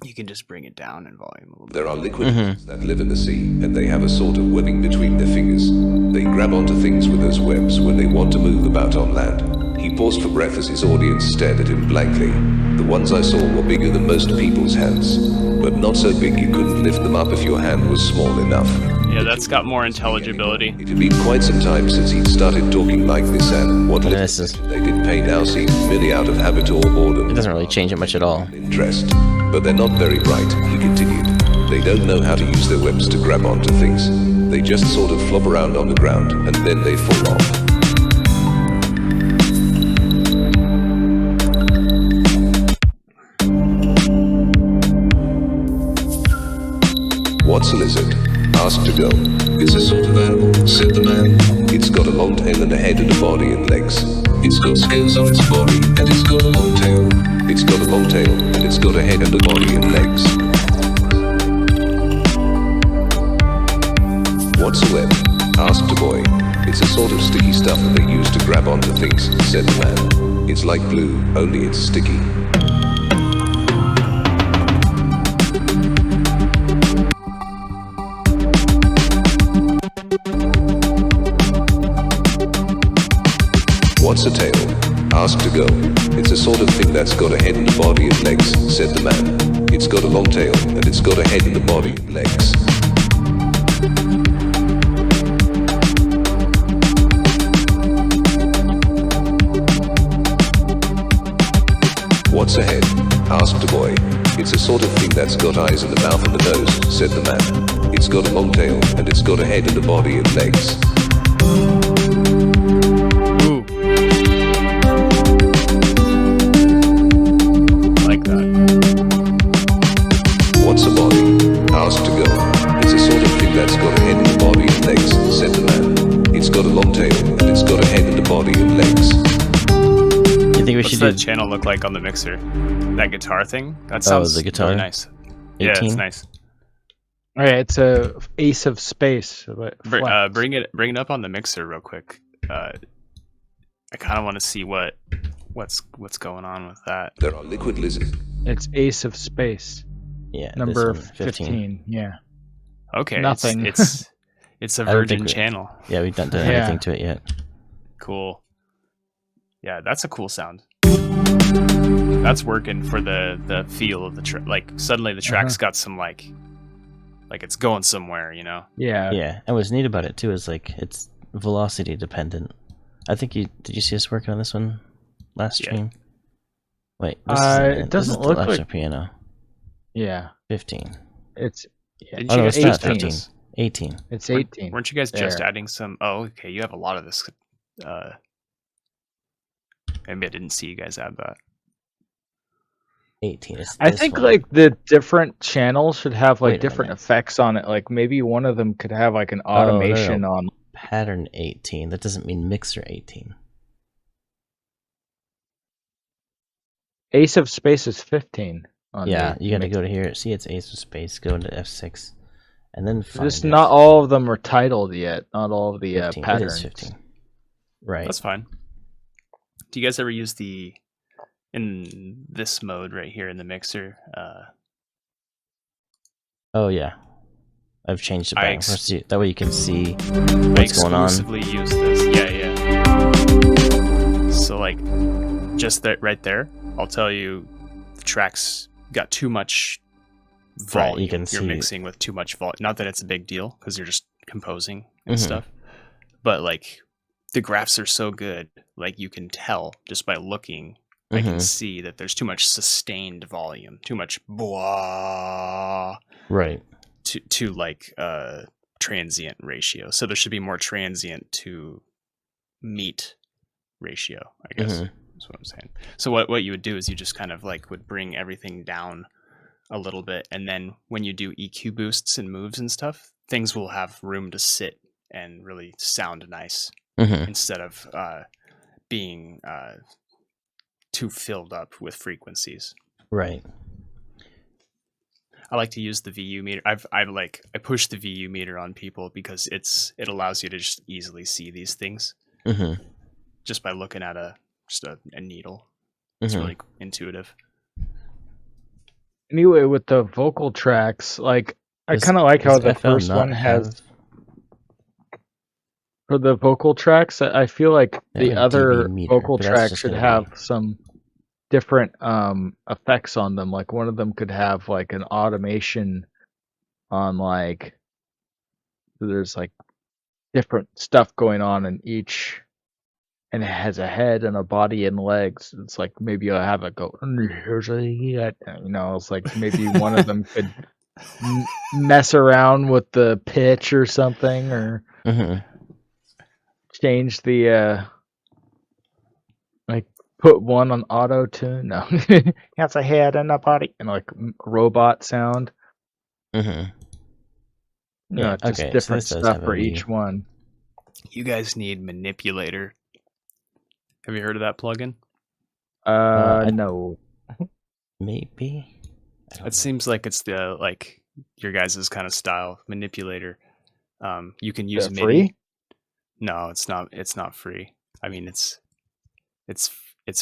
you can just bring it down in volume a little bit. There are liquid lizards that live in the sea, and they have a sort of webbing between their fingers. They grab onto things with those webs when they want to move about on land. He paused for breath as his audience stared at him blankly. The ones I saw were bigger than most people's hands, but not so big you couldn't lift them up if your hand was small enough. Yeah, that's got more intelligibility. It had been quite some time since he'd started talking like this, and what little this is- attention they did pay now seemed merely out of habit or boredom. It doesn't really change it much at all. Interest, but they're not very bright, he continued. They don't know how to use their webs to grab onto things. They just sort of flop around on the ground, and then they fall off. What's a lizard? Asked a girl. It's a sort of animal, said the man. It's got a long tail and a head and a body and legs. It's got scales on its body and it's got a long tail. It's got a long tail and it's got a head and a body and legs. What's a web? Asked a boy. It's a sort of sticky stuff that they use to grab onto things, said the man. It's like glue, only it's sticky. What's a tail? Asked to go. It's a sort of thing that's got a head and a body and legs, said the man. It's got a long tail, and it's got a head and a body and legs. What's a head? Asked a boy. It's a sort of thing that's got eyes and a mouth and a nose, said the man. It's got a long tail, and it's got a head and a body and legs. Ooh. I like that. What's a body? Asked to go. It's a sort of thing that's got a head and a body and legs, said the man. It's got a long tail, and it's got a head and a body and legs. You think we What's should that do channel look like on the mixer? That guitar thing? That sounds the guitar? really nice. Yeah, it's 18? nice. Alright, it's a Ace of Space. But flex. Bring it up on the mixer real quick. I kind of want to see what's going on with that. There are liquid lizards. It's Ace of Space. Yeah, this Number one, 15. Yeah. Okay, Nothing. It's a I don't virgin think we- channel. Yeah, we've not done Yeah. anything to it yet. Cool. Yeah, that's a cool sound. That's working for the feel of the track. Like suddenly the track's got some like it's going somewhere, you know? Yeah. Yeah, and what's neat about it too is like it's velocity dependent. I think did you see us working on this one last Yeah. stream? Wait, It doesn't this is look the electric like- piano. Yeah. 15. It's yeah. Didn't Oh you no, guys it's not just add 15. this? 18. It's 18. Weren't you guys just There. adding some? Oh, okay. You have a lot of this. Maybe I didn't see you guys add that. 18. It's I this think one. like the different channels should have Wait like a different minute. effects on it. Like maybe one of them could have like an Oh, no, no. automation on. Pattern 18. That doesn't mean mixer 18. Ace of Space is 15. On Yeah, the you gotta mix. go to here. See, it's Ace of Space. Go into F6, and then find Just it. not all of them are titled yet. Not all of the 15. It patterns. is 15. Right. That's fine. Do you guys ever use in this mode right here in the mixer? Oh yeah, I've changed it I back. ex- That way you can see I what's going on. exclusively use this. Yeah. So like, just that right there, I'll tell you, the track's got too much Right, volume. you can You're see- mixing with too much volume. Not that it's a big deal because you're just composing and Mhm. stuff, but like the graphs are so good, like you can tell just by looking. I can Mhm. see that there's too much sustained volume, too much blah Right. to like transient ratio. So there should be more transient to meet ratio, I guess. Mhm. That's what I'm saying. So what you would do is you just kind of like would bring everything down a little bit, and then when you do EQ boosts and moves and stuff, things will have room to sit and really sound nice Mhm. instead of being too filled up with frequencies. Right. I like to use the VU meter. I push the VU meter on people because it allows you to just easily see these things Mhm. just by looking at a needle. Mhm. It's really intuitive. Anyway, with the vocal tracks, like I Does- kind of like how does the FL first not one has have- for the vocal tracks. I feel like the like other dB meter, vocal but that's tracks just should gonna have be- some different effects on them. Like one of them could have like an automation on like there's like different stuff going on in each, and it has a head and a body and legs. It's like maybe you'll have it go, here's a head. You know, it's like maybe one of them could mess around with the pitch or something, or Mhm. change the like put one on auto tune. No, it has a head and a body and like robot sound. Mhm. You Yeah, know, just okay, so different this does stuff have a for V. each one. You guys need Manipulator. Have you heard of that plugin? No. Maybe. I don't It know. seems like it's the like your guys' kind of style. Manipulator. You can use Is it MIDI. free? No, it's not. It's not free. I mean, it's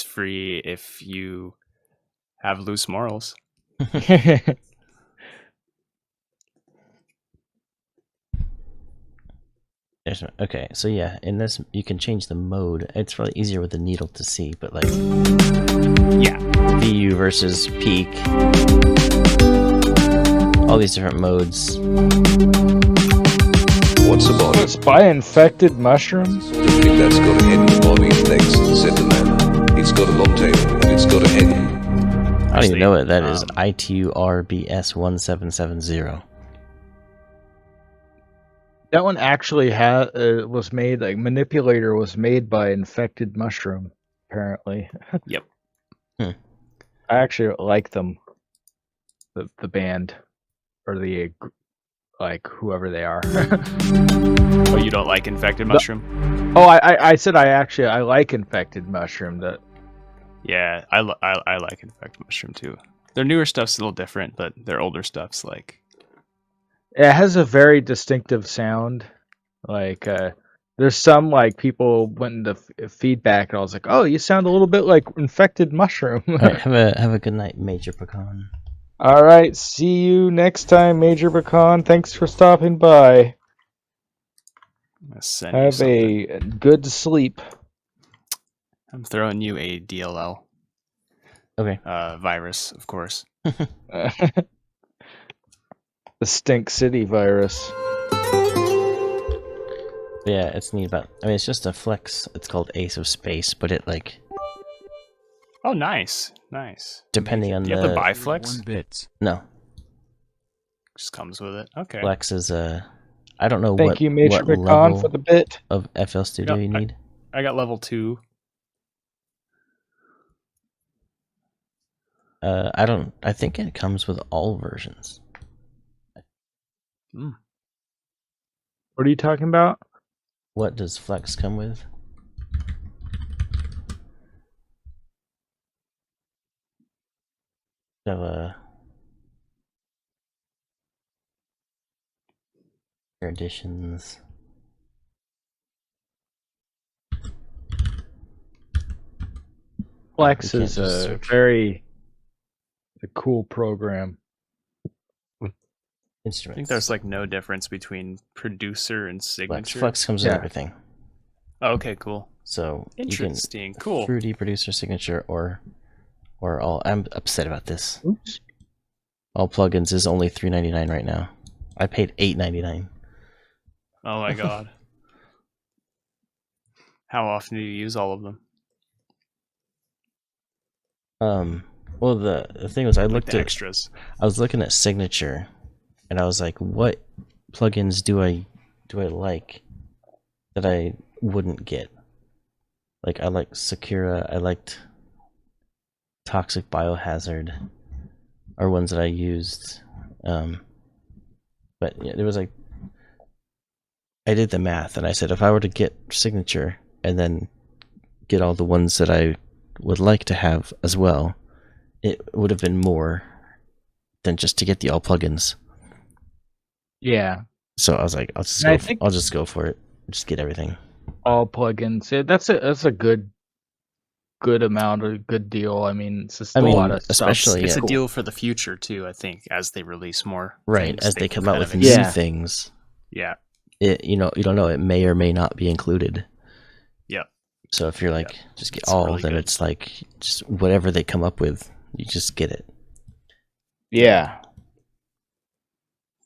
free if you have loose morals. Okay, so yeah, in this you can change the mode. It's probably easier with the needle to see, but like Yeah. VU versus peak, all these different modes. What's the body? It's by infected mushrooms. If that's got a head and a body, thanks, said the man. It's got a long tail, and it's got a head. I don't even know what that is. Um, ITURBS1770. That one actually was made, like, Manipulator was made by Infected Mushroom, apparently. Yep. I actually like them, the band, or the, like, whoever they are. Oh, you don't like Infected Mushroom? Oh, I said I like Infected Mushroom. That Yeah, I like Infected Mushroom too. Their newer stuff's a little different, but their older stuff's like... it has a very distinctive sound. Like, there's some, like, people went into feedback, and I was like, oh, you sound a little bit like Infected Mushroom. All right, have a good night, Major Pecan. All right, see you next time, Major Pecan. Thanks for stopping by. I'm gonna send you Have something. a good sleep. I'm throwing you a DLL Okay. virus, of course. The Stink City virus. Yeah, it's neat about. I mean, it's just a flex. It's called Ace of Space, but it like Oh, nice, nice. depending on Do you have the the 1 Biflex? bits. no Just comes with it. Okay. flex is a. I don't know Thank you, Major what Pecan, level for the bit. of FL Studio you need. I got level 2. I don't. I think it comes with all versions. What are you talking about? What does Flex come with? Have a editions. Flex You can't is just a search. very cool program. I Instruments. think there's like no difference between producer and Flex. signature. Flex comes with Yeah. everything. Oh, okay, cool. So you can Interesting. Cool. fruity producer signature or all. I'm upset about this. Oops. All plugins is only $3.99 right now. I paid $8.99. Oh my god. How often do you use all of them? Well, the thing was, I Like looked the at extras. I was looking at signature, and I was like, what plugins do I like that I wouldn't get? Like, I like Sakura. I liked Toxic Biohazard, are ones that I used. But yeah, it was like, I did the math, and I said if I were to get signature and then get all the ones that I would like to have as well, it would have been more than just to get the all plugins. Yeah, So I was like, I'll just And I go. think- I'll just go for it. Just get everything. all plugins. Yeah, that's a good amount, a good deal. I mean, it's just I a mean, lot of stuff. especially It's yeah. a deal for the future too, I think, as they release more. Right, things, as they can come out kind with of new Yeah. things, Yeah. it you don't know, it may or may not be included. Yep. So if you're like just get It's all, really then good. it's like just whatever they come up with, you just get it. Yeah,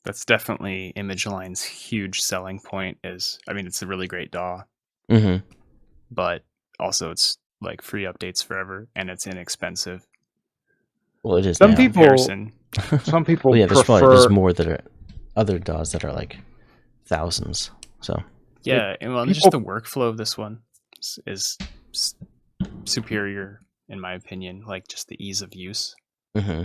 That's definitely ImageLine's huge selling point is, I mean, it's a really great DAW, Mm-hmm. but also it's like free updates forever and it's inexpensive. Well, it is Some now. people- Comparison. some people Well, yeah, there's prefer. probably there's more that are other DAWs that are like thousands. So Yeah, and well, just the workflow of this one is superior in my opinion, like just the ease of use. mm-hmm.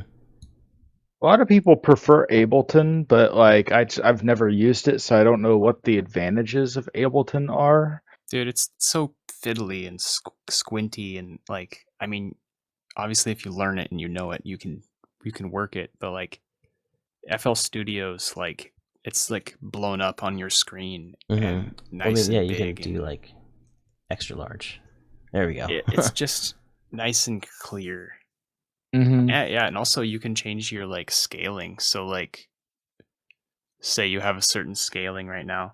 A lot of people prefer Ableton, but like I've never used it, so I don't know what the advantages of Ableton are. Dude, it's so fiddly and squinty and like, I mean, obviously if you learn it and you know it, you can work it, but like FL Studio's like it's like blown up on your screen and nice yeah, and you can big. do like extra large. There we go. It's just nice and clear. Mm-hmm. Yeah, and also you can change your like scaling. So like say you have a certain scaling right now.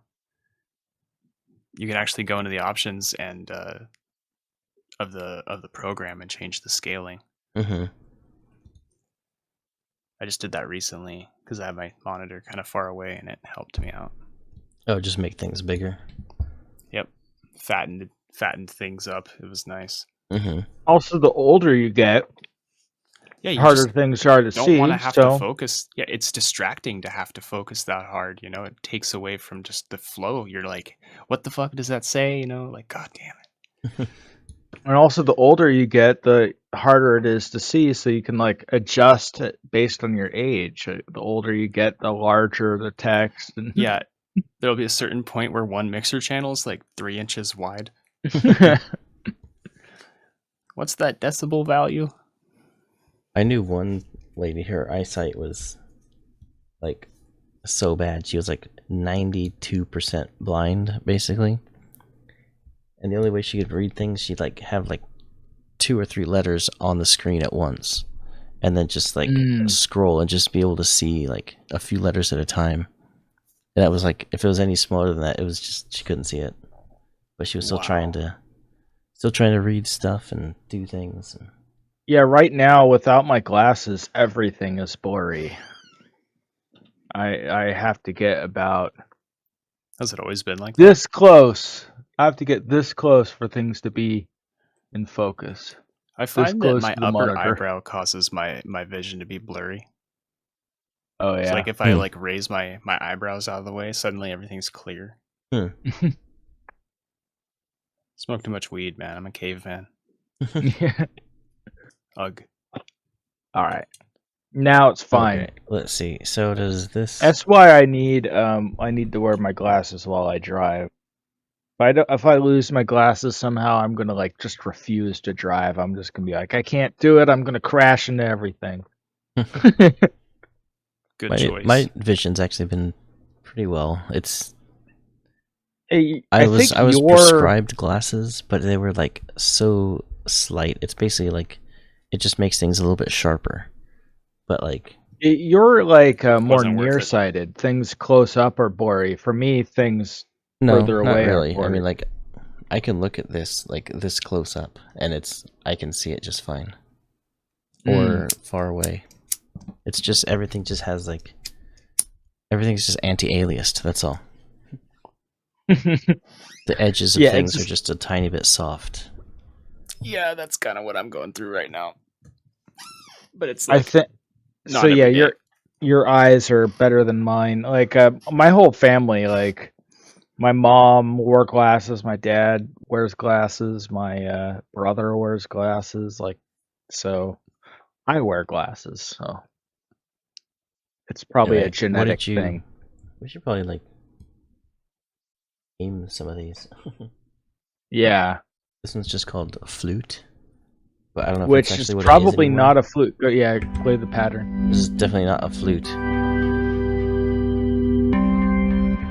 you can actually go into the options and of the program and change the scaling. Mm-hmm. I just did that recently because I had my monitor kind of far away and it helped me out. Oh, just make things bigger. Yep, fattened things up. It was nice. Mm-hmm. Also, the older you get, Yeah, the you harder just things are to don't see. want to have so to focus. Yeah, it's distracting to have to focus that hard. You know, it takes away from just the flow. You're like, what the fuck does that say? You know, like, god damn it. And also, the older you get, the harder it is to see. So you can like adjust it based on your age. The older you get, the larger the text. And Yeah, there'll be a certain point where one mixer channel is like 3 inches wide. What's that decibel value? I knew one lady, her eyesight was like so bad. She was like 92% blind, basically. And the only way she could read things, she'd like have like 2 or 3 letters on the screen at once. And then just like scroll and just be able to see like a few letters at a time. And that was like, if it was any smaller than that, it was just, she couldn't see it. But she was still trying to read stuff and do things. And Yeah, right now without my glasses, everything is blurry. I have to get about Has it always been like that? this close. I have to get this close for things to be in focus. I find that close my to the upper monitor. eyebrow causes my vision to be blurry. Oh yeah. So like if I like raise my eyebrows out of the way, suddenly everything's clear. Smoke too much weed, man. I'm a caveman. Ugh. All right. Now it's fine. Okay, let's see. So does this? That's why I need to wear my glasses while I drive. If I lose my glasses somehow, I'm gonna like just refuse to drive. I'm just gonna be like, I can't do it. I'm gonna crash into everything. Good choice. My vision's actually been pretty well. It's Hey, I was think your- prescribed glasses, but they were like so slight. It's basically like it just makes things a little bit sharper. But like You're like more Wasn't worth it. nearsighted. Things close up are blurry. For me, things no, further not away are really. I blurry. mean, like I can look at this like this close up, and I can see it just fine. Or far away. It's just everything just has like everything's just anti-aliased. That's all. The edges of things are just a tiny bit soft. Yeah, that's kind of what I'm going through right now. But it's I like think not so. Yeah, every day. your eyes are better than mine. Like my whole family, like my mom wore glasses, my dad wears glasses, my brother wears glasses. Like, so I wear glasses. So it's probably Anyway, a genetic what did thing. We should probably like name some of these. Yeah, This one's just called flute, but I don't know if which it's is actually what probably it is not a flute. Yeah, play the pattern. This is definitely not a flute.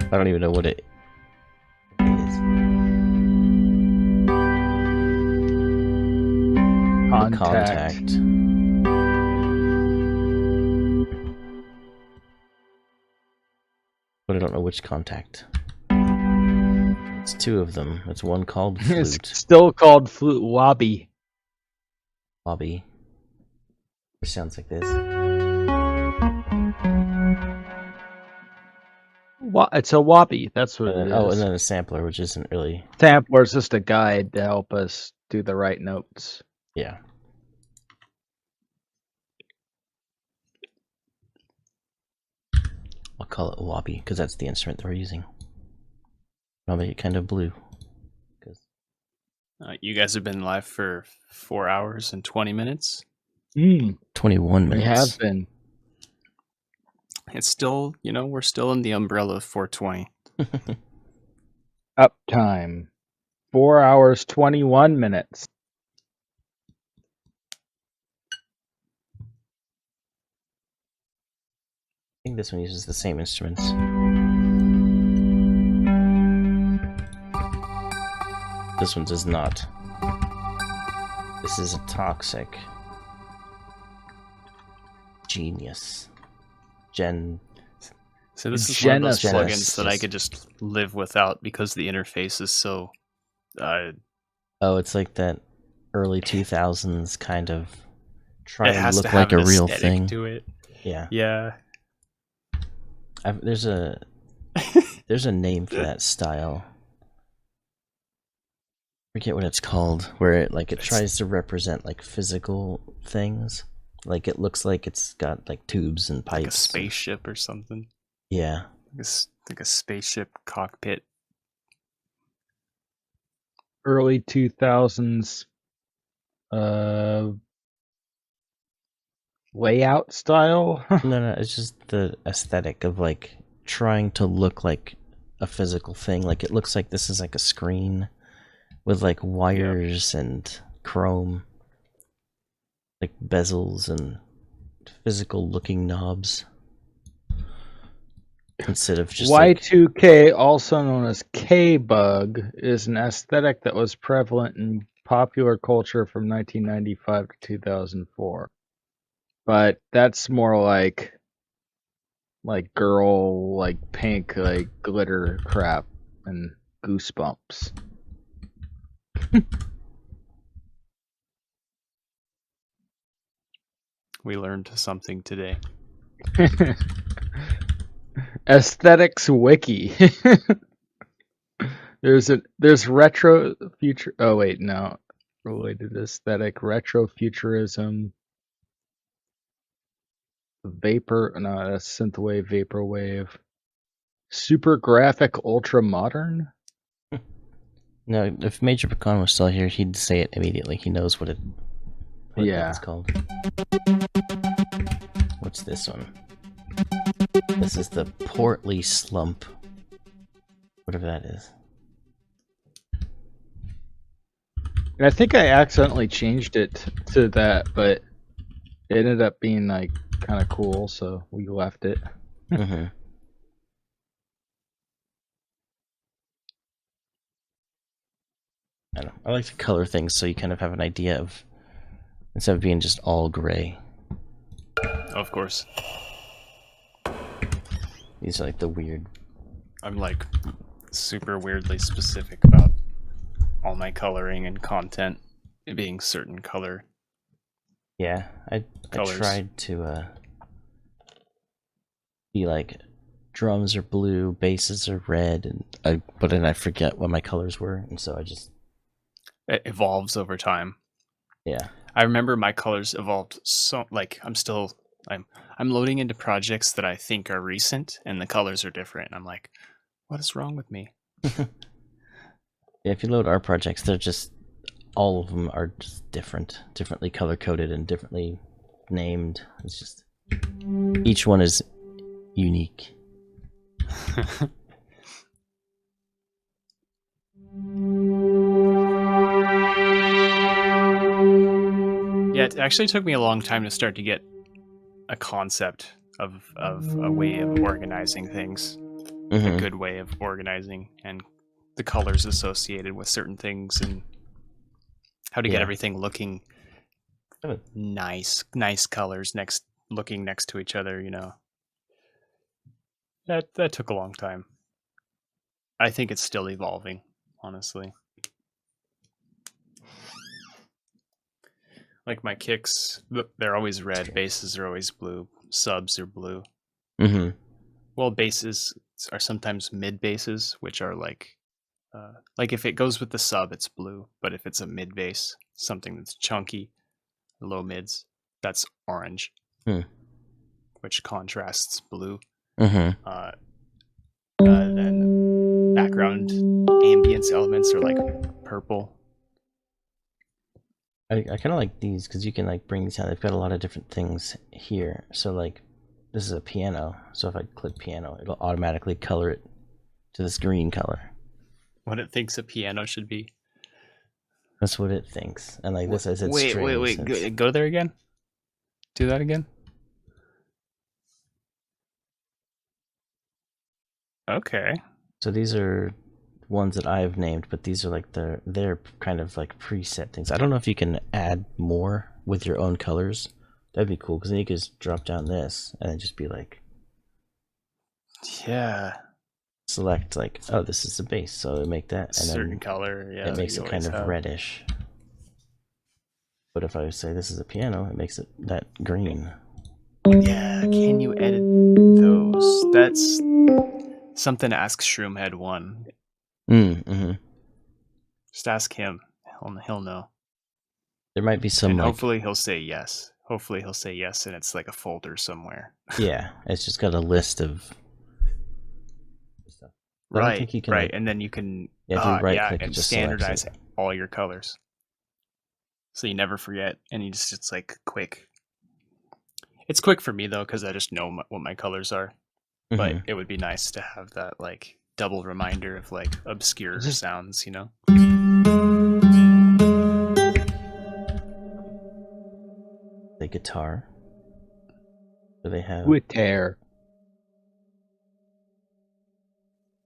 I don't even know what it is. Contact. But I don't know which contact. It's 2 of them. It's one called It's flute. still called flute wobby. Bobby. It sounds like this. It's a wobby. That's what And it then, is. and then a sampler, which isn't really. Sampler is just a guide to help us do the right notes. Yeah. I'll call it a wobby because that's the instrument that we're using. I'll make it kind of blue. You guys have been live for 4 hours and 20 minutes. 21 minutes. We have been. It's still, we're still in the umbrella of 420. Uptime. 4 hours, 21 minutes. I think this one uses the same instruments. This one does not. This is a toxic genius. So this is one of those Genesis. plugins that I could just live without because the interface is so. Oh, it's like that early 2000s kind of try It and has look to have like a an real aesthetic thing. to it. Yeah. Yeah. There's a name for that style. I forget what it's called, where it tries to represent like physical things. Like it looks like it's got like tubes and pipes. Like a spaceship or something. Yeah. Like a spaceship cockpit. Early 2000s layout style. No, it's just the aesthetic of like trying to look like a physical thing. Like it looks like this is like a screen with like wires and chrome, like bezels and physical looking knobs. Instead of just Y2K, also known as K-Bug, is an aesthetic that was prevalent in popular culture from 1995 to 2004. But that's more like girl, like pink, like glitter crap and Goosebumps. We learned something today. Aesthetics Wiki. There's retro future. Oh wait, no, related aesthetic, retrofuturism, vapor. No, that's synthwave, vaporwave, super graphic, ultra modern. No, if Major Pecan was still here, he'd say it immediately. He knows what Yeah. it's called. What's this one? This is the Portly Slump. Whatever that is. And I think I accidentally changed it to that, but it ended up being like kind of cool, so we left it. Mm-hmm. I don't know. I like to color things so you kind of have an idea of, instead of being just all gray. Of course. These are like the weird. I'm like super weirdly specific about all my coloring and content being certain color. Yeah, I Colors. tried to be like drums are blue, basses are red, but then I forget what my colors were, and so I just It evolves over time. yeah. I remember my colors evolved so like I'm loading into projects that I think are recent and the colors are different. I'm like, what is wrong with me? Yeah, if you load our projects, they're just all of them are just differently color coded and differently named. It's just each one is unique. Yeah, it actually took me a long time to start to get a concept of a way of organizing things, a Mhm. good way of organizing, and the colors associated with certain things, and how to get Yeah. everything looking Oh. nice colors looking next to each other. You know, that took a long time. I think it's still evolving, honestly. Like my kicks, they're always red. Basses are always blue. Subs are blue. Mhm. Well, basses are sometimes mid basses, which are like if it goes with the sub, it's blue. But if it's a mid bass, something that's chunky, low mids, that's orange, which contrasts blue. Mhm. Then background ambience elements are like purple. I kind of like these because you can like bring these out. They've got a lot of different things here. So like, this is a piano. So if I click piano, it'll automatically color it to this green color. What it thinks a piano should be. That's what it thinks. And like this, I said Wait, strings. go there again. Do that again. Okay. So these are ones that I've named, but these are like they're kind of like preset things. I don't know if you can add more with your own colors. That'd be cool because then you could just drop down this and then just be like Yeah, select like, oh, this is the base, so it'll make that, and certain then color. Yeah, it makes you it kind always of have. reddish. But if I say this is a piano, it makes it that green. Yeah, can you edit those? That's something to ask Shroomhead1. Mm-hmm. Just ask him. He'll know. There might be some And like, hopefully he'll say yes. Hopefully he'll say yes, and it's like a folder somewhere. yeah, it's just got a list of stuff. I don't think you can, right. like, and then you can if you right click, it and just selects standardize it. all your colors, so you never forget. And it's like quick. It's quick for me though, because I just know what my colors are. But Mhm. it would be nice to have that like double reminder of like obscure Just- sounds, you know. The guitar. Do they have Guitar.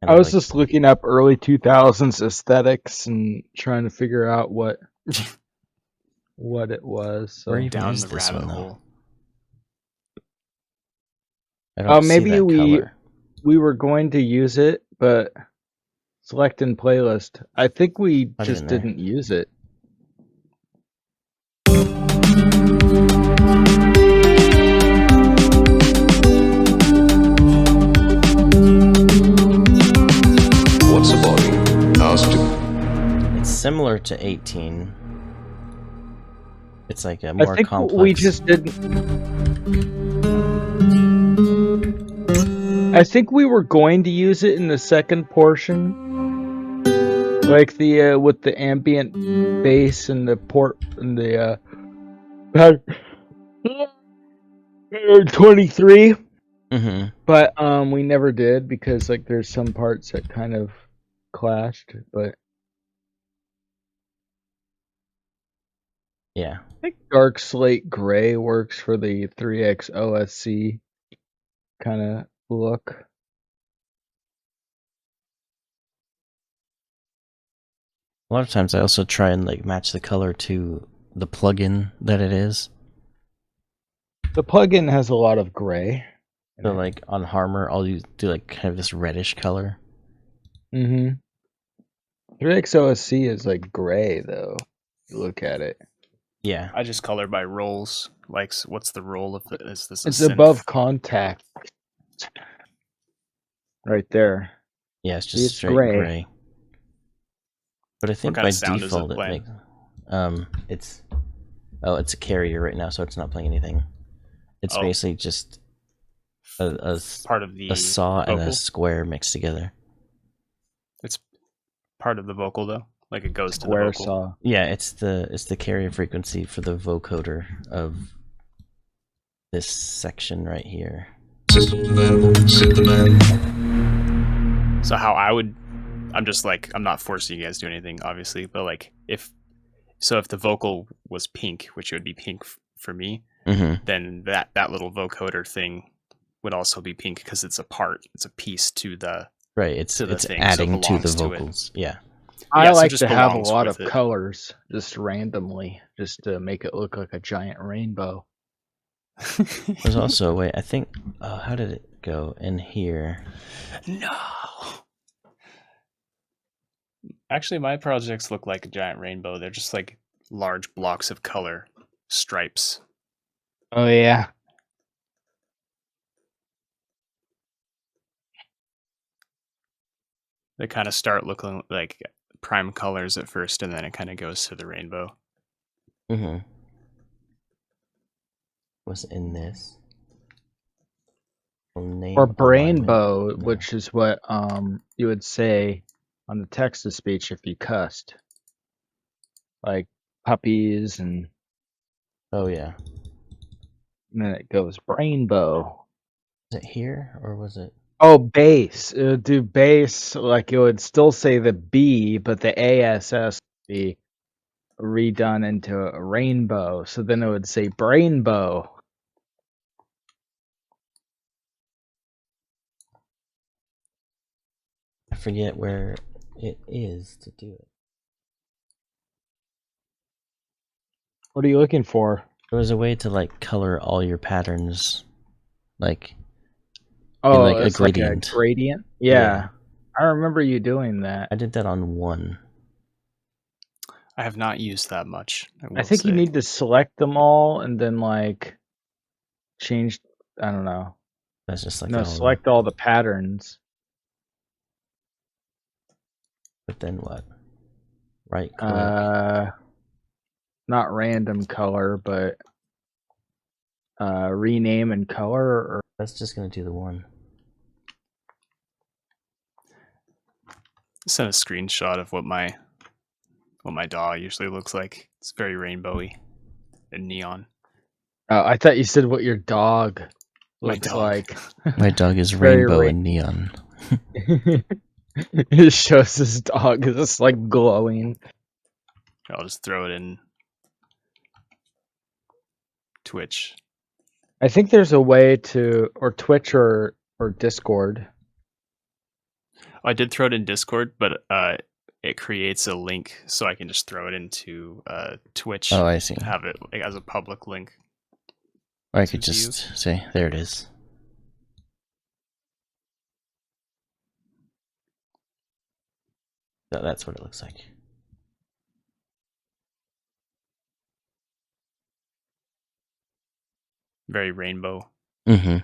kind I of was like, just looking up early 2000s aesthetics and trying to figure out what it was. So where even Down is the this rabbit one though? hole. I don't see maybe that color. we were going to use it, but select in playlist. I think we Not just even there. didn't use it. What's a body? Asked It's similar to 18. It's like a I more think complex. we just didn't. I think we were going to use it in the second portion, like the with the ambient bass and the port and the 23, Mm-hmm. but we never did because like there's some parts that kind of clashed. But Yeah. I think dark slate gray works for the 3X OSC kind of look. A lot of times I also try and like match the color to the plugin that it is. The plugin has a lot of gray. So like on Harmor, I'll do like kind of this reddish color. 3X OSC is like gray though. You look at it. Yeah. I just color by roles. Like, what's the role of it? Is this a It's synth? above contact. Right there. Yeah, it's See, just it's straight gray. gray. But I think kind by of sound is it default it playing? makes it's a carrier right now, so it's not playing anything. It's Oh. basically just a Part of the saw and a vocal? square mixed together. It's part of the vocal though. Like it goes to the Square vocal. saw. Yeah, it's the carrier frequency for the vocoder of this section right here. System available. Sit the man. So how I'm just like, I'm not forcing you guys to do anything, obviously, but like if the vocal was pink, which it would be pink for me, Mm-hmm. then that little vocoder thing would also be pink because it's a piece to the Right, it's to the thing, so it adding to the belongs to it. vocals. Yeah. I Yeah, so it like just to have a belongs lot of with it. colors just randomly, just to make it look like a giant rainbow. There's also a way, I think, how did it go in here? No. Actually, my projects look like a giant rainbow. They're just like large blocks of color, stripes. Oh yeah. They kind of start looking like prime colors at first, and then it kind of goes to the rainbow. Mm-hmm. What's in this? Name Or alignment. brainbow, No. which is what you would say on the text to speech if you cussed. Like puppies and Oh yeah. then it goes brainbow. Was it here or was it? Oh, bass. It would do bass, like it would still say the B, but the ASS would be redone into a rainbow. So then it would say brainbow. I forget where it is to do it. What are you looking for? There was a way to like color all your patterns, like Oh, like, a it's gradient. like a gradient? Yeah. Yeah. I remember you doing that. I did that on 1. I have not used that much. I I will think you say. need to select them all and then like change. I don't know. That's just like No, all of them. select all the patterns. But then what? Right click. Not random color, but rename and color. Or That's just gonna do the 1. Send a screenshot of what my DAW usually looks like. It's very rainbowy and neon. I thought you said what your dog My looks dog. like. My dog is Very rainbow and neon. It shows his dog is just like glowing. I'll just throw it in Twitch. I think there's a way to, or Twitch or Discord. I did throw it in Discord, but it creates a link, so I can just throw it into Twitch. Oh, I see. Have it like, as a public link. Or I could to view. just say, there it is. So that's what it looks like. Very rainbow. Mm-hmm.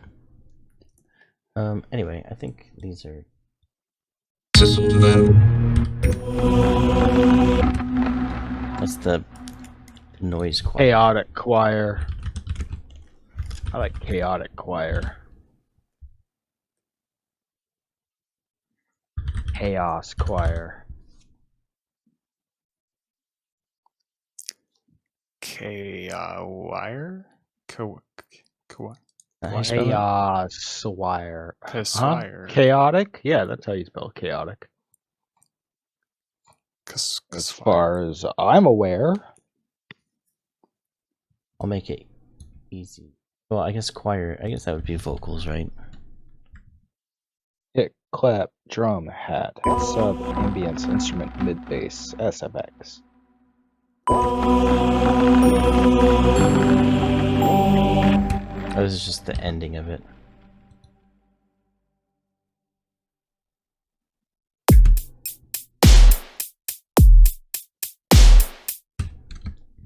Anyway, I think these are... Accessible to that. That's the noise choir. Chaotic choir. I like chaotic choir. Chaos choir. Wire? How you spell it? Chaos wire. Swire. Chaotic? Yeah, that's how you spell chaotic. As far as I'm aware. I'll make it easy. Well, I guess choir, I guess that would be vocals, right? Kick, clap, drum, hat, sub, ambience, instrument, mid bass, SFX. Oh, this is just the ending of it.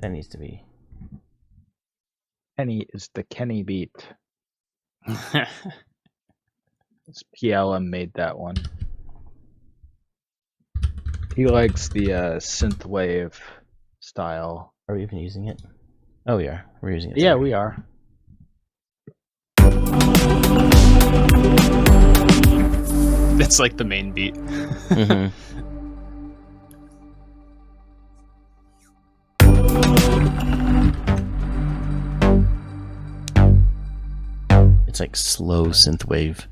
That needs to be. Kenny is the Kenny beat. PLM made that one. He likes the synthwave style. Are we even using it? Oh, we are. We're using it. Yeah, there. we are. It's like the main beat. Mm-hmm. It's like slow synthwave.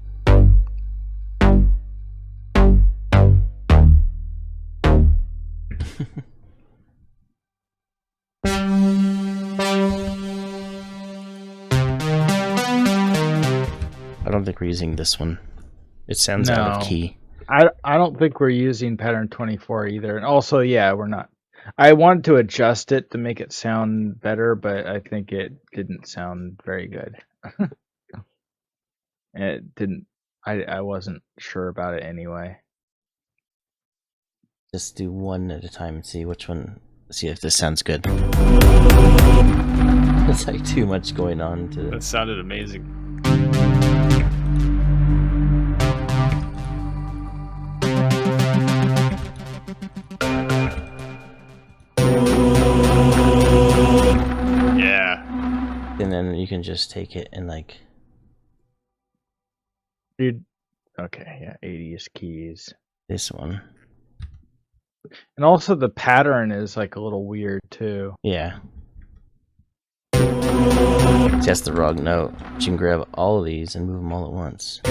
I don't think we're using this one. It sounds out of No. key. I don't think we're using pattern 24 either. And also, yeah, we're not. I wanted to adjust it to make it sound better, but I think it didn't sound very good. It didn't. I wasn't sure about it anyway. Just do one at a time and see which one. See if this sounds good. It's like too much going on to. That sounded amazing. Yeah. And then you can just take it and like. Dude. Okay, yeah, 80s keys. This one. And also the pattern is like a little weird too. Yeah. See, that's the wrong note. But you can grab all of these and move them all at once.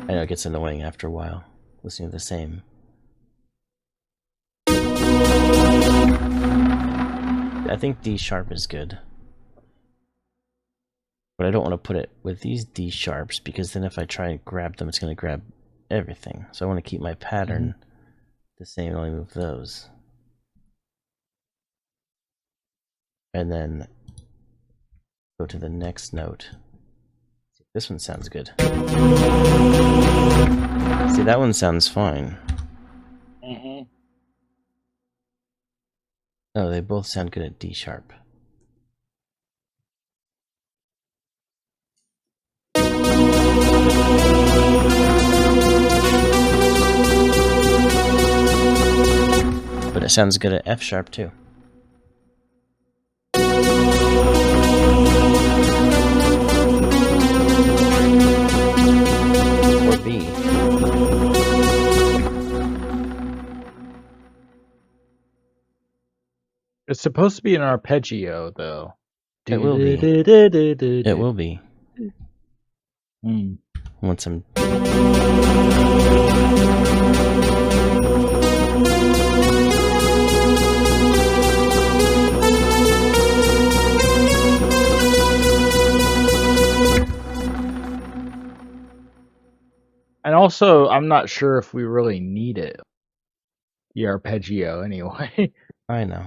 I know it gets annoying after a while, listening to the same. I think D sharp is good. But I don't want to put it with these D sharps because then if I try and grab them, it's going to grab everything. So I want to keep my pattern the same and only move those. And then go to the next note. This one sounds good. See, that one sounds fine. Oh, they both sound good at D sharp. But it sounds good at F sharp too. Or B. It's supposed to be an arpeggio, though. It will be. It will be. Once I'm... And also, I'm not sure if we really need it. The arpeggio, anyway. I know.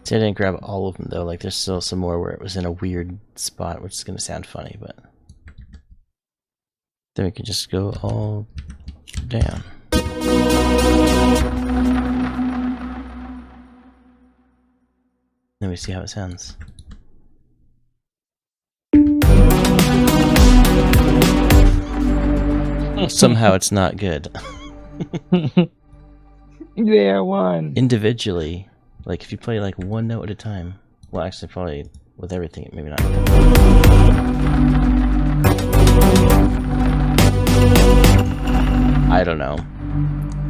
See, I didn't grab all of them though. Like, there's still some more where it was in a weird spot, which is going to sound funny, but then we can just go all down. Let me see how it sounds. Somehow it's not good. Yeah, one. Individually, like if you play like one note at a time, well, actually probably with everything, maybe not. I don't know.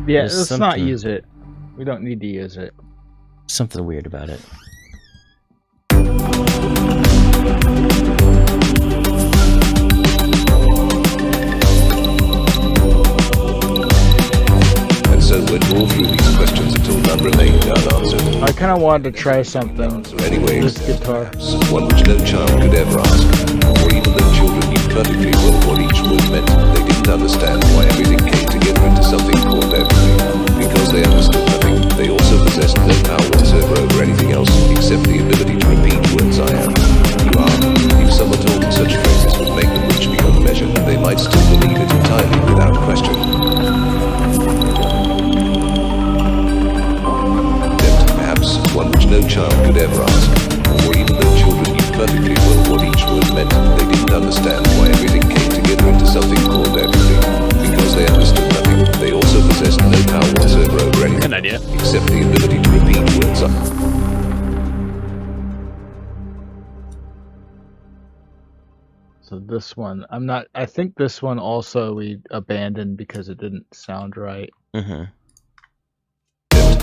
Yeah, There's let's not something- use it. We don't need to use it. Something weird about it. And so went all through these questions until none remained unanswered. I kind of wanted to try something. So anyway, This guitar. perhaps one which no child could ever ask. For even though children knew perfectly well what each word meant, they didn't understand why everything came together into something called everything. Because they understood nothing, they also possessed no power whatsoever over anything else, except the ability to repeat words I am, you are. If someone told them such phrases would make them rich beyond measure, they might still believe it entirely without question. Perhaps one which no child could ever ask. For even though children knew perfectly well what each word meant, they didn't understand why everything came together into something called everything. Because they understood nothing, they also possessed no power whatsoever over anything, Good idea. except the ability to repeat words. So this one, I think this one also we abandoned because it didn't sound right. Mm-hmm.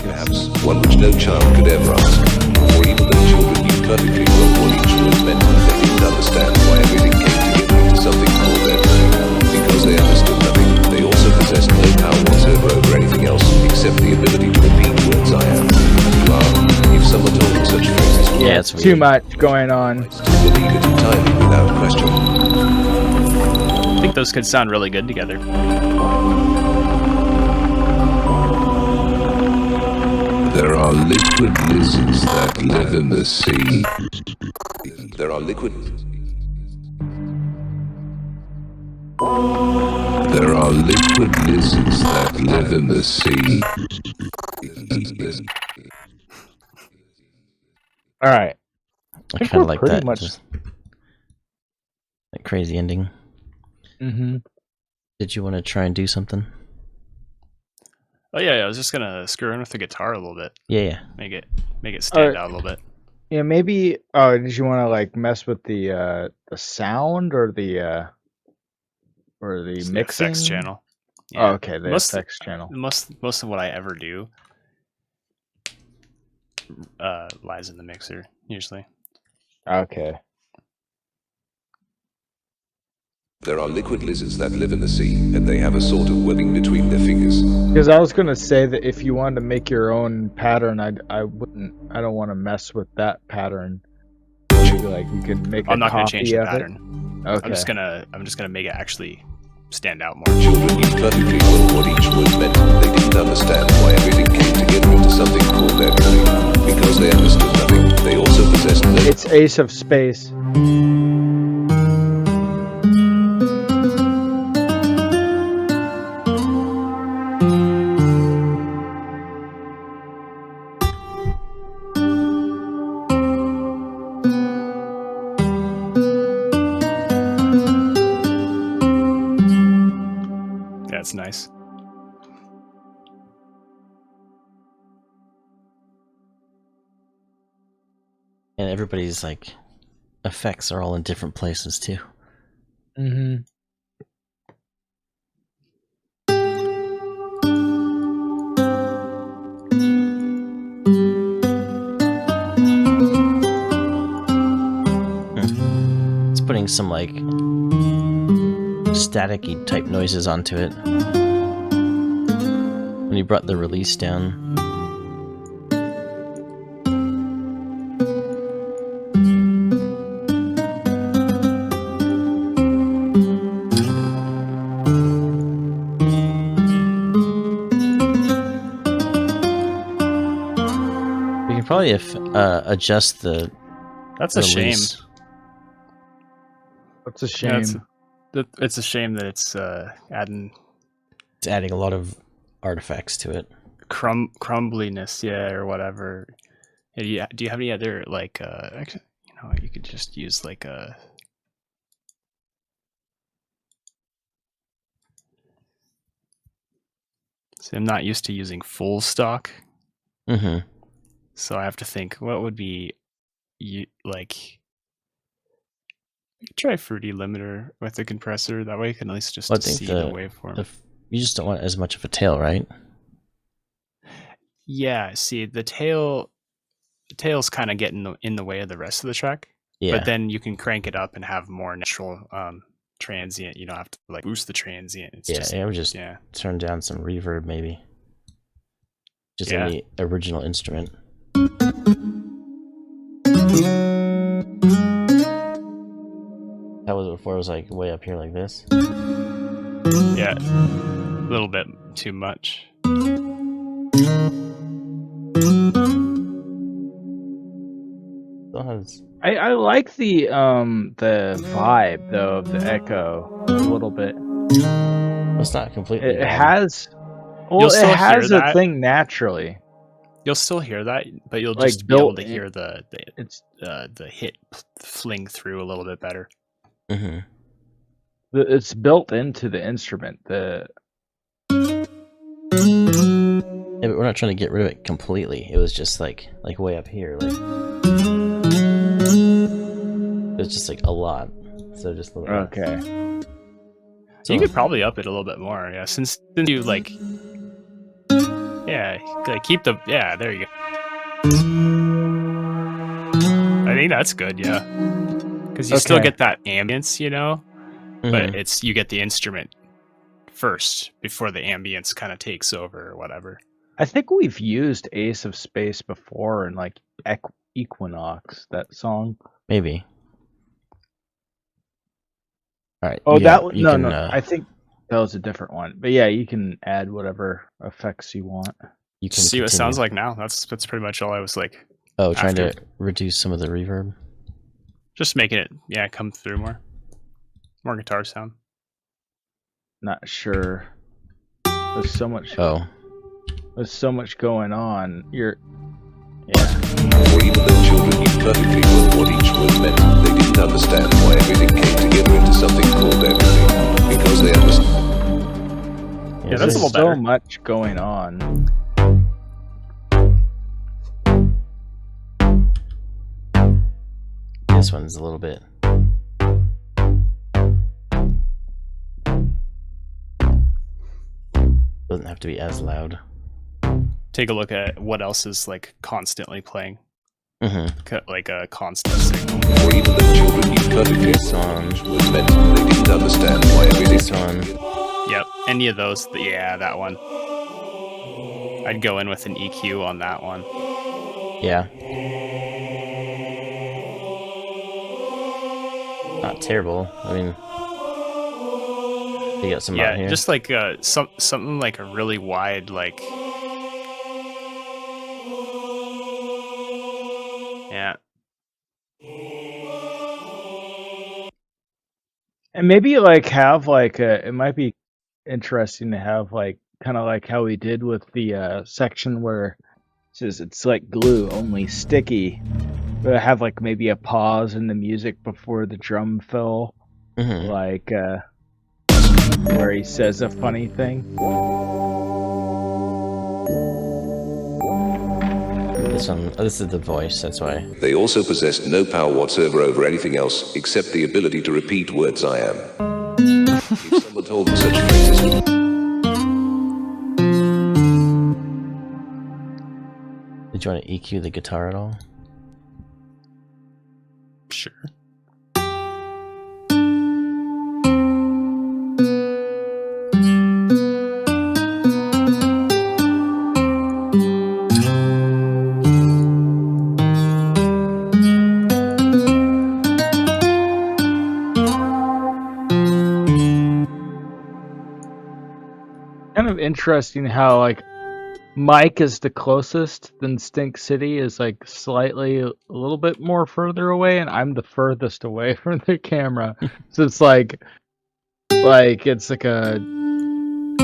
Perhaps one which no child could ever ask. For even though children knew perfectly well what each word meant, they didn't understand why everything came together into something called everything. Because they understood nothing, they also possessed no power whatsoever over anything else, except the ability to repeat words I am, you are. If someone told them such phrases would Yeah, It's it's too weird. much going on. still believe it entirely without question. I think those could sound really good together. There are liquid lizards that live in the sea. There are liquid. There are liquid lizards that live in the sea. All right. I think kind of we're like pretty that. much- just- that crazy ending. Mm-hmm. Did you want to try and do something? Oh yeah, I was just gonna screw around with the guitar a little bit, Yeah. make it stand Alright. out a little bit. Yeah, maybe. Oh, did you want to like mess with the sound or the Just the mixing effects channel. Oh, okay, the most effects channel. most of what I ever do lies in the mixer usually. Okay. There are liquid lizards that live in the sea, and they have a sort of webbing between their fingers. Because I was gonna say that if you wanted to make your own pattern, I don't want to mess with that pattern. Maybe, like you could make I'm a not going to copy change the of pattern. it. Okay. I'm just gonna make it actually stand out more. Children knew perfectly well what each word meant. They didn't understand why everything came together into something called everything. Because they understood nothing, they also possessed no... It's Ace of Space. That's nice. And everybody's like effects are all in different places too. Mm-hmm. It's putting some like static-y type noises onto it. When you brought the release down. You can probably adjust the That's a shame. release. What's a Yeah, shame? it's a shame that it's adding It's adding a lot of artifacts to it. crumbliness, yeah, or whatever. Yeah, do you have any other like actually, you know, you could just use like a See, I'm not used to using full stock, Mm-hmm. so I have to think what would be like. I could try Fruity Limiter with the compressor. That way, you can at least just Well, I think see the waveform. You just don't want as much of a tail, right? Yeah, see the tail's kind of getting in the way of the rest of the track. Yeah. But then you can crank it up and have more natural transient. You don't have to like boost the transient. It's I would just yeah. turn down some reverb maybe. Just Yeah. on the original instrument. That was before it was like way up here like this. Yeah, a little bit too much. Still has I like the vibe though of the echo a little bit. it's not completely It bad. has You'll it still has hear a that. thing naturally. You'll still hear that, but you'll Like just be able built to in. hear the It's hit fling through a little bit better. Mm-hmm. it's built into the instrument. Yeah, but we're not trying to get rid of it completely. It was just like way up here, like it was just like a lot. So just a little Okay. So You could probably up it a little bit more, yeah. Since you like, yeah, like keep the there you go. I think that's good, yeah, because you still Okay. get that ambience, you know, but Mhm. you get the instrument first before the ambience kind of takes over or whatever. I think we've used Ace of Space before in like Equinox, that song. Maybe. All right. Oh, yeah, that one. you No, can, no. I think that was a different one. But yeah, you can add whatever effects you want. you can See what it continue. sounds like now. That's pretty much all I was like, Oh, trying after. to reduce some of the reverb. just making it come through more guitar sound. Not sure. There's so much. Oh, There's so much going on. For even though children knew perfectly well what each word meant, they didn't understand why everything came together into something called everything. Because they understood. Yeah, There's that's a little so better. much going on. this one's a little bit. Doesn't have to be as loud. Take a look at what else is like constantly playing, Mm-hmm. like a constant signal. For even though children knew perfectly This one. was meant, they didn't understand why everything This one. Yep, any of those. Yeah, that one. I'd go in with an EQ on that one. Yeah. Not terrible. I mean, you got some out Yeah, here. just like something like a really wide like. Yeah. And maybe like have like it might be interesting to have like kind of like how we did with the section where it says it's like glue, only sticky. But have like maybe a pause in the music before the drum fill, Mm-hmm. like where he says a funny thing. This one. Oh, this is the voice. That's why. They also possessed no power whatsoever over anything else except the ability to repeat words I am. If someone told them such phrases, Did you want to EQ the guitar at all? Sure. Kind of interesting how like Mike is the closest, then Stink City is like slightly a little bit more further away, and I'm the furthest away from the camera. So it's like it's like a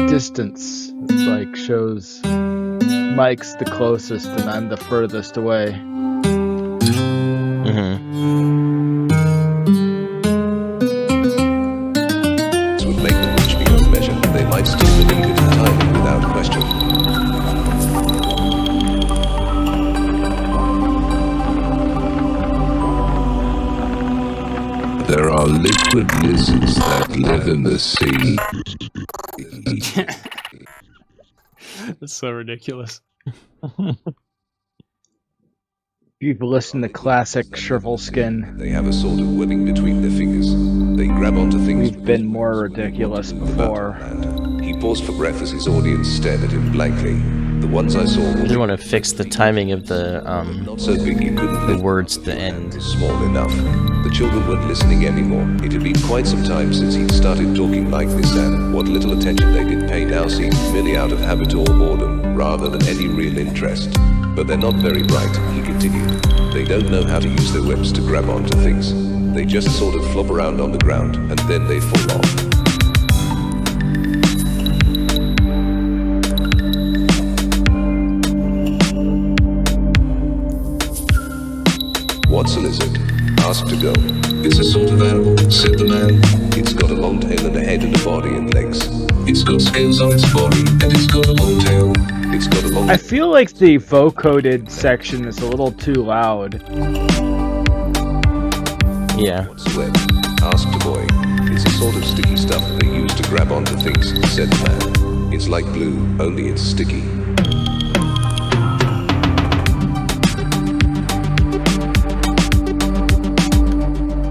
distance. It's like shows Mike's the closest and I'm the furthest away. Mm-hmm. this would make them reach beyond measure. They might still believe it entirely without question. There are liquid lizards that live in the sea. That's so ridiculous. You've listened to classic Shrivel Skin. They have a sort of webbing between their fingers. They grab onto things. We've been more ridiculous before. He paused for breath as his audience stared at him blankly. The ones I saw I were just want to fix the timing of the not so big you couldn't the lift words at the end. small enough. The children weren't listening anymore. It had been quite some time since he'd started talking like this, and what little attention they did pay now seemed merely out of habit or boredom, rather than any real interest. But they're not very bright, he continued. They don't know how to use their webs to grab onto things. They just sort of flop around on the ground, and then they fall off. What's a lizard? Asked a girl. It's a sort of animal, said the man. It's got a long tail and a head and a body and legs. It's got scales on its body and it's got a long tail. It's got a long I feel like the vocoded section is a little too loud. Yeah. What's a web? Asked a boy. It's a sort of sticky stuff they use to grab onto things, said the man. It's like glue, only it's sticky.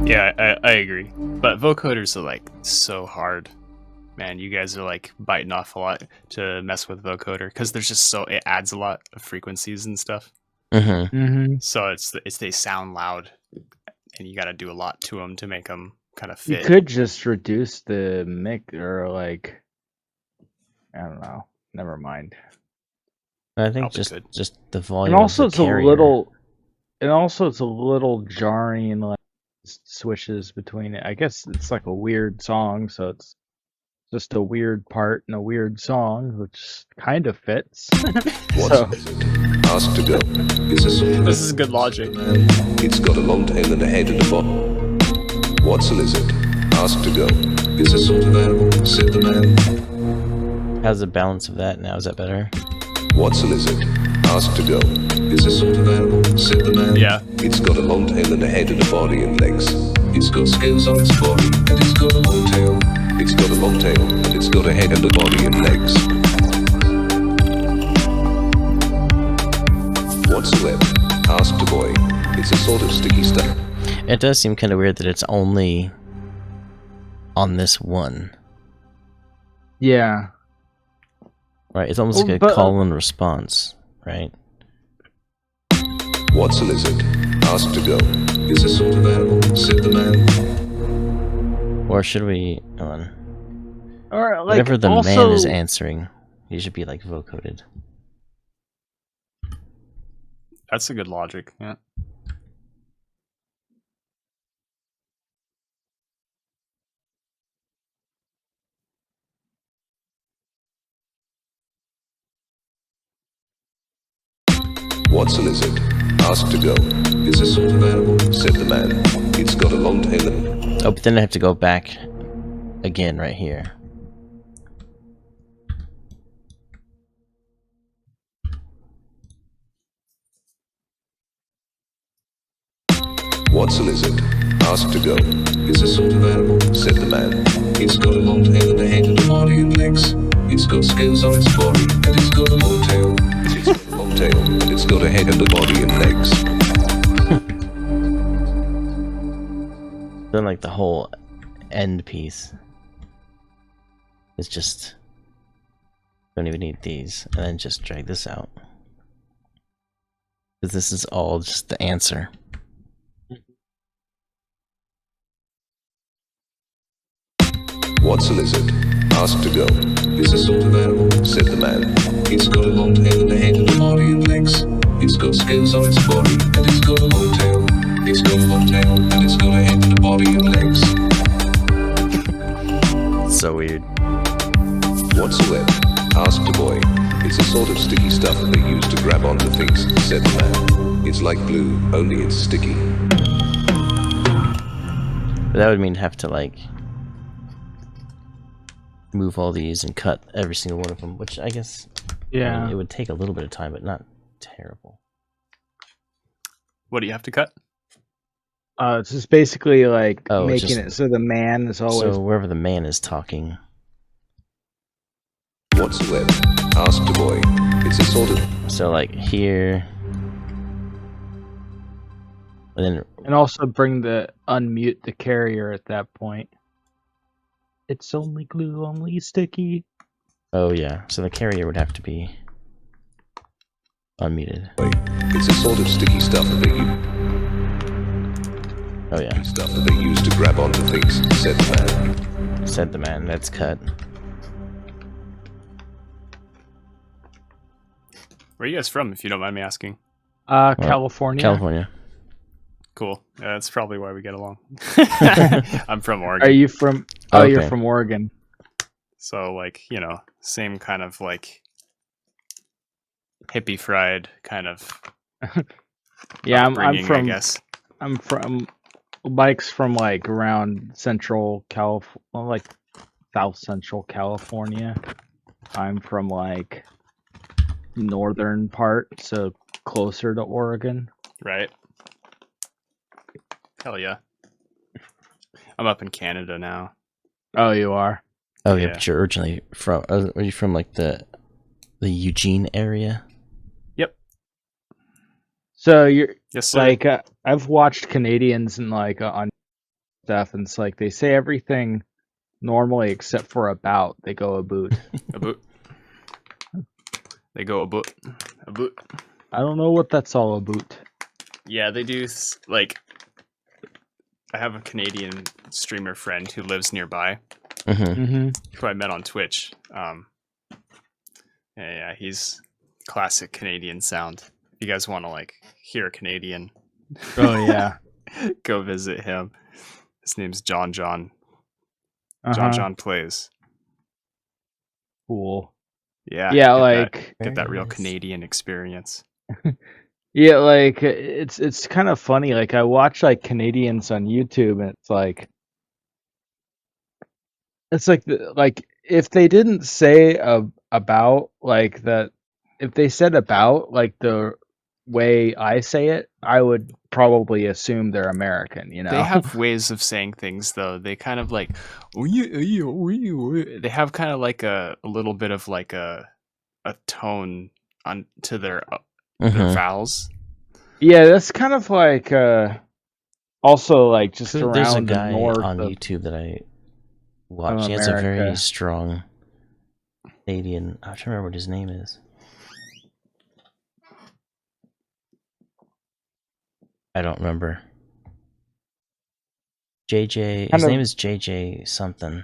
Yeah, I agree. But vocoders are like so hard. Man, you guys are like biting off a lot to mess with vocoder because there's just it adds a lot of frequencies and stuff. Mm-hmm. Mm-hmm. So they sound loud, and you got to do a lot to them to make them kind of You fit. could just reduce the mic or like, I don't know. Never mind. I think Probably could. just the volume. And also, of the carrier. it's a little jarring, like switches between it. I guess it's like a weird song, so it's just a weird part in a weird song, which kind of fits. What's So- a lizard? Asked a girl. It's a sort of This is good logic. It's got a long tail and a head and a body. What's a lizard? Asked a girl. It's a sort of animal, said the man. How's the balance of that now? Is that better? What's a lizard? Asked a girl. It's a sort of animal, said the man. Yeah. It's got a long tail and a head and a body and legs. It's got scales on its body and it's got a long tail. It's got a long tail and it's got a head and a body and legs. What's the web? Asked a boy. It's a sort of sticky stuff. It does seem kind of weird that it's only on this one. Yeah. Right, it's almost Well, like a but- call and response, right? What's a lizard? Asked a girl. It's a sort of animal, said the man. Or should we... Hold on. Or like Whatever the also, man is answering, he should be like vocoded. That's a good logic. Yeah. What's a lizard? Asked a girl. It's a sort of animal, said the man. It's got a long tail and... Oh, but then I have to go back again right here. What's a lizard? Asked a girl. It's a sort of animal, said the man. It's got a long tail and a head and a body and legs. It's got scales on its body and it's got a long tail. It's got a long tail and it's got a head and a body and legs. Then like the whole end piece is just... Don't even need these. And then just drag this out. Because this is all just the answer. What's a lizard? Asked a girl. It's a sort of animal, said the man. It's got a long tail and a head and a body and legs. It's got scales on its body and it's got a long tail. It's got a long tail and it's got a head and a body and legs. So weird. What's a web? Asked a boy. It's a sort of sticky stuff they use to grab onto things, said the man. It's like glue, only it's sticky. But that would mean have to like... move all these and cut every single one of them, which I guess yeah. it would take a little bit of time, but not terrible. What do you have to cut? It's just basically like Oh, it's making just- it so the man is always So wherever the man is talking, What's a web? Asked a boy. It's a sort of... so like here, and then and also bring the unmute the carrier at that point. It's only glue, only sticky. oh yeah, so the carrier would have to be unmuted. It's a sort of sticky stuff that they use. Oh yeah, Stuff that they use to grab onto things, said the man. said the man. That's cut. Where are you guys from, if you don't mind me asking? California. California. Cool. Yeah, that's probably why we get along. I'm from Oregon. Are you from? Oh, you're Okay. from Oregon. So, like, you know, same kind of like hippie fried kind of Yeah, I'm upbringing, from. I guess. I'm from. Mike's from like around Central California, like South Central California. I'm from like northern part, so closer to Oregon. Right. Hell yeah. I'm up in Canada now. Oh, you are. Oh yeah, Yeah. but you're originally from. Are you from like the Eugene area? So you're Yes, sir. like I've watched Canadians and like on stuff, and it's like they say everything normally except for about. They go a boot. A boot. They go a boot. A boot. I don't know what that's all about. Yeah, they do. Like, I have a Canadian streamer friend who lives nearby, Mm-hmm. Mm-hmm. who I met on Twitch. Yeah, he's classic Canadian sound. If you guys want to like hear a Canadian, Oh yeah. go visit him. His name's John. Uh-huh. John plays. Cool. Yeah, Yeah, get like get that real Nice. Canadian experience. yeah, like it's kind of funny. Like I watch like Canadians on YouTube, and it's like like if they didn't say about like that, if they said about like the way I say it, I would probably assume they're American. You know, They have ways of saying things though. They kind of like they have kind of like a little bit of like a tone on to their the Mhm. vowels. Yeah, that's kind of like also like just There's a around the guy north on of YouTube that I watch. He has a America. very strong Canadian. I'm trying to remember what his name is. I don't remember. JJ. His name is JJ something.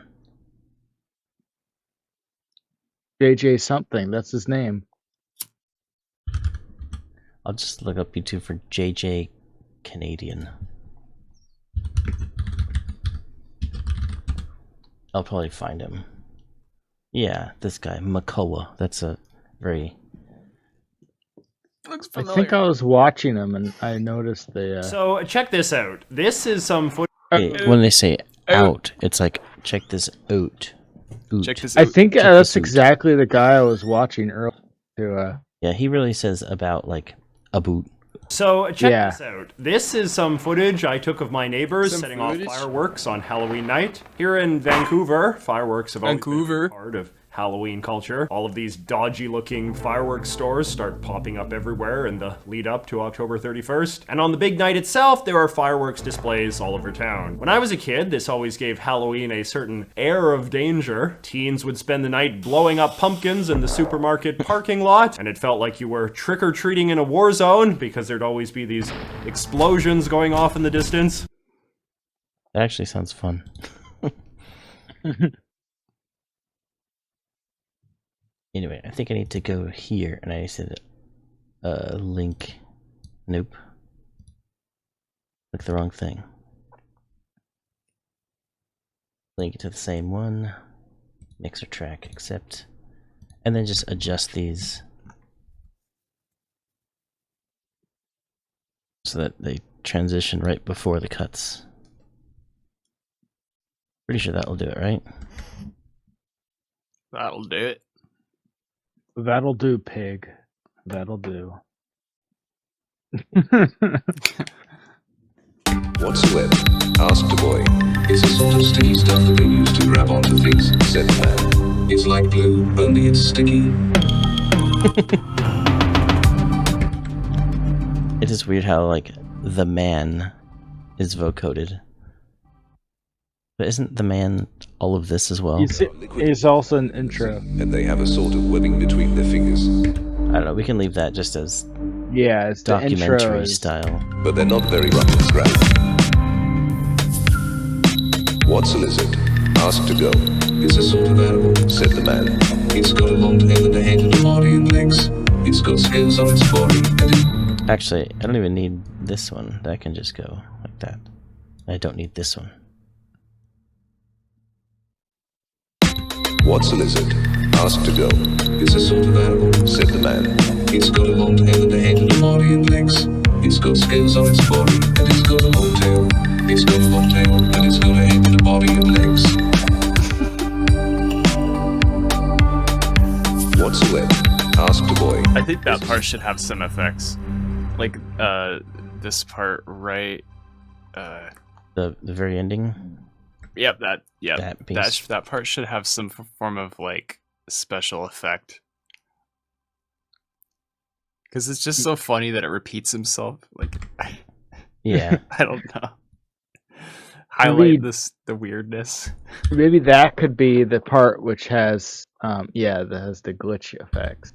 JJ something. That's his name. I'll just look up YouTube for JJ Canadian. I'll probably find him. Yeah, this guy, Makoa. That's a very... Looks I familiar. think I was watching him and I noticed the. So check this out. This is some footage. When they say out, it's like, check this out. Oot. Check this I out. think Check that's this out. exactly the guy I was watching earlier. To Yeah, he really says about, like, a boot. So check Yeah. this out. This is some footage I took of my neighbors Some setting footage? off fireworks on Halloween night. Here in Vancouver, fireworks have always been Vancouver. a part of Halloween culture. All of these dodgy-looking fireworks stores start popping up everywhere in the lead up to October 31st. And on the big night itself, there are fireworks displays all over town. When I was a kid, this always gave Halloween a certain air of danger. Teens would spend the night blowing up pumpkins in the supermarket parking lot, and it felt like you were trick-or-treating in a war zone because there'd always be these explosions going off in the distance. That actually sounds fun. Anyway, I think I need to go here, and I said, link. Nope. Click the wrong thing. Link it to the same one. Mixer track, accept. And then just adjust these so that they transition right before the cuts. Pretty sure that'll do it, right? That'll do it. That'll do, pig. That'll do. Whatsoever, asked the boy. It's a sort of sticky stuff that they use to grab onto things, said the man. It's like glue, only it's sticky. It is weird how, like, the man is vocoded. But isn't the man all of this as well? He's also an intro. And they have a sort of webbing between their fingers. I don't know, we can leave that just as Yeah, it's the intro. documentary style. But they're not very rough and scrappy. What's a lizard? Asked to go. It's a sort of animal, said the man. It's got a long tail and a head and a body and legs. It's got scales on its body and it... Actually, I don't even need this one. That can just go like that. I don't need this one. What's a lizard? Asked to go. It's a sort of animal, said the man. It's got a long tail and a head and a body and legs. It's got scales on its body and it's got a long tail. It's got a long tail and it's got a head and a body and legs. Whatsoever? Asked the boy. I think that part should have some effects. Like, this part right... The very ending? Yep, yep. That piece. That part should have some form of, like, special effect. Because it's just so funny that it repeats himself. Like, Yeah. I don't know. Highlight the weirdness. Maybe that could be the part which has, that has the glitch effects.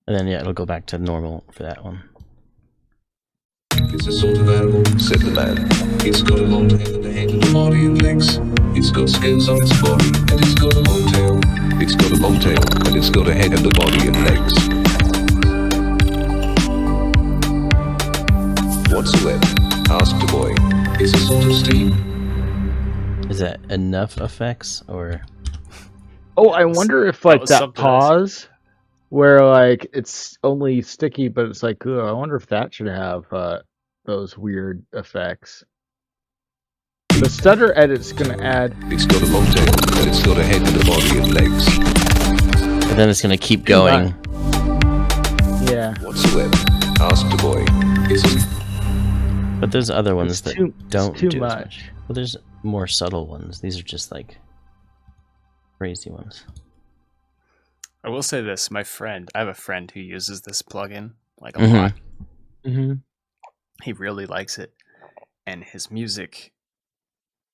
And then, yeah, it'll go back to normal for that one. It's a sort of animal, said the man. It's got a long tail and a head and a body and legs. It's got scales on its body and it's got a long tail. It's got a long tail and it's got a head and a body and legs. Whatsoever? Asked the boy. It's a sort of steam. Is that enough effects, or... Oh, I wonder if, like, was that something else. pause where, like, it's only sticky, but it's like, I wonder if that should have those weird effects. The stutter edit's gonna add... It's got a long tail and it's got a head and a body and legs. And then it's gonna keep going. Yeah. Whatsoever? Asked the boy. It's a... But there's other ones It's that too- don't it's too do as much. much. Well, there's more subtle ones. These are just, like, crazy ones. I will say this: I have a friend who uses this plugin like a Mhm. lot. Mm-hmm. He really likes it, and his music,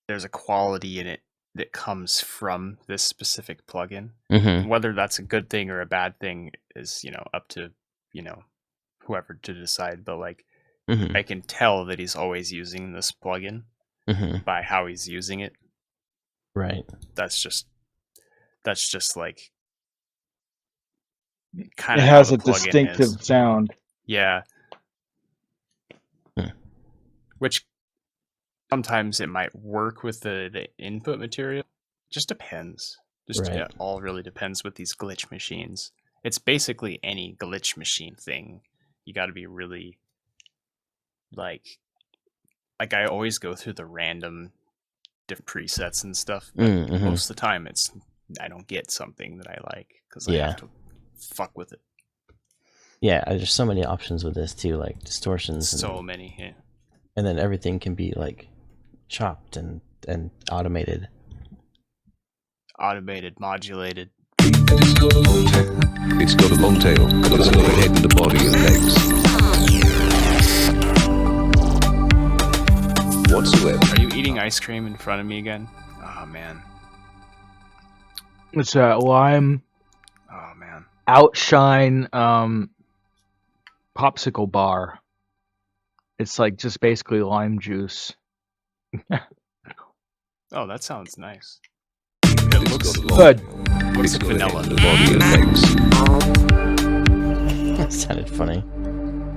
there's a quality in it that comes from this specific plugin. Mhm. Whether that's a good thing or a bad thing is, up to, whoever to decide. But like, Mhm. I can tell that he's always using this plugin Mhm. by how he's using it. Right. That's just like It kind of has how a the plugin distinctive is. sound. Yeah. Hmm. Which sometimes it might work with the input material. Just depends. Right. It all really depends with these glitch machines. It's basically any glitch machine thing. You got to be really like I always go through the random diff presets and stuff, but Mhm. most of the time I don't get something that I like because I Yeah. have to fuck with it. Yeah, there's so many options with this too, like distortions So many, yeah. and then everything can be like chopped and automated. Automated, modulated. It's got a long tail. It's got a long tail, but it's got a head and a body and legs. Whatsoever. Are you eating ice cream in front of me again? Oh man. It's a lime Oh man. outshine popsicle bar. It's like just basically lime juice. Oh, that sounds nice. It It's looks got a long Good. tail. looks It's like got a head vanilla. and a body and legs. That sounded funny.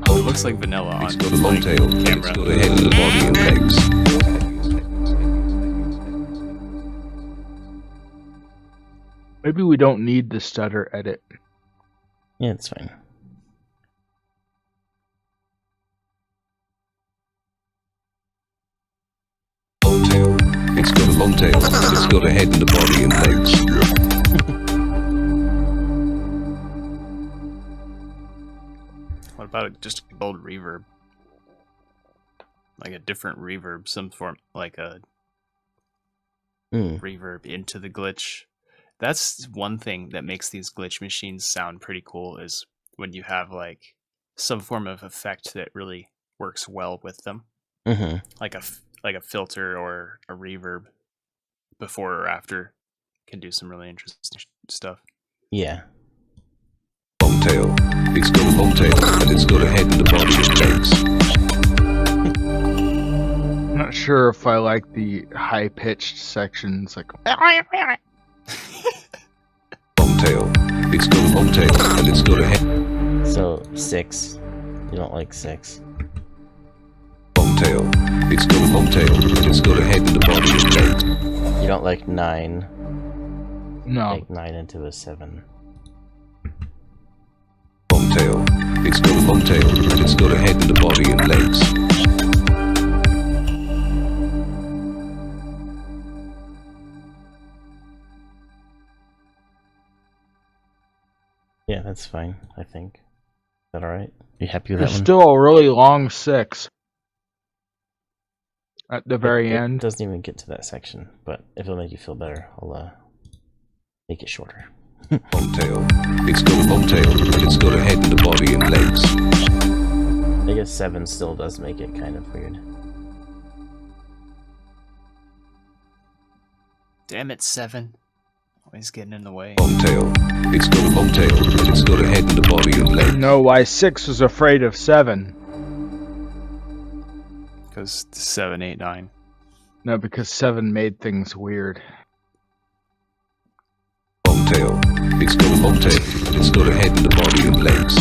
It looks like vanilla on It's got a long like, tail. camera. It's got a head and a body and legs. Maybe we don't need the stutter edit. Yeah, it's fine. Long tail. It's got a long tail. It's got a head and a body and legs. What about just a old reverb? Like a different reverb, some form, like a Mm. reverb into the glitch. That's one thing that makes these glitch machines sound pretty cool is when you have like some form of effect that really works well with them, Mhm. like a filter or a reverb before or after can do some really interesting stuff. Yeah. Long tail. It's got a long tail, and it's got a head and a body and legs. I'm not sure if I like the high pitched sections like Long tail. It's got a long tail, and it's got a head. So 6. You don't like 6. Long tail. It's got a long tail, and it's got a head and a body and legs. You don't like 9. no. Make 9 into a 7. Long tail. It's got a long tail, and it's got a head and a body and legs. Yeah, that's fine, I think. Is that alright? You happy with There's that one? still a really long 6 at the very It end. doesn't even get to that section, but if it'll make you feel better, I'll make it shorter. Long tail. It's got a long tail, and it's got a head and a body and legs. I guess 7 still does make it kind of weird. Damn it, 7. Always getting in the way. Long tail. It's got a long tail, and it's got a head and a body and legs. No, why 6 was afraid of 7. Because 7, 8, 9. No, because 7 made things weird. Long tail. It's got a long tail, and it's got a head and a body and legs.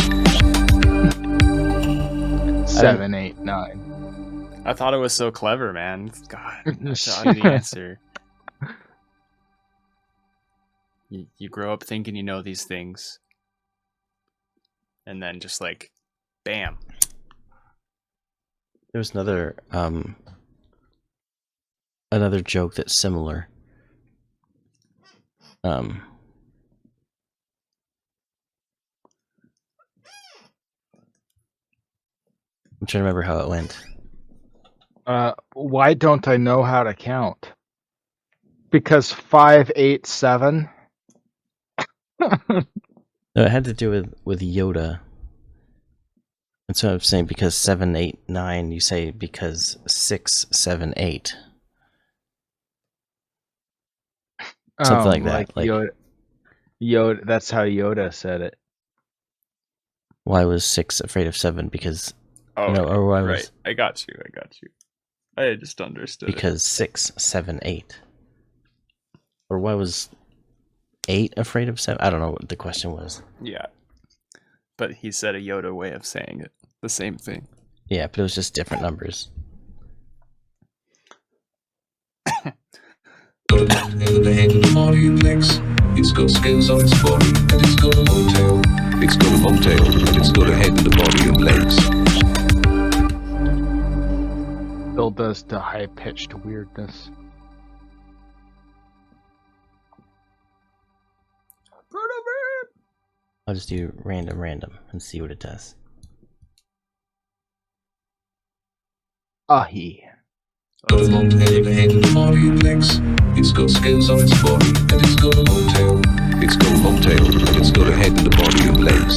7, 8, 9. I thought it was so clever, man. God, I thought I knew the answer. You grow up thinking you know these things, and then just like, bam. There was another joke that's similar. I'm trying to remember how it went. Why don't I know how to count? Because 5, 8, 7. No, it had to do with Yoda. And so I'm saying because 7, 8, 9, you say because 6, 7, 8. Something like that. Like Yoda. That's how Yoda said it. why was 6 afraid of 7? Because Oh, or why right. was I got you. I just understood. because 6, 7, 8. Or why was 8 afraid of 7? I don't know what the question was. Yeah. But he said a Yoda way of saying it. The same thing. Yeah, but it was just different numbers. Got a long tail and a head and a body and legs. It's got scales on its body and it's got a long tail. It's got a long tail and it's got a head and a body and legs. Bill does the high-pitched weirdness. I'll just do random and see what it does. Ahi. Got a long tail and a head and a body and legs. It's got scales on its body and it's got a long tail. It's got a long tail and it's got a head and a body and legs.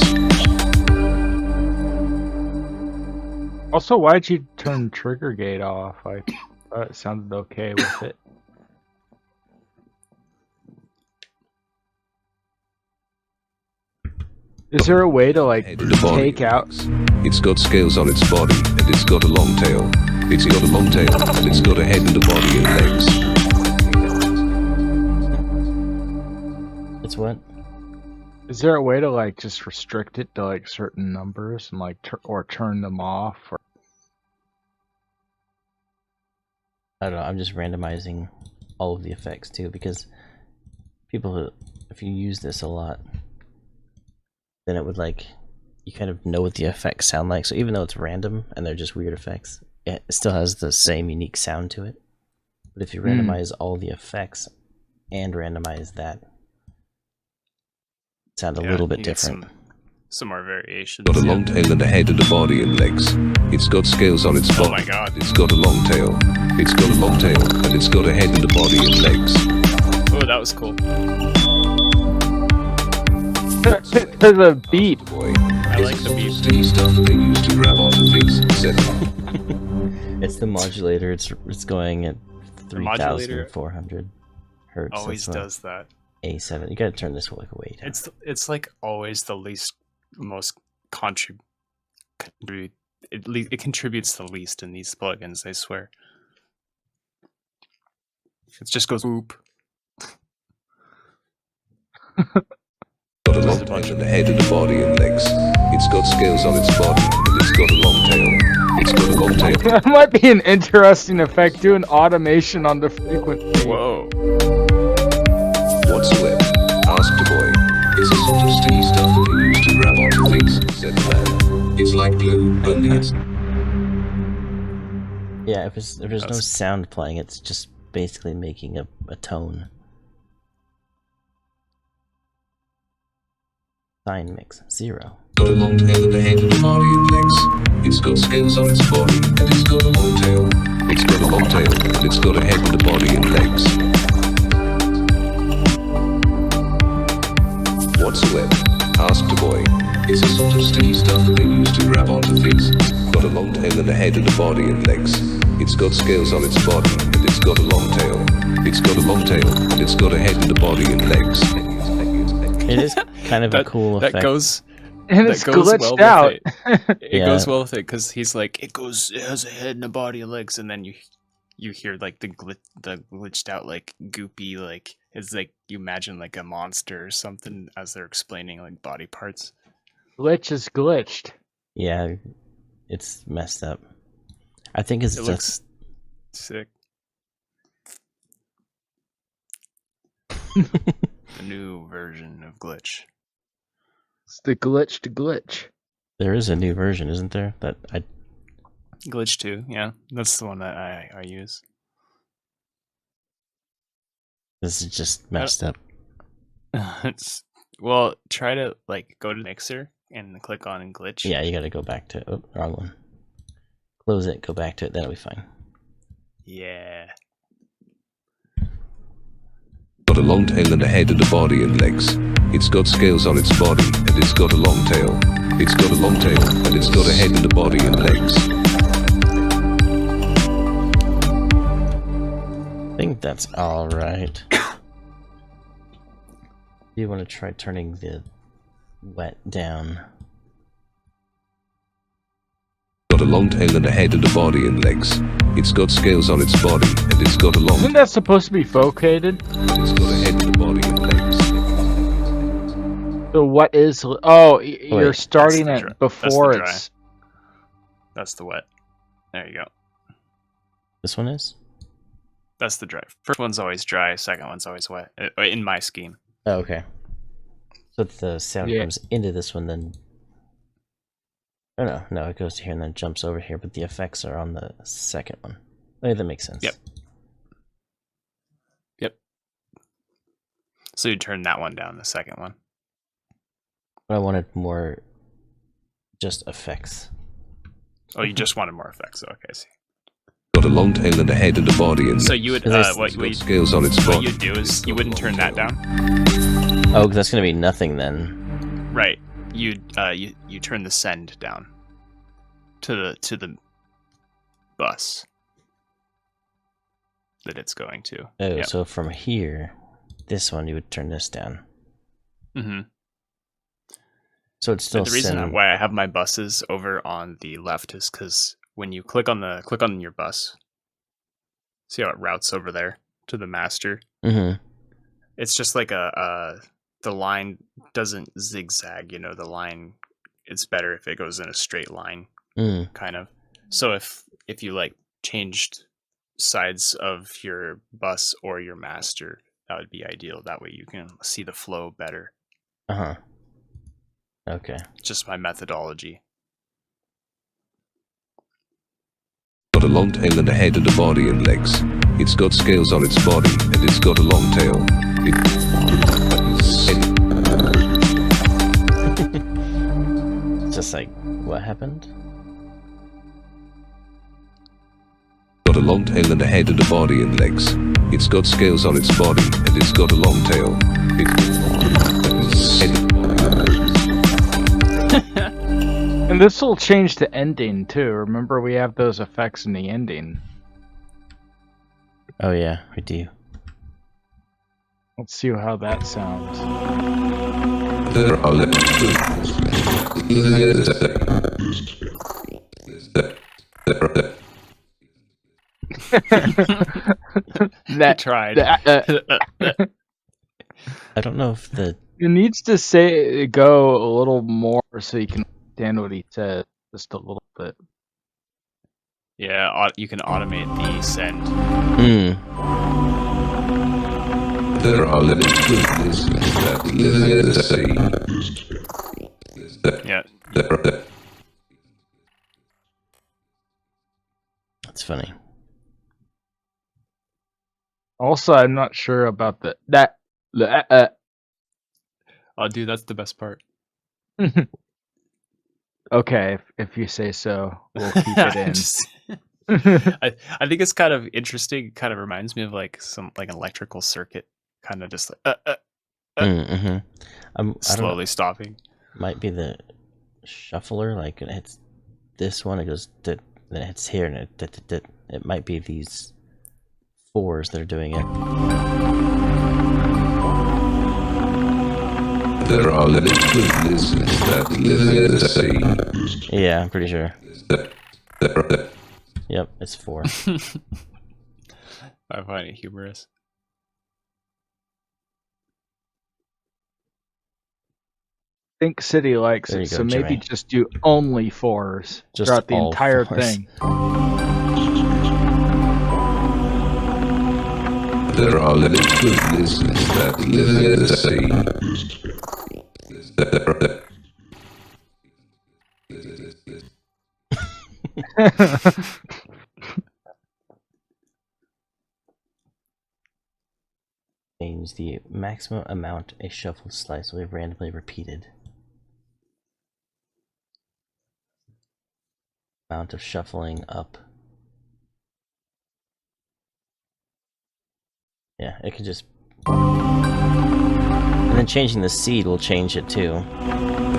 Also, why'd you turn Trigger Gate off? I thought it sounded okay with it. Is there a way to like Head and a body take and out? legs. It's got scales on its body and it's got a long tail. It's got a long tail and it's got a head and a body and legs. It's what? Is there a way to like just restrict it to like certain numbers and like or turn them off? Or... I don't know. I'm just randomizing all of the effects too, because if you use this a lot, then it would like you kind of know what the effects sound like. So even though it's random and they're just weird effects, it still has the same unique sound to it. But if you randomize all the effects and randomize that, it sounds a little bit you get different. Some more variations. Got a long tail and a head and a body and legs. It's got scales on its body. Oh my god. It's got a long tail. It's got a long tail and it's got a head and a body and legs. Oh, that was cool. There's a beat. Boy, I like the beat. sticky stuff they use to grab onto things, etc. It's the modulator. It's going at modulator 3,400 hertz. Always That's does that. A7. You gotta turn this like way down. It's like always the most it contributes the least in these plugins, I swear. It just goes whoop. Got a long tail and a head and a body and legs. It's got scales on its body and it's got a long tail. It's got a long tail. That might be an interesting effect. Do an automation on the frequency. Whoa. Whatsoever, asked the boy. It's a sort of sticky stuff they use to grab onto things, said the man. It's like glue, only it's Yeah, if there's no sound playing, it's just basically making a tone. Sine mix 0. got a long tail and a head and a body and legs. It's got scales on its body and it's got a long tail. It's got a long tail and it's got a head and a body and legs. Whatsoever, asked the boy. It's a sort of sticky stuff they use to grab onto things. Got a long tail and a head and a body and legs. It's got scales on its body and it's got a long tail. It's got a long tail and it's got a head and a body and legs. It is kind of a cool effect. That goes And that it's goes glitched well out. with it. It Yeah. goes well with it because he's like, it has a head and a body and legs, and then you hear like the glitched out like goopy like it's like you imagine like a monster or something as they're explaining like body parts. Glitch is glitched. Yeah, it's messed up. I think it's It just looks sick. A new version of glitch. It's the glitched glitch. there is a new version, isn't there? That I Glitch 2, yeah, that's the one that I use. this is just messed up. Well, try to like go to Mixer and click on glitch. Yeah, you got to go back to wrong one. Close it, go back to it. That'll be fine. Yeah. Got a long tail and a head and a body and legs. It's got scales on its body and it's got a long tail. It's got a long tail and it's got a head and a body and legs. I think that's all right. You want to try turning the wet down? Got a long tail and a head and a body and legs. It's got scales on its body and it's got a long. Isn't that supposed to be focated? It's got a head and a body and legs. So what is? Oh, you're Wait, starting that's the it dry- that's the before dry. it's. That's the wet. There you go. This one is? That's the dry. First one's always dry. Second one's always wet. In my scheme. Oh, okay. So if the sound Yeah. comes into this one, then... Oh, no, it goes to here and then jumps over here, but the effects are on the second one. Okay, that makes sense. Yep. Yep. So you turn that one down, the second one. But I wanted more just effects. Oh, you just wanted more effects. Okay, I see. Got a long tail and a head and a body and So you would what It's got scales on its what body. you'd do is you wouldn't turn that down. Oh, 'cause that's gonna be nothing then. Right. You turn the send down to the bus that it's going to. Oh, Yep. so from here, this one, you would turn this down. Mm-hmm. So it's still The reason send... why I have my buses over on the left is because when you click on your bus, see how it routes over there to the master. Mm-hmm. It's just like the line doesn't zigzag. The line. It's better if it goes in a straight line, Mm. kind of. So if you like changed sides of your bus or your master, that would be ideal. That way you can see the flow better. Uh-huh. Okay. Just my methodology. Got a long tail and a head and a body and legs. It's got scales on its body and it's got a long tail. Just like, what happened? Got a long tail and a head and a body and legs. It's got scales on its body and it's got a long tail. And this will change the ending too. Remember, we have those effects in the ending. Oh yeah, we do. Let's see how that sounds. That tried. I don't know if the... It needs to go a little more so you can understand what he said, just a little bit. Yeah, you can automate the send. Mm. There are limits to this. Yeah. That's funny. Also, I'm not sure about the Oh, dude, that's the best part. Okay, if you say so, we'll keep it in. I think it's kind of interesting. It kind of reminds me of like some like an electrical circuit, kind of just like Mm-hmm. I don't know. slowly stopping. Might be the shuffler, like it hits this one, it goes dit, then it hits here, and it dit, dit, dit. It might be these fours that are doing it. There are limits to this. Yeah, I'm pretty sure. Yep, it's 4. I find it humorous. Think City likes There it, you go, so maybe Jimmy. just do only 4s Just throughout the all entire 4s. thing. There are limits to this. Means the maximum amount a shuffled slice will be randomly repeated. Amount of shuffling up. Yeah, it could just And then changing the seed will change it too.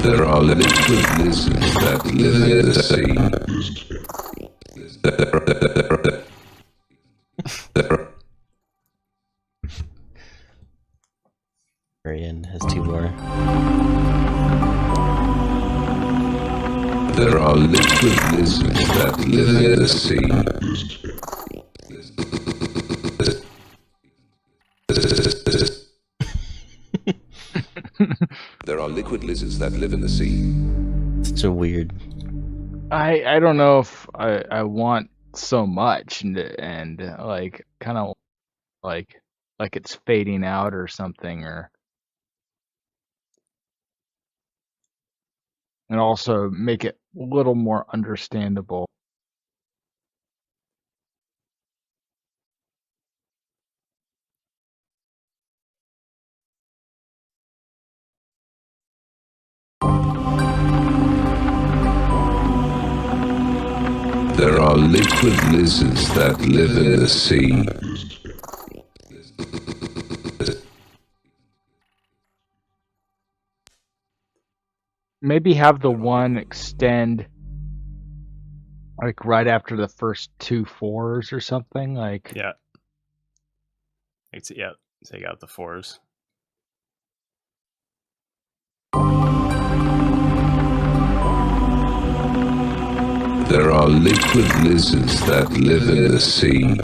There are liquid lizards that live in the sea. Very end has 2 more. There are liquid lizards that live in the sea. There are liquid lizards that live in the sea. Such a weird. I don't know if I want so much and like kind of like it's fading out or something, or and also make it a little more understandable. There are liquid lizards that live in the sea. Maybe have the one extend like right after the first 2 4s or something, like Yeah. Yeah. Take out the 4s. There are liquid lizards that live in the sea.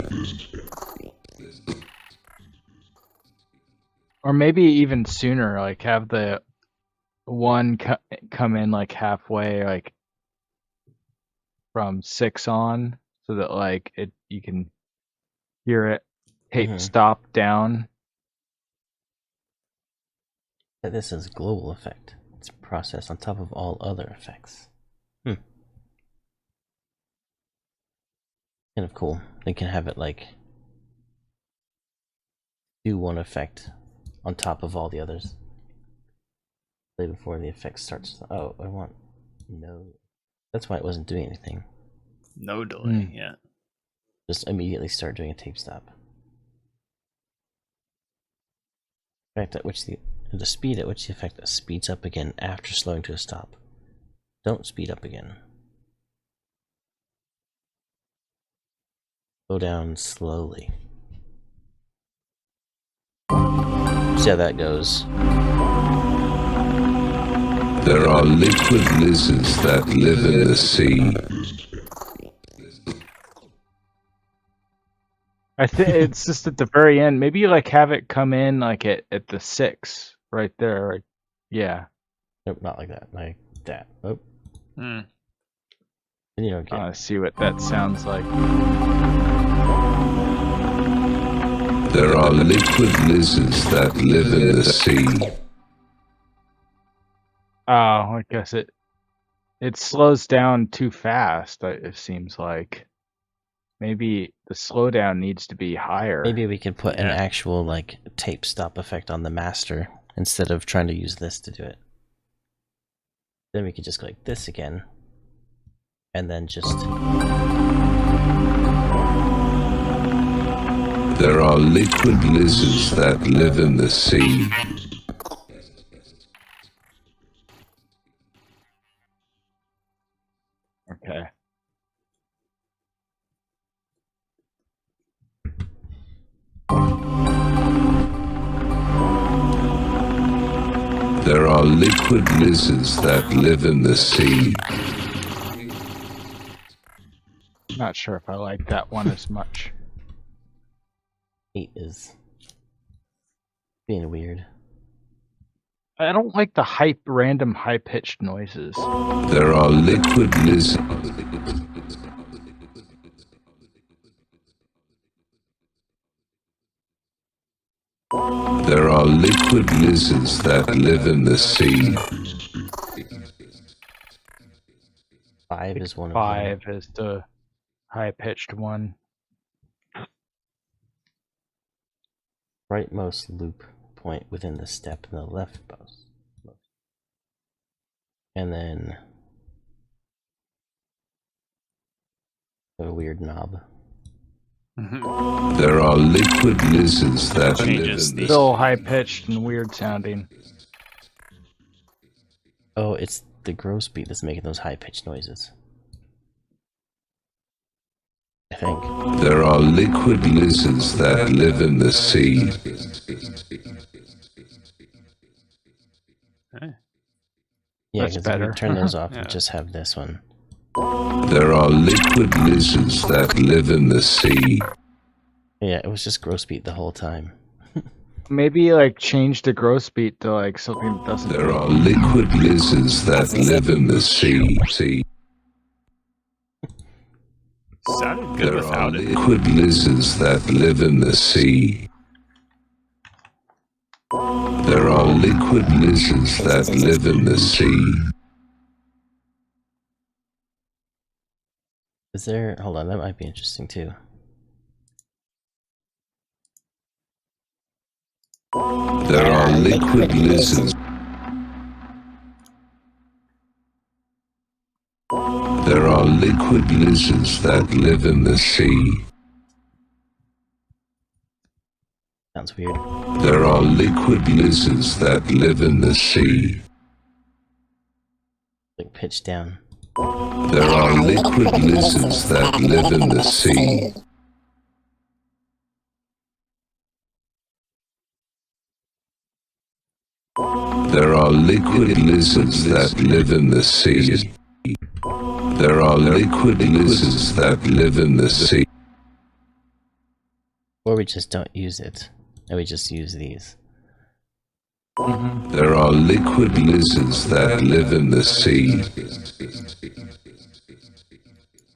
or maybe even sooner, like have the one come in like halfway, like from 6 on, so that like you can hear it tape stop down. This is a global effect. It's processed on top of all other effects. Kind of cool. They can have it like do one effect on top of all the others. Play before the effect starts. Oh, I want no. That's why it wasn't doing anything. No delay, yeah. Just immediately start doing a tape stop. Effect at which the speed at which the effect speeds up again after slowing to a stop. Don't speed up again. Slow down slowly. See how that goes. There are liquid lizards that live in the sea. I think it's just at the very end. Maybe like have it come in like at the 6 right there. Like, yeah. Nope, not like that. Like that. Oh. Hmm. And you don't get. See what that sounds like. There are liquid lizards that live in the sea. Oh, I guess it slows down too fast. It seems like maybe the slowdown needs to be higher. Maybe we could put an actual like tape stop effect on the master instead of trying to use this to do it. Then we could just go like this again, and then just. There are liquid lizards that live in the sea. Okay. There are liquid lizards that live in the sea. Not sure if I like that one as much. 8 is being weird. I don't like the random high-pitched noises. There are liquid lizards. There are liquid lizards that live in the sea. 5 is one of them. 5 is the high-pitched one. Rightmost loop point within the step and the leftmost. And then a weird knob. There are liquid lizards that live Changes in the- the Still high pitched and weird sounding. Oh, it's the gross beat that's making those high pitched noises. I think. There are liquid lizards that live in the sea. Yeah, That's because if better. we turn those off, Yeah. we just have this one. There are liquid lizards that live in the sea. Yeah, it was just gross beat the whole time. Maybe like change the gross beat to like something that doesn't. There are liquid lizards that live in the sea. Sounded good There are without it. liquid lizards that live in the sea. There are liquid lizards that live in the sea. Is there? Hold on, that might be interesting too. There are liquid lizards. There are liquid lizards that live in the sea. Sounds weird. There are liquid lizards that live in the sea. Like pitch down. There are liquid lizards that live in the sea. There are liquid lizards that live in the sea. There are liquid lizards that live in the sea. Or we just don't use it, and we just use these. There are liquid lizards that live in the sea.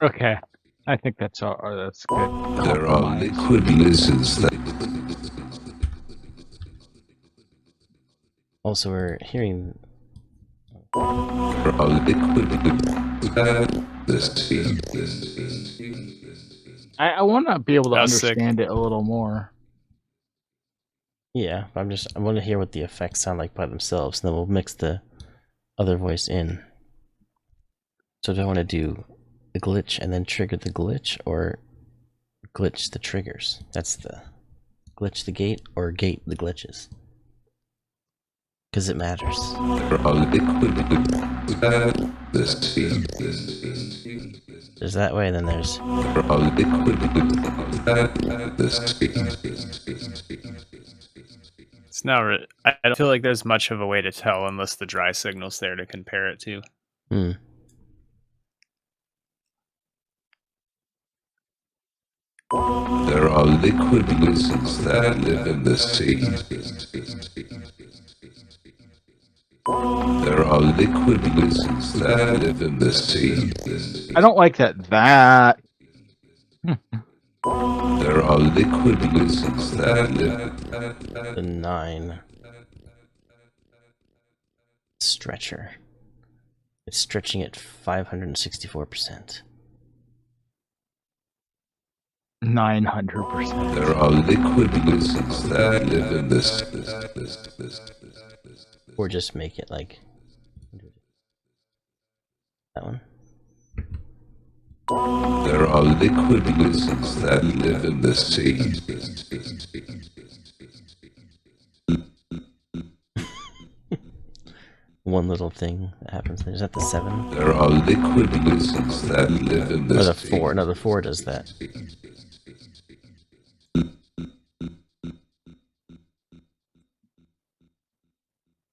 Okay, I think that's all. That's good. There are liquid lizards that. Also, we're hearing. There are liquid lizards that the sea. I want to be able to That was sick. understand it a little more. Yeah, I want to hear what the effects sound like by themselves, and then we'll mix the other voice in. So do I want to do the glitch and then trigger the glitch, or glitch the triggers? That's the glitch the gate or gate the glitches. Because it matters. There are liquid lizards that the sea. There's that way, and then there's. There are liquid lizards that the sea. It's not. I don't feel like there's much of a way to tell unless the dry signal's there to compare it to. Hmm. There are liquid lizards that live in the sea. There are liquid lizards that live in the sea. I don't like that. That. There are liquid lizards that live. The 9 stretcher. It's stretching at 564%. 900%. There are liquid lizards that live in the sea. Or just make it like that one. There are liquid lizards that live in the sea. One little thing that happens there. Is that the 7? There are liquid lizards that live in Or the the sea. 4? No, the 4 does that.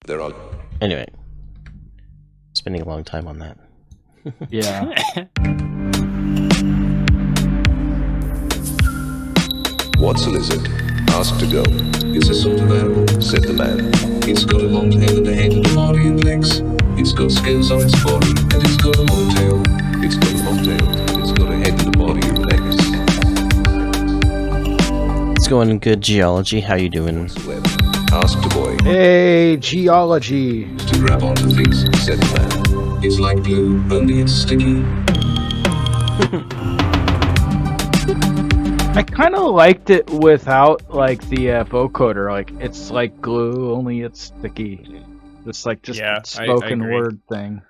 There are. Anyway, spending a long time on that. Yeah. What's a lizard? Asked to go. It's a sort of animal, said the man. It's got a long tail and a head and a body and legs. It's got scales on its body and it's got a long tail. It's got a long tail and it's got a head and a body and legs. It's going good, geology. How you doing? Web. Asked a boy Hey, geology. to grab onto things, said the man. It's like glue, only it's sticky. I kind of liked it without like the vocoder. Like it's like glue, only it's sticky. It's like just Yeah, a I spoken agree. word thing.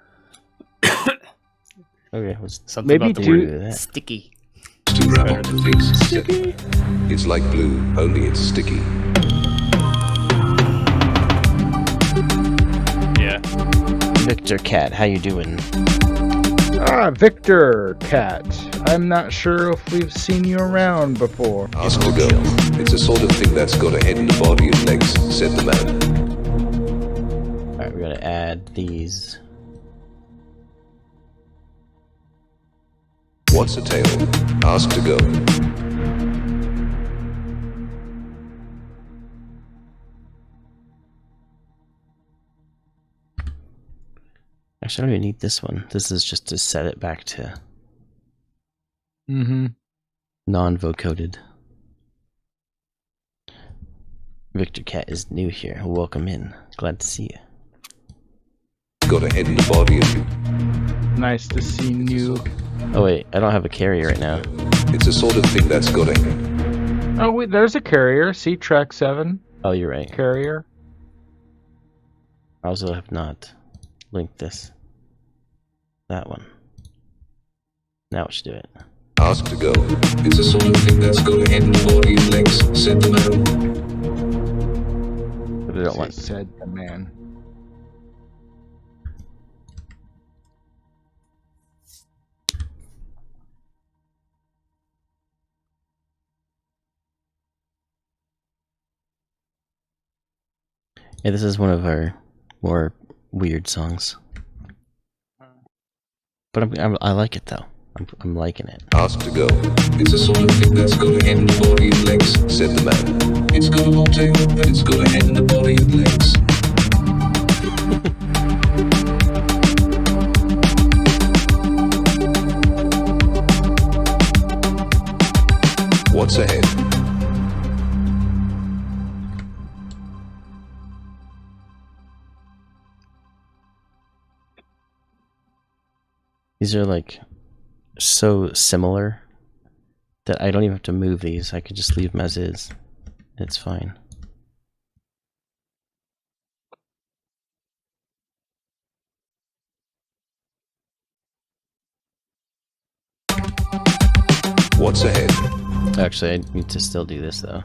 Okay, what's Something Maybe about the do- word do that? sticky. To to grab onto things, said the man. It's like glue, only it's sticky. Yeah. Victor Cat, how you doing? Victor Cat. I'm not sure if we've seen you around before. Ask to go. It's a sort of thing that's got a head and a body and legs, said the man. Alright, we're gonna add these. What's a tail? Ask to go. Actually, I don't even need this one. This is just to set it back to Mm-hmm. non-vocoded. Victor Cat is new here. Welcome in. Glad to see you. Got a head and a body and Nice to see you. Oh wait, I don't have a carrier right now. it's a sort of thing that's got a Oh wait, there's a carrier. See track 7 Oh, you're right. carrier. I also have not linked this. That one. Now it should do it. ask to go. It's a sort of thing that's got a head and a body and legs, said the man. But I don't want. Said the man. Yeah, this is one of our more weird songs. But I like it though. I'm liking it. Ask to go. It's a sort of thing that's got a head and a body and legs, said the man. It's got a long tail, and it's got a head and a body and legs. What's ahead? These are like so similar that I don't even have to move these. I could just leave them as is. It's fine. What's ahead? Actually, I need to still do this though.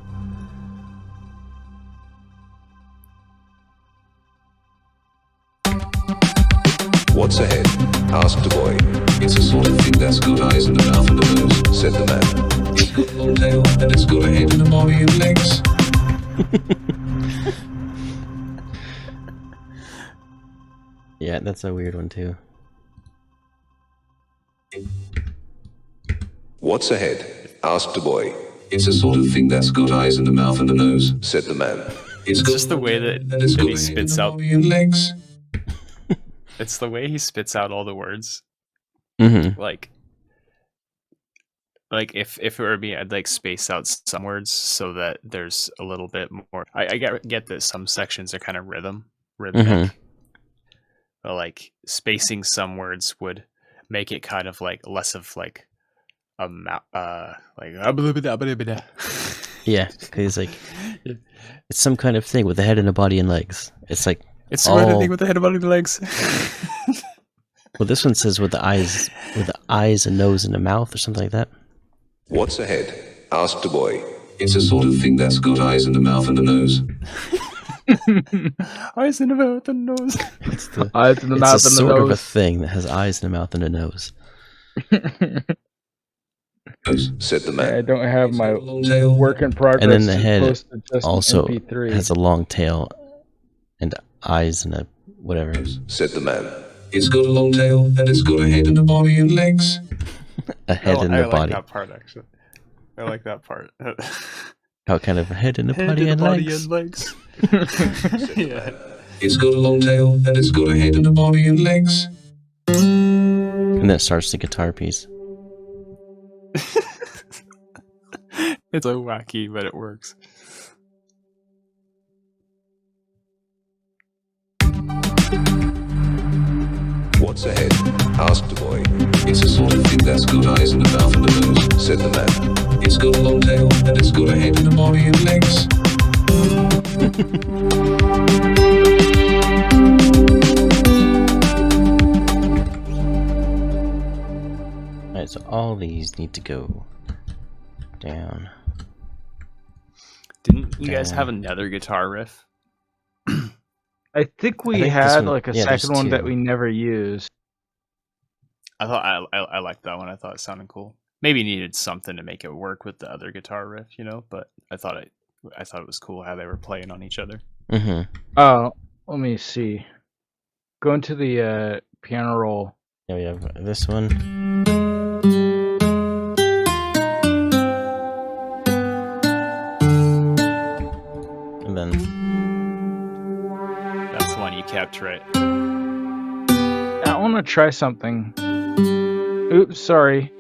What's ahead? Asked the boy. It's a sort of thing that's got eyes and a mouth and a nose, said the man. It's got a long tail, and it's got a head and a body and legs. Yeah, that's a weird one too. What's ahead? Asked the boy. It's a sort of thing that's got eyes and a mouth and a nose, said the man. It's just the way that he spits out. Legs. It's the way he spits out all the words. Mm-hmm. Like if it were me, I'd like space out some words so that there's a little bit more. I get that some sections are kind of rhythmic, Mhm. but like spacing some words would make it kind of like less of like a Yeah, because like it's some kind of thing with a head and a body and legs. It's like it's the thing with the head, body, and legs. Well, this one says with the eyes, a nose, and a mouth, or something like that. What's ahead? Asked the boy. It's a sort of thing that's got eyes and a mouth and a nose. Eyes and a mouth and a nose. It's the Eyes in the it's mouth a and the sort of a nose. thing that has eyes and a mouth and a nose. Nose, said the man. I don't have my Long tail. work in progress. And then the head posted just in also MP3. has a long tail and eyes and a whatever. Said the man. It's got a long tail, and it's got a head and a body and legs. A head and a like body. that part actually. I like that part. How kind of a head and a body and legs? legs. Yeah. It's got a long tail, and it's got a head and a body and legs. And then it starts the guitar piece. It's so wacky, but it works. What's ahead? Asked the boy. It's a sort of thing that's got eyes and a mouth and a nose, said the man. It's got a long tail, and it's got a head and a body and legs. Alright, so all these need to go. Down. Didn't you guys Down. have another guitar riff? I think we think this had one- like a yeah, there's second one that two. we never used. I thought I liked that one. I thought it sounded cool. Maybe needed something to make it work with the other guitar riff, but I thought it was cool how they were playing on each other. Mm-hmm. Oh, let me see. Go into the piano roll. Yeah, we have this one. And then That's the one you kept, right? I want to try something. Oops, sorry.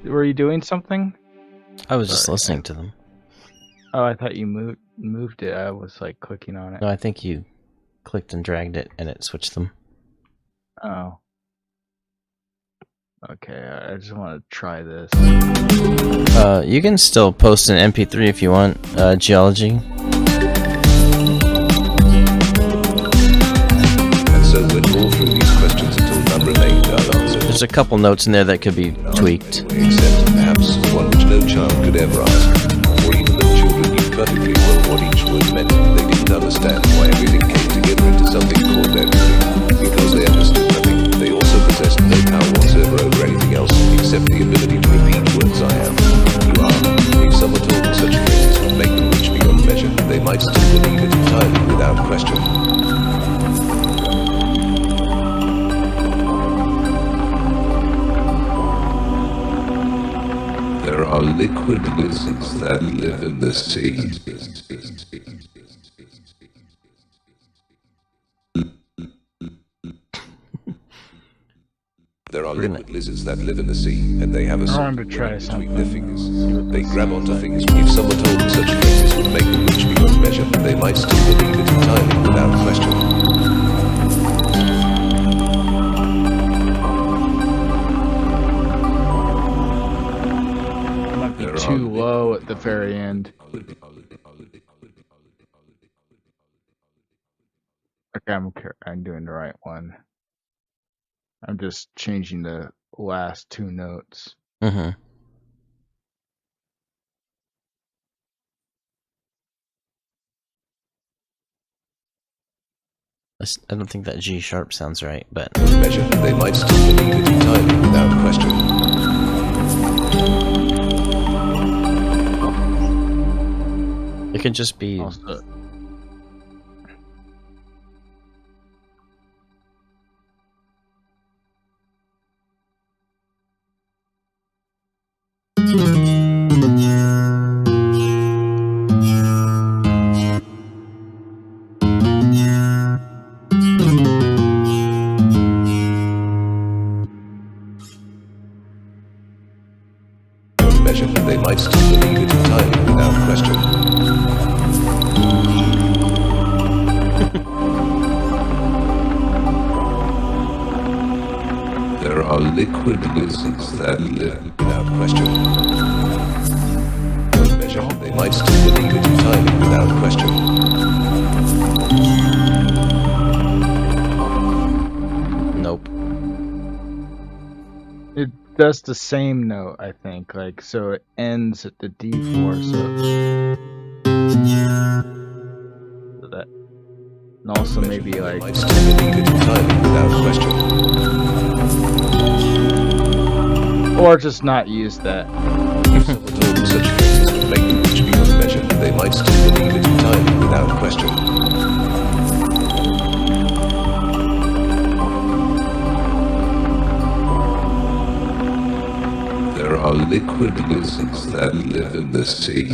Were you doing something? I was just Sorry. listening to them. Oh, I thought you moved it. I was like clicking on it. No, I think you clicked and dragged it and it switched them. Oh. Okay, I just want to try this. You can still post an MP3 if you want, Geology. And so went all through these questions until none remained unanswered. There's a couple notes in there that could be tweaked. Except perhaps one which no child could ever ask. For even though children knew perfectly well what each word meant, they didn't understand why everything came together into something called everything. Because they understood nothing, they also possessed no power whatsoever over anything else, except the ability to repeat words I am, you are. If someone told them such phrases would make them rich beyond measure, they might still believe it entirely without question. There are liquid lizards that live in the sea. There are liquid lizards that live in the sea, and they have a I certain wanted to try way between something. their fingers. They grab onto things. If someone told them such phrases would make them rich beyond measure, they might still believe it entirely without question. It might be too low at the very end. Okay, I'm doing the right one. I'm just changing the last two notes. Mm-hmm. I don't think that G sharp sounds right, but Measure, they might still believe it entirely without question. it could just be. Also, Measure, they might still believe it entirely without question. There are liquid lizards that live without question. Measure, they might still believe it entirely without question. Nope. it does the same note, I think. Like, so it ends at the D4. So that, and also maybe They like might still believe it entirely without question. or just not use that. If someone told them such phrases would make them rich beyond measure, they might still believe it entirely without question. There are liquid lizards that live in the sea.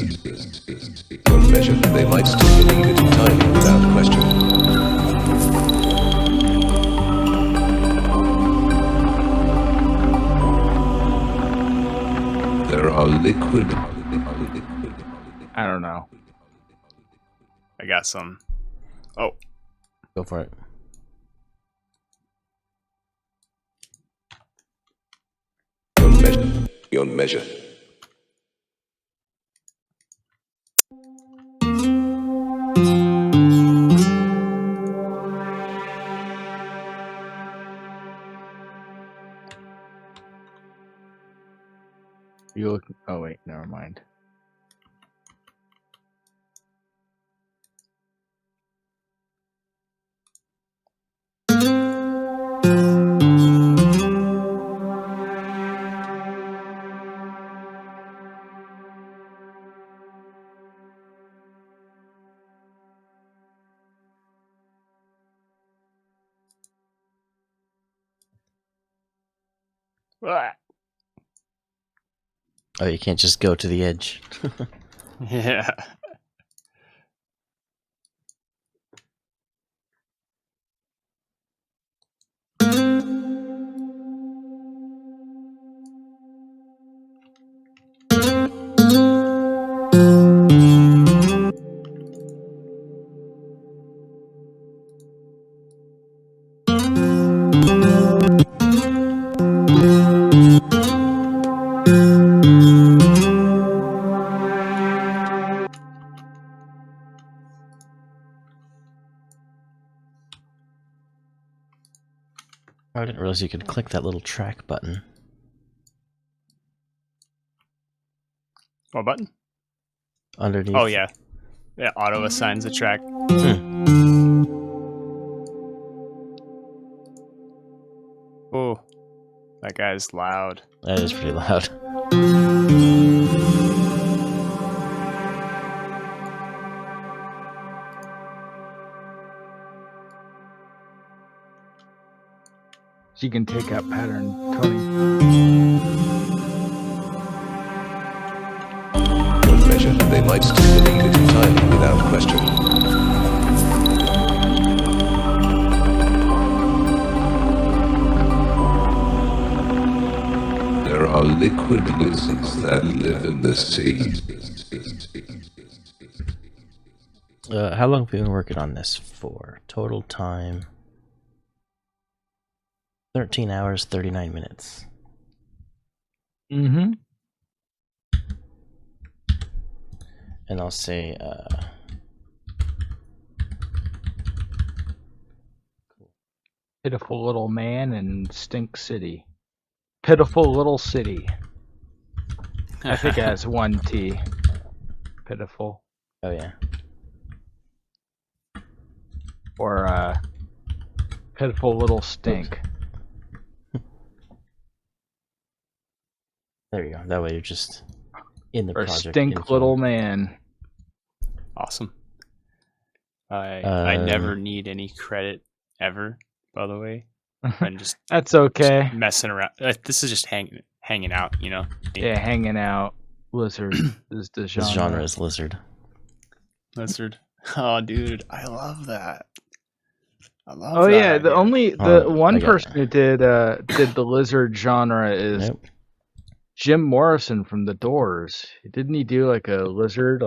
Beyond measure, they might still believe it entirely without question. There are liquid. I don't know. I got some. Oh, Go for it. Beyond measure. Beyond measure. You look. Oh wait, never mind. Ah. Oh, you can't just go to the edge. Yeah. I didn't realize you could click that little track button. What button? Underneath. Oh yeah. Yeah, auto assigns a track. Oh, that guy's loud. That is pretty loud. So you can take out pattern, Tony. What measure they might still believe it entirely without question. There are liquid lizards that live in the sea. How long have we been working on this for? Total time 13 hours, 39 minutes. Mm-hmm. And I'll say, Pitiful little man in Stink City. Pitiful little city. I think it has one T. Pitiful. oh yeah. Or pitiful little stink. There you go. That way you're just in the Or project. stink info. little man. Awesome. I never need any credit ever, by the way. I'm just That's okay. messing around. This is just hanging out, you know. Yeah, hanging out. Lizard is the genre. This genre is lizard. Lizard. Oh, dude, I love that. I love. Oh that yeah, the idea. only the Oh, one I got person who did the lizard genre is Nope. Jim Morrison from The Doors. Didn't he do like a lizard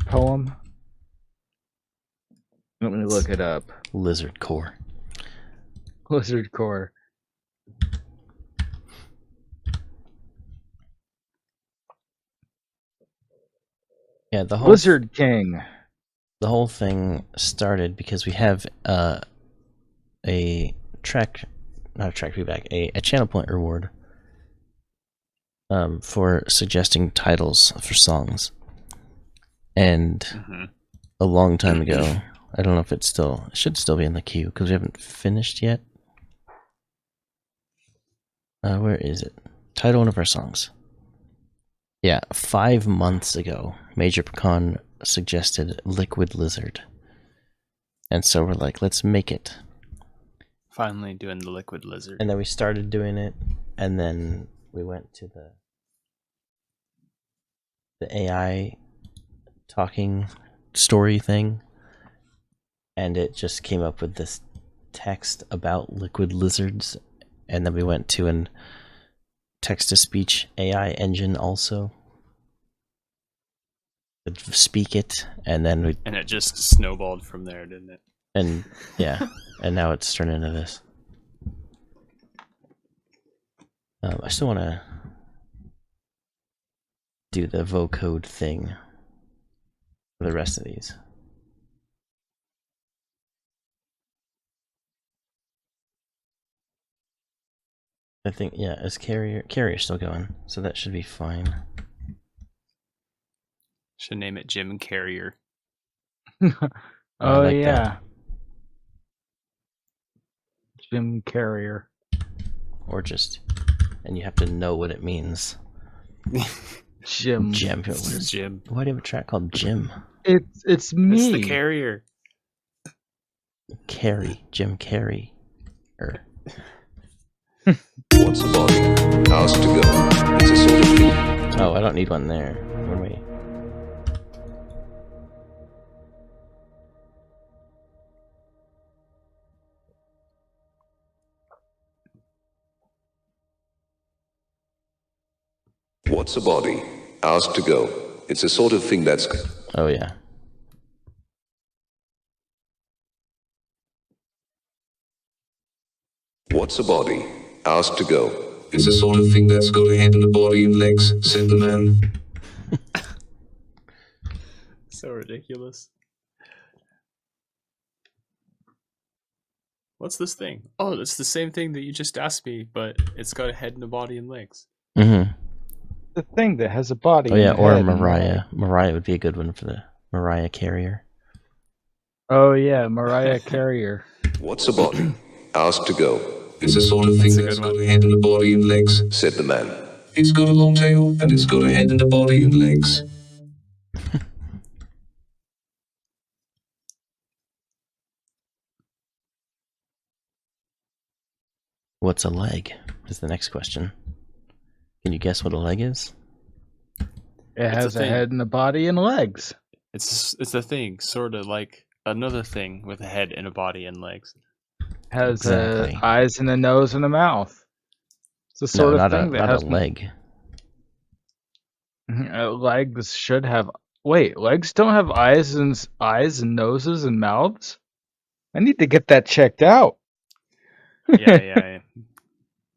poem? Let me look it up. Lizard core. Lizard core. Yeah, the whole Lizard King. the whole thing started because we have a track, not a track feedback, a channel point reward for suggesting titles for songs. And a long time ago, I don't know if it should still be in the queue because we haven't finished yet. Where is it? Title one of our songs. Yeah, 5 months ago, Major Pecan suggested Liquid Lizard. And so we're like, let's make it. Finally doing the liquid lizard. And then we started doing it, and then we went to the AI talking story thing, and it just came up with this text about liquid lizards, and then we went to an text-to-speech AI engine also. Speak it, and then And it just snowballed from there, didn't it? and yeah, and now it's turned into this. I still want to do the vocode thing for the rest of these. I think, yeah, is carrier still going, so that should be fine. Should name it Jim Carrier. Oh, like that. yeah. Jim Carrier. Or just, and you have to know what it means. Jim. Jim. What is, Jim. why do you have a track called Jim? It's me. It's the carrier. Carry. Jim Carrey. What's a body? Ask to go. It's a sort of thing. Oh, I don't need one there. Where are we? What's a body? Ask to go. It's a sort of thing that's... Oh, yeah. What's a body? Ask to go. It's a sort of thing that's got a head and a body and legs, said the man. So ridiculous. What's this thing? Oh, it's the same thing that you just asked me, but it's got a head and a body and legs. Mm-hmm. The thing that has a body. Oh, yeah, and a or head and Mariah. Mariah would be a good one for the Mariah Carrier. Oh, yeah, Mariah Carrier. What's a body? Ask to go. It's a sort of thing that's got a head and a body and legs, said the man. It's got a long tail, and it's got a head and a body and legs. What's a leg? Is the next question. Can you guess what a leg is? It has a head and a body and legs. It's a thing, sort of like another thing with a head and a body and legs. Has Exactly. eyes and a nose and a mouth. It's the sort No, of not thing that not has a leg. legs should have. Wait, legs don't have eyes and noses and mouths. I need to get that checked out. Yeah.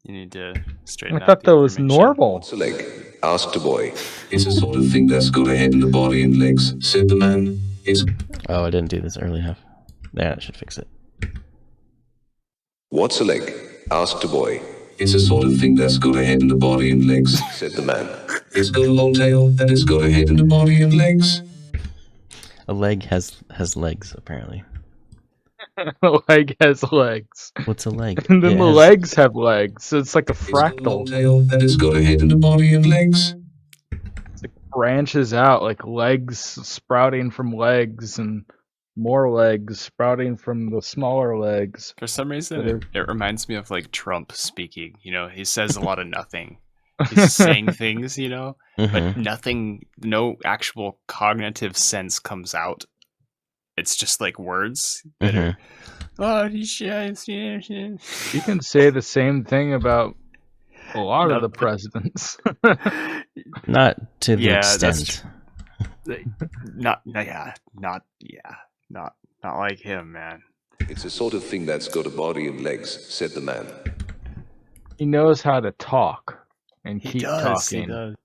You need to straighten I out thought the that was information. normal. What's a leg? Asked a boy. It's a sort of thing that's got a head and a body and legs, said the man. It's... Oh, I didn't do this early enough. Yeah, that should fix it. What's a leg? Asked a boy. It's a sort of thing that's got a head and a body and legs, said the man. It's got a long tail, and it's got a head and a body and legs. A leg has legs, apparently. The leg has legs. What's a leg? And then It the has- legs have legs. It's like a It's got a long fractal. tail, and it's got a head and a body and legs. It's like branches out like legs sprouting from legs and more legs sprouting from the smaller legs. For some reason, They're- it reminds me of like Trump speaking. You know, he says a lot of nothing. He's saying things, you know, Mhm. but nothing, no actual cognitive sense comes out. It's just like words that are, oh, yeah. You can say the same thing about a lot No, of the but- presidents. Not to the Yeah, that's extent. not like him, man. It's a sort of thing that's got a body and legs, said the man. He knows how to talk and He keep does. He talking. does.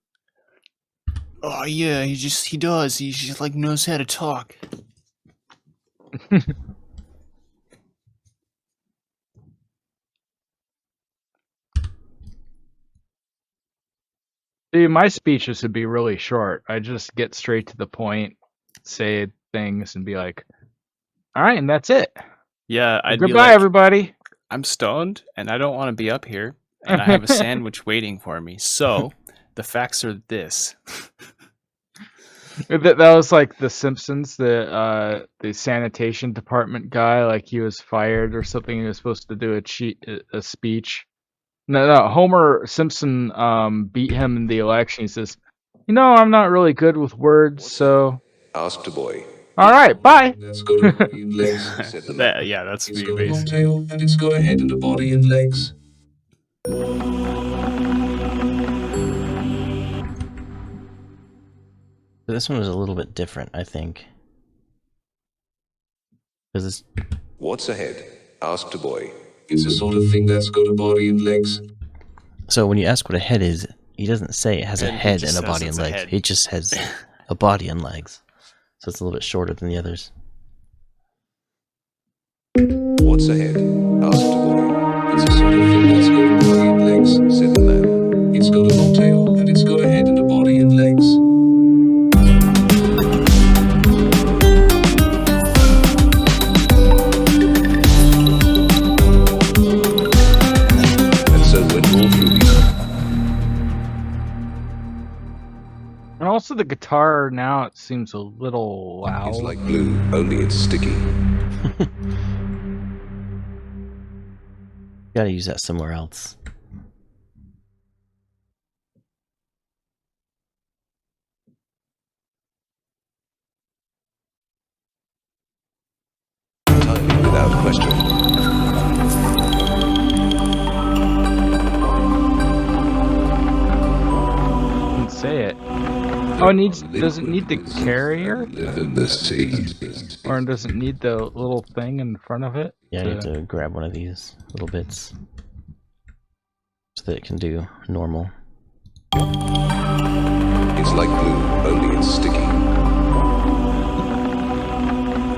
Oh yeah, he does. He just like knows how to talk. See, my speeches would be really short. I just get straight to the point, say things, and be like, "All right, and that's it. Yeah, I'd be Goodbye, like, everybody." I'm stoned and I don't want to be up here, and I have a sandwich waiting for me. So the facts are this. That was like the Simpsons, the sanitation department guy. Like he was fired or something. He was supposed to do a speech. No, Homer Simpson beat him in the election. He says, I'm not really good with words, so Asked a boy. all right, bye. That's got a body and legs, said the man. Yeah, that's It's me got a long basically. tail, and it's got a head and a body and legs. This one was a little bit different, I think. Because it's What's a head? Asked a boy. It's a sort of thing that's got a body and legs. so when you ask what a head is, he doesn't say it has a Yeah, he head just and a says body and it's a legs. head. He just has a body and legs. So it's a little bit shorter than the others. What's a head? Asked a boy. It's a sort of thing that's got a body and legs, also the guitar now it seems a little loud. It's like glue, only it's sticky. Gotta use that somewhere else. Entirely without question. Didn't say it. Oh, it needs doesn't need the carrier, Live in the sea. or it doesn't need the little thing in front of it. Yeah, you have to grab one of these little bits so that it can do normal. It's like glue, only it's sticky.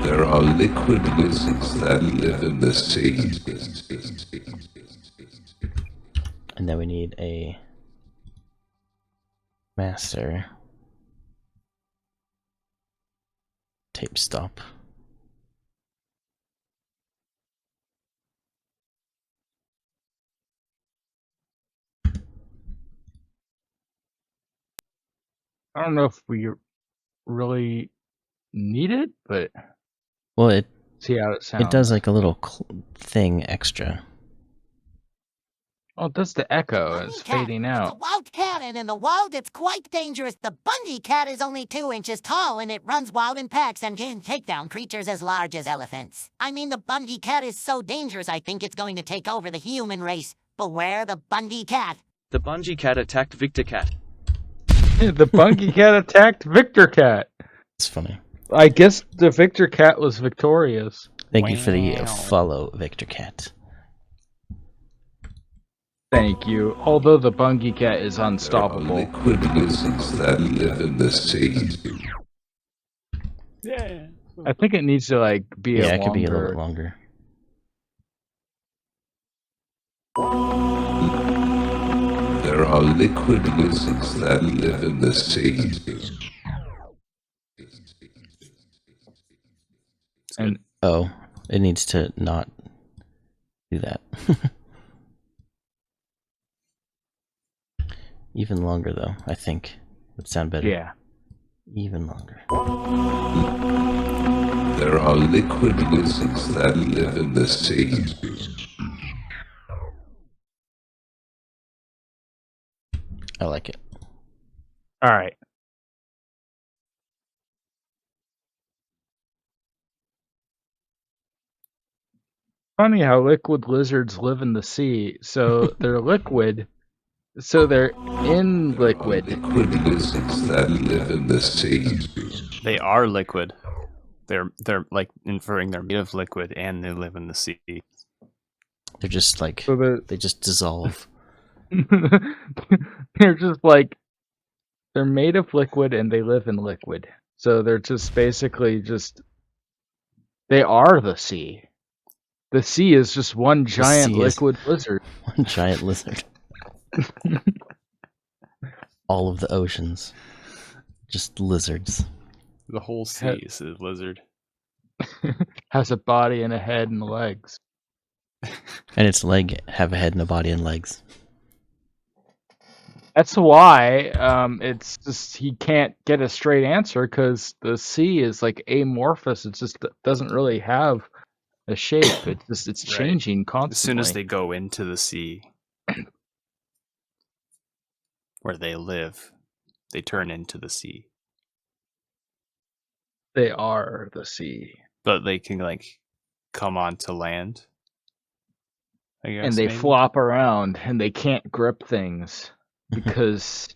There are liquid lizards that live in the sea. And then we need a master tape stop. I don't know if we really need it, but Well, it see how it sounds. does like a little thing extra. Oh, it does the echo. It's fading It's a out. wild cat, and in the wild, it's quite dangerous. The Bundy cat is only 2 inches tall, and it runs wild in packs and can take down creatures as large as elephants. I mean, the Bundy cat is so dangerous, I think it's going to take over the human race. Beware the Bundy cat. The Bungie cat attacked Victor Cat. The Bunky cat attacked Victor Cat. It's funny. I guess the Victor Cat was victorious. Thank you for the Wow. follow, Victor Cat. Thank you. Although the Bunky Cat is There are unstoppable. liquid lizards that live in the sea. Yeah. I think it needs to like be Yeah, a it could be a little longer. bit longer. There are liquid lizards that live in the sea. And Oh, it needs to not do that. Even longer, though, I think would sound better. yeah. Even longer. There are liquid lizards that live in the sea. I like it. All right. Funny how liquid lizards live in the sea. So they're liquid. So they're in liquid. Liquid lizards that live in the sea. They are liquid. They're like inferring they're made of liquid and they live in the sea. They're just like, So they just dissolve. they're just like they're made of liquid and they live in liquid. So they're just basically just they are the sea. The sea is just one giant sea is- liquid lizard. One giant lizard. All of the oceans. Just lizards. The whole sea is a lizard. Has a body and a head and legs. And its leg have a head and a body and legs. That's why it's just he can't get a straight answer because the sea is like amorphous. It just doesn't really have a shape. It's Right. changing constantly. As soon as they go into the sea where they live, they turn into the sea. They are the sea. But they can like come onto land. I guess And they maybe? flop around and they can't grip things because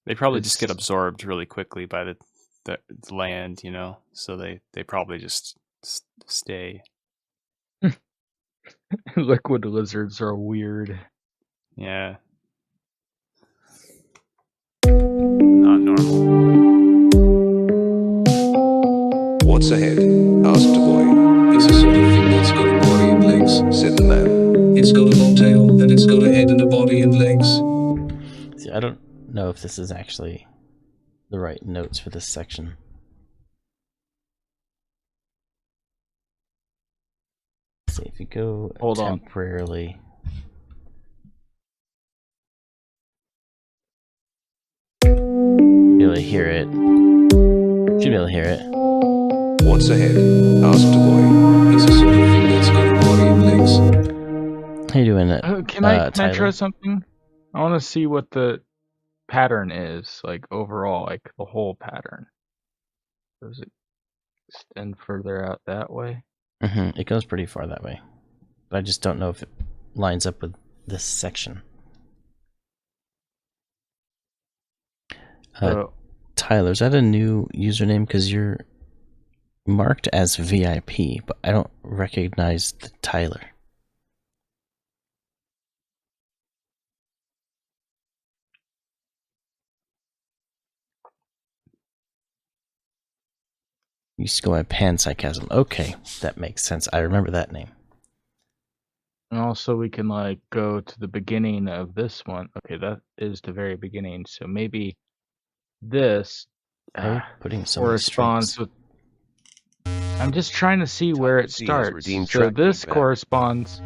They probably just get it's- absorbed really quickly by the land, you know. So they probably just stay. liquid lizards are weird. Yeah. Not normal. What's ahead? Asked a boy. It's a sort of thing that's got a body and legs, said the man. It's got a long tail, and it's got a head and a body and legs. See, I don't know if this is actually the right notes for this section. Let's see, if you go Hold on. temporarily. to hear it. Should be able to hear it. What's ahead? Asked a boy. It's a sort of thing that's got a body and legs. How you doing? Can I Tyler? try something? I want to see what the pattern is, like overall, like the whole pattern. Does it extend further out that way? It goes pretty far that way, but I just don't know if it lines up with this section. Tyler, is that a new username? Because you're marked as VIP, but I don't recognize the Tyler. You used to go by Pansarcasm. Okay, that makes sense. I remember that name. And also we can like go to the beginning of this one. Okay, that is the very beginning. So maybe this Putting so many corresponds strings. with. I'm just trying to see where it C has starts. redeemed So track this feedback. corresponds.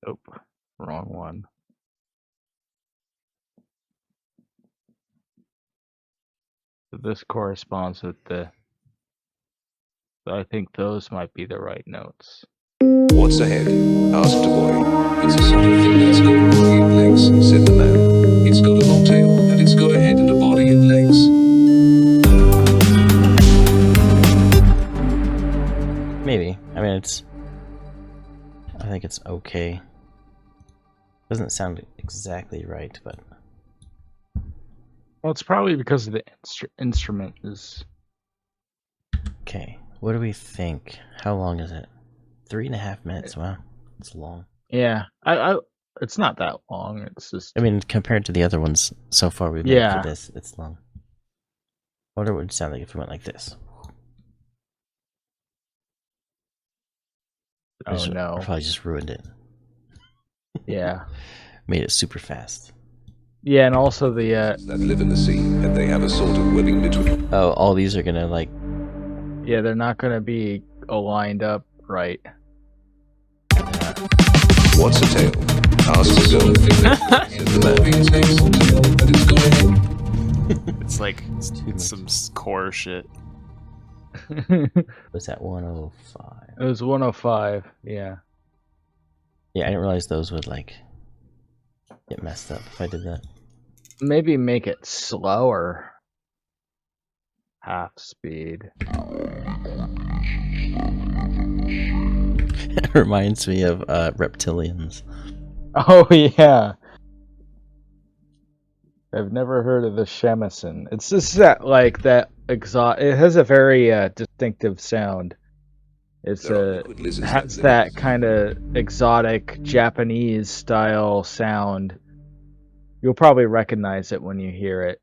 Oh, wrong one. So this corresponds with the. So I think those might be the right notes. What's ahead? Asked a boy. It's a sort of thing that's got a body and legs, said the man. It's got a long tail, and it's got a head and a body and legs. Maybe. I mean, I think it's okay. Doesn't sound exactly right, but Well, it's probably because the instrument is. okay. What do we think? How long is it? 3.5 minutes. Wow, it's long. Yeah, it's not that long. It's just. I mean, compared to the other ones so far we've made Yeah. for this, it's long. I wonder what it would sound like if we went like this. Oh no. I probably just ruined it. Yeah. Made it super fast. Yeah, and also the. That live in the sea, and they have a sort of webbing between. Oh, all these are gonna like. Yeah, they're not gonna be lined up right. What's a tail? Asked a girl. Said the man. It's a tail, and it's got a head. It's like too some core shit. Was that 105? It was 105. Yeah. Yeah, I didn't realize those would like get messed up if I did that. Maybe make it slower. Half speed. It reminds me of reptilians. Oh yeah. I've never heard of the shamisen. It's just that like that it has a very distinctive sound. It's has that kind of exotic Japanese style sound. You'll probably recognize it when you hear it.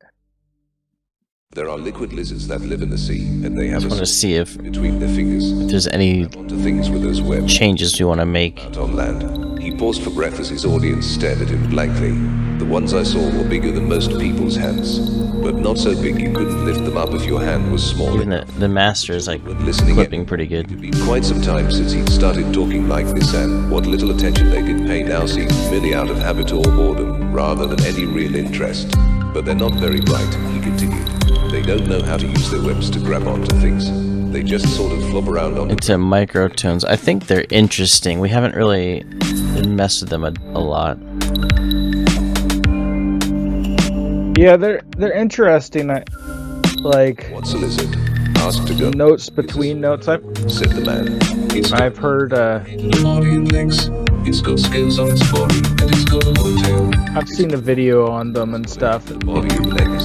There are liquid lizards that live in the sea, and they I have just a want to sort see if between their fingers. there's any Onto things with those webs. changes we want to make. Out on land, he paused for breath as his audience stared at him blankly. The ones I saw were bigger than most people's hands, but not so big you couldn't lift them up if your hand was small Even enough. the master is like Listening clipping pretty good. It'd been quite some time since he'd started talking like this, and what little attention they did pay now seemed merely out of habit or boredom, rather than any real interest. But they're not very bright, he continued. They don't know how to use their webs to grab onto things. They just sort of flop around on Into microtones. I think they're interesting. We haven't really messed with them a lot. Yeah, they're interesting. Like What's a lizard? Asked a girl. notes between notes. Said the man. It's got I've heard. head and a body and legs. It's got scales on its body, and it's got a long tail. I've seen a video on them and stuff. Body and legs.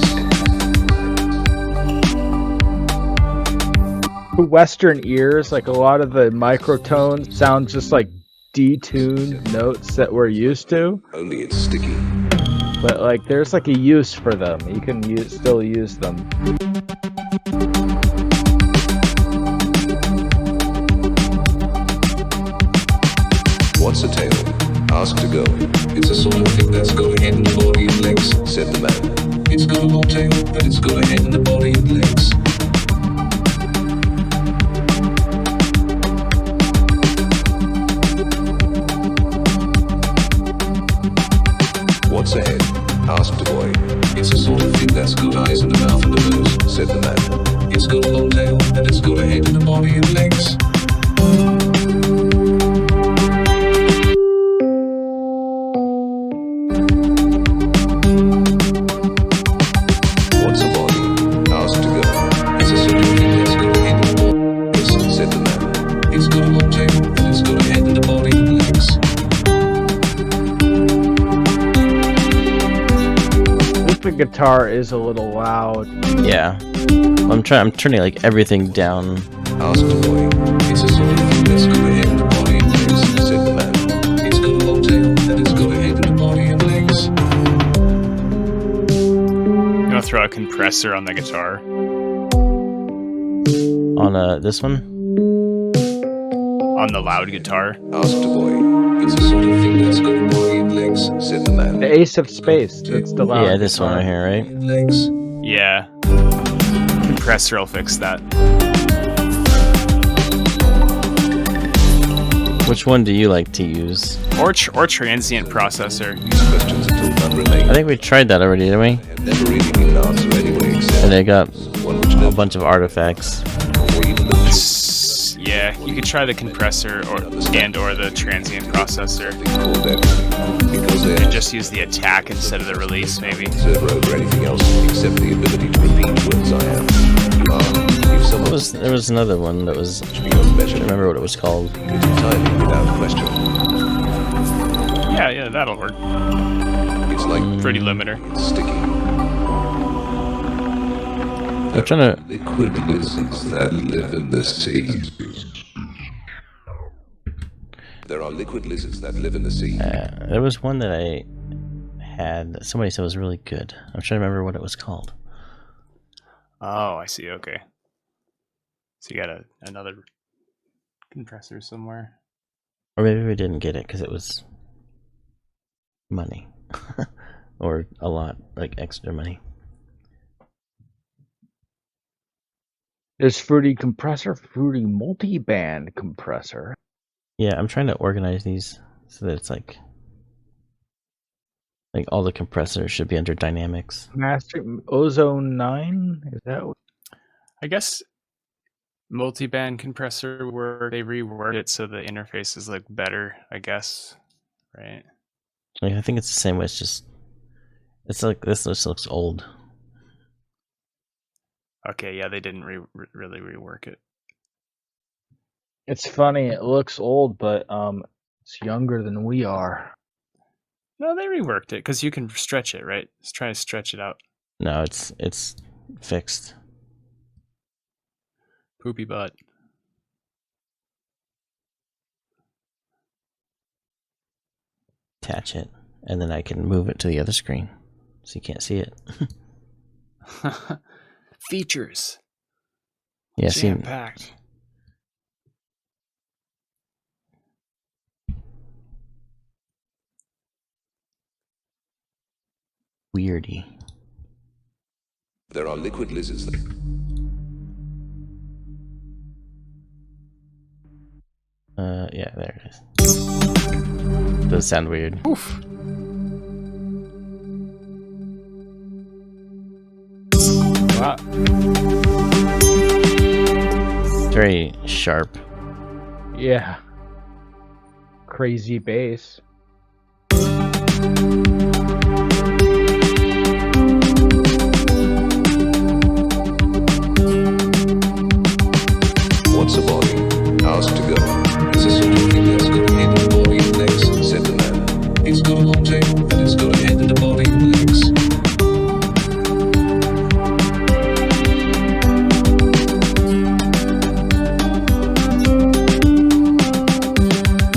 To Western ears, like a lot of the microtones sound just like detuned notes that we're used to. Only it's sticky. But like, there's like a use for them. You can still use them. What's a tail? Asked a girl. It's a sort of thing that's got a head and a body and legs, said the man. It's got a long tail, but it's got a head and a body and legs. What's ahead? Asked a boy. long tail, and it's got a head and a body and legs. The guitar is a little loud. Yeah. I'm turning like everything down. Asked the boy. It's a sort of thing that's got a head and a body and legs, said the man. It's got a long tail, and it's got a head and a body and legs. You want to throw a compressor on the guitar? On this one? On the loud guitar? Asked the boy. It's a sort of thing that's got a body and legs, said the man. The Ace of Space. That's the loud. Yeah, this one right here, right? Legs. Yeah. Compressor will fix that. Which one do you like to use? Or transient processor. These questions until none remain. I think we tried that already, didn't we? Have never really been an answer anyway, except And they got one which a no bunch of artifacts. or even the Yeah, you could try the compressor or the transient processor. thing called everything. Because they And just use the attack instead of the release, maybe. server over anything else except the ability to repeat words I am. You are. If someone There was another one that was. beyond I measure, don't remember what it was called. it's entirely without question. Yeah, that'll work. It's like Pretty limiter. it's sticky. I'm trying to. Liquid lizards that live in the sea. There are liquid lizards that live in the sea. There was one that I had that somebody said was really good. I'm trying to remember what it was called. Oh, I see. Okay. So you got another compressor somewhere. Or maybe we didn't get it because it was money. Or a lot, like extra money. There's Fruity Compressor, Fruity Multi-Band Compressor. Yeah, I'm trying to organize these so that it's like all the compressors should be under dynamics. Master Ozone 9? Is that what? I guess multi-band compressor where they reworked it so the interfaces look better, I guess. Right? Like, I think it's the same way, it's like this just looks old. Okay, yeah, they didn't really rework it. It's funny, it looks old, but it's younger than we are. No, they reworked it because you can stretch it, right? Let's try to stretch it out. No, it's fixed. Poopy butt. Attach it, and then I can move it to the other screen, so you can't see it. Features. Yeah, see. Jam-packed. Weirdy. There are liquid lizards that... Yeah, there it is. Does sound weird. Oof. Wow. Very sharp. Yeah. Crazy bass. What's a body? Asked to go. It's a sort of thing that's got a head and a body and legs, said the man. It's got a long tail, and it's got a head and a body and legs.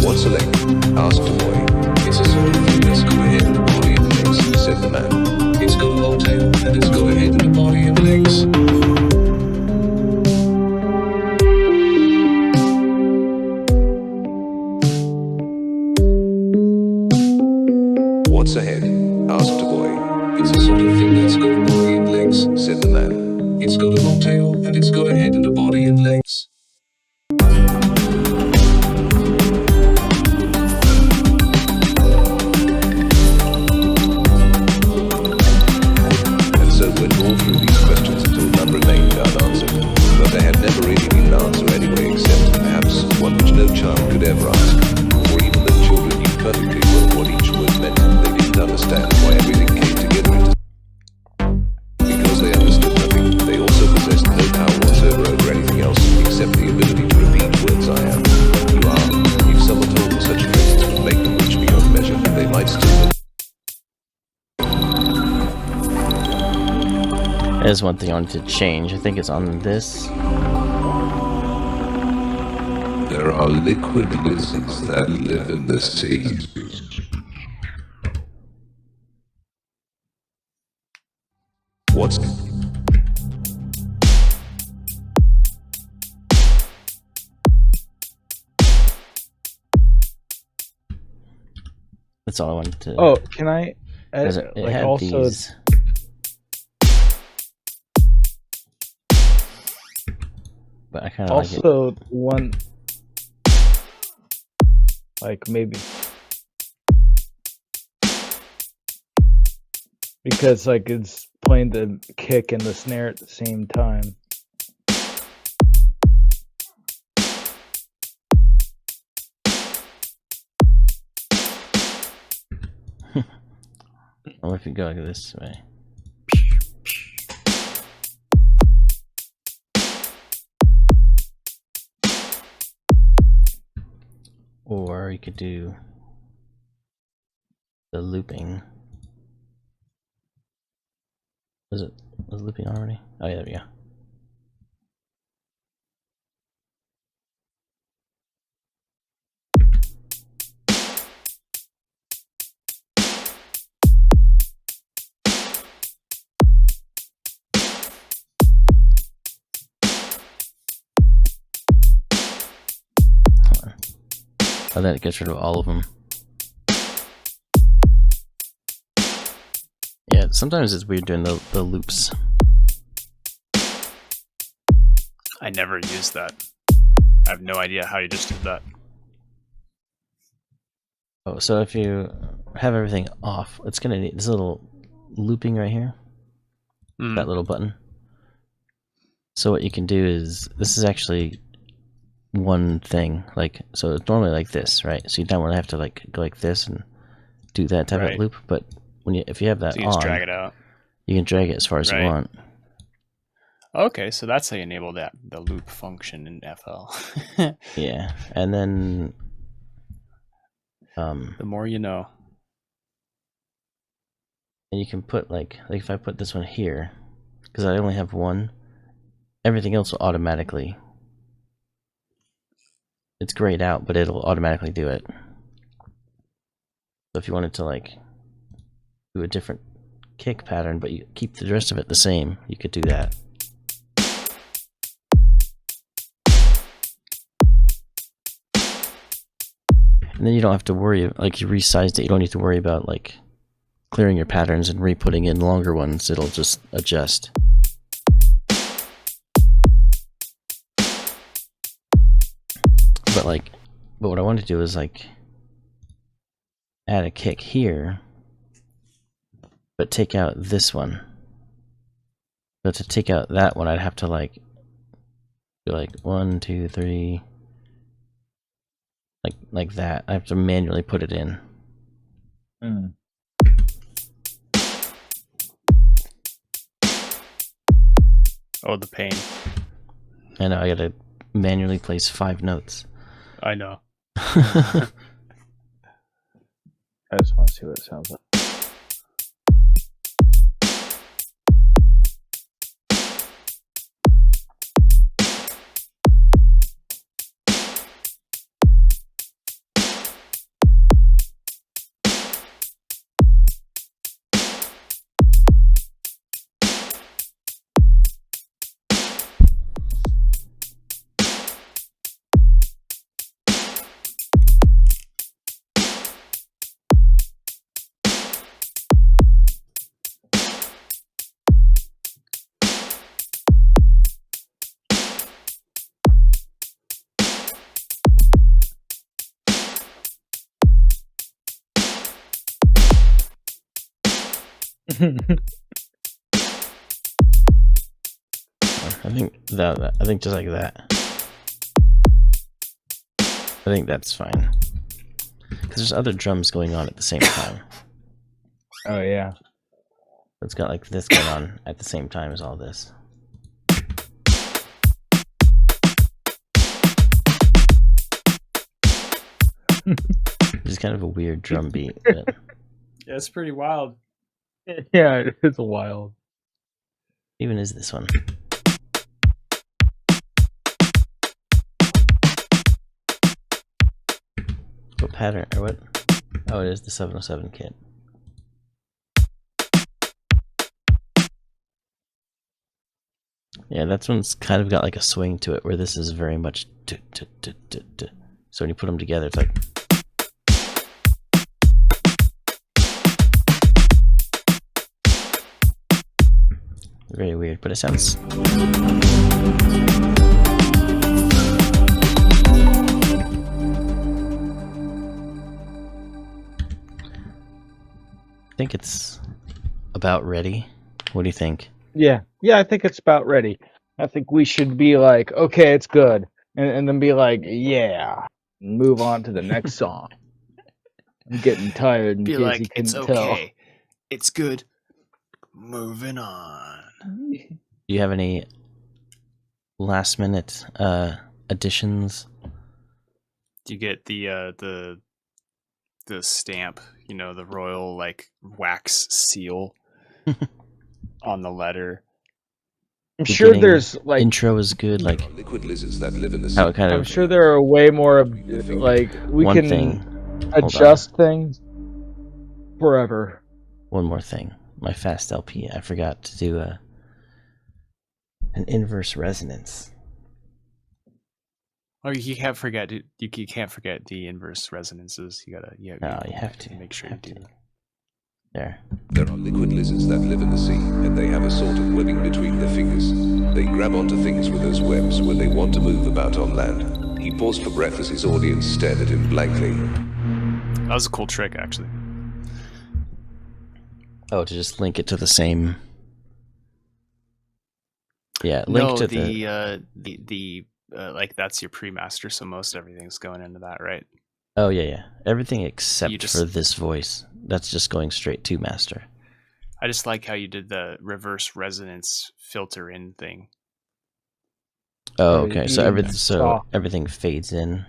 What's a leg? Asked the boy. It's a sort of thing that's got a head and a body and legs, said the man. It's got a long tail, and it's got a head and a body and legs. What's a head? Asked the boy. It's a sort of thing that's got a body and legs, said the man. It's got a long tail, and it's got a head and a body and legs. And so went all through these questions until none remained unanswered. But they had never really been an answer anyway, except perhaps one which no child could ever ask. For even though children knew perfectly well what each word meant, they didn't understand why everything came together into... Because they understood nothing, they also possessed no power whatsoever over anything else, except the ability to repeat words I am. You is one thing I wanted to change. I think it's on this. There are liquid lizards that live in the sea. What's... That's all I wanted to. Oh, can I? Because it like had also, these. But I kind of like it. also one, like maybe because like it's playing the kick and the snare at the same time. Or if you go this way. Or you could do the looping. Was looping already? Oh yeah, there we go. Oh, that gets rid of all of them. Yeah, sometimes it's weird doing the loops. I never used that. I have no idea how you just did that. Oh, so if you have everything off, it's gonna need this little looping right here. That little button. So what you can do is, this is actually one thing, like, so it's normally like this, right? So you don't want to have to like go like this and do that type of loop, but when if you have that So you on, just drag it out. you can drag it as far as you want. Okay, so that's how you enable the loop function in FL. Yeah, and then the more you know. And you can put like if I put this one here, because I only have one, everything else will automatically. It's grayed out, but it'll automatically do it. So if you wanted to like do a different kick pattern, but you keep the rest of it the same, you could do that. And then you don't have to worry, like you resized it, you don't need to worry about like clearing your patterns and re-putting in longer ones. It'll just adjust. But what I want to do is like add a kick here, but take out this one. But to take out that one, I'd have to like do like 1, 2, 3, like that. I have to manually put it in. Oh, the pain. I know, I gotta manually place 5 notes. I know. I just want to see what it sounds like. I think just like that. I think that's fine. Because there's other drums going on at the same time. Oh yeah. It's got like this going on at the same time as all this. It's kind of a weird drum beat. But... Yeah, it's pretty wild. Yeah, it's wild. Even is this one? What pattern or what? Oh, it is the 707 kit. Yeah, that one's kind of got like a swing to it, where this is very much. So when you put them together, it's like. Very weird, but it sounds. I think it's about ready. What do you think? Yeah, I think it's about ready. I think we should be like, okay, it's good, and then be like, yeah, and move on to the next song. I'm getting tired in Be case you like, couldn't it's tell. okay. It's good. Moving on. Do you have any last minute additions? Do you get the stamp, the royal like wax seal on the letter? I'm sure Beginning there's like intro is good, like Liquid lizards that live in the sea. how it kind I'm of sure there are way more of like we one can thing. adjust things forever. One more thing. My fast LP, I forgot to do an inverse resonance. Oh, you can't forget. You can't forget the inverse resonances. You have to make sure you do that. There. There are liquid lizards that live in the sea, and they have a sort of webbing between their fingers. They grab onto things with those webs when they want to move about on land. He paused for breath as his audience stared at him blankly. That was a cool trick, actually. Oh, to just link it to the same. Yeah, link to the like that's your pre-master, so most everything's going into that, right? Oh yeah. Everything except just- for this voice. That's just going straight to master. I just like how you did the reverse resonance filter in thing. Oh, Or okay. So even soft. everything fades in.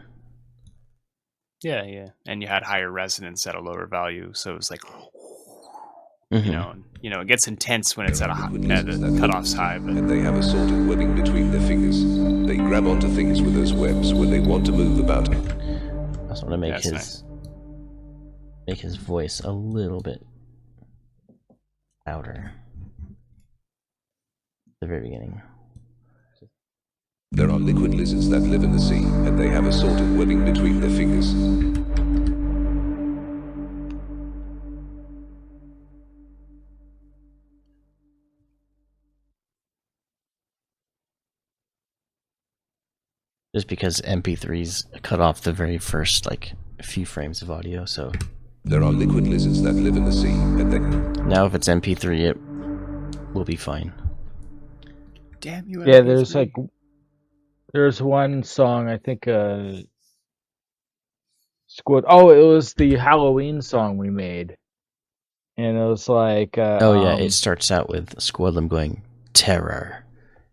Yeah. And you had higher resonance at a lower value, so it was like, Mhm. it gets intense when it's at Liquid the lizards that live cutoff's in the sea, high, but and they have a sort of webbing between their fingers. They grab onto things with those webs when they want to move about. I just want to make that's nice. make his voice a little bit louder. The very beginning. There are liquid lizards that live in the sea, and they have a sort of webbing between their fingers. Just because MP3s cut off the very first few frames of audio, so There are liquid lizards that live in the sea, and they... now if it's MP3 it will be fine. Damn you! Yeah, MP3. there's one song I think Squid. Oh, it was the Halloween song we made, and it was like It starts out with Squadlam going terror,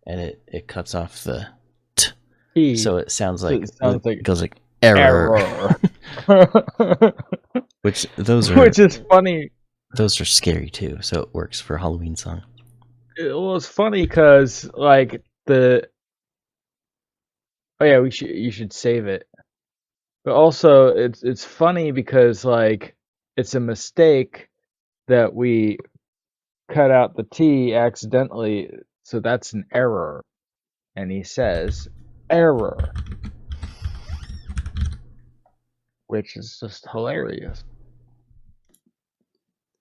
and it cuts off the T, so it sounds like it goes like error. Which is funny. Those are scary too, so it works for a Halloween song. It was funny because you should save it. But also it's funny because it's a mistake that we cut out the T accidentally, so that's an error. And he says error, which is just hilarious.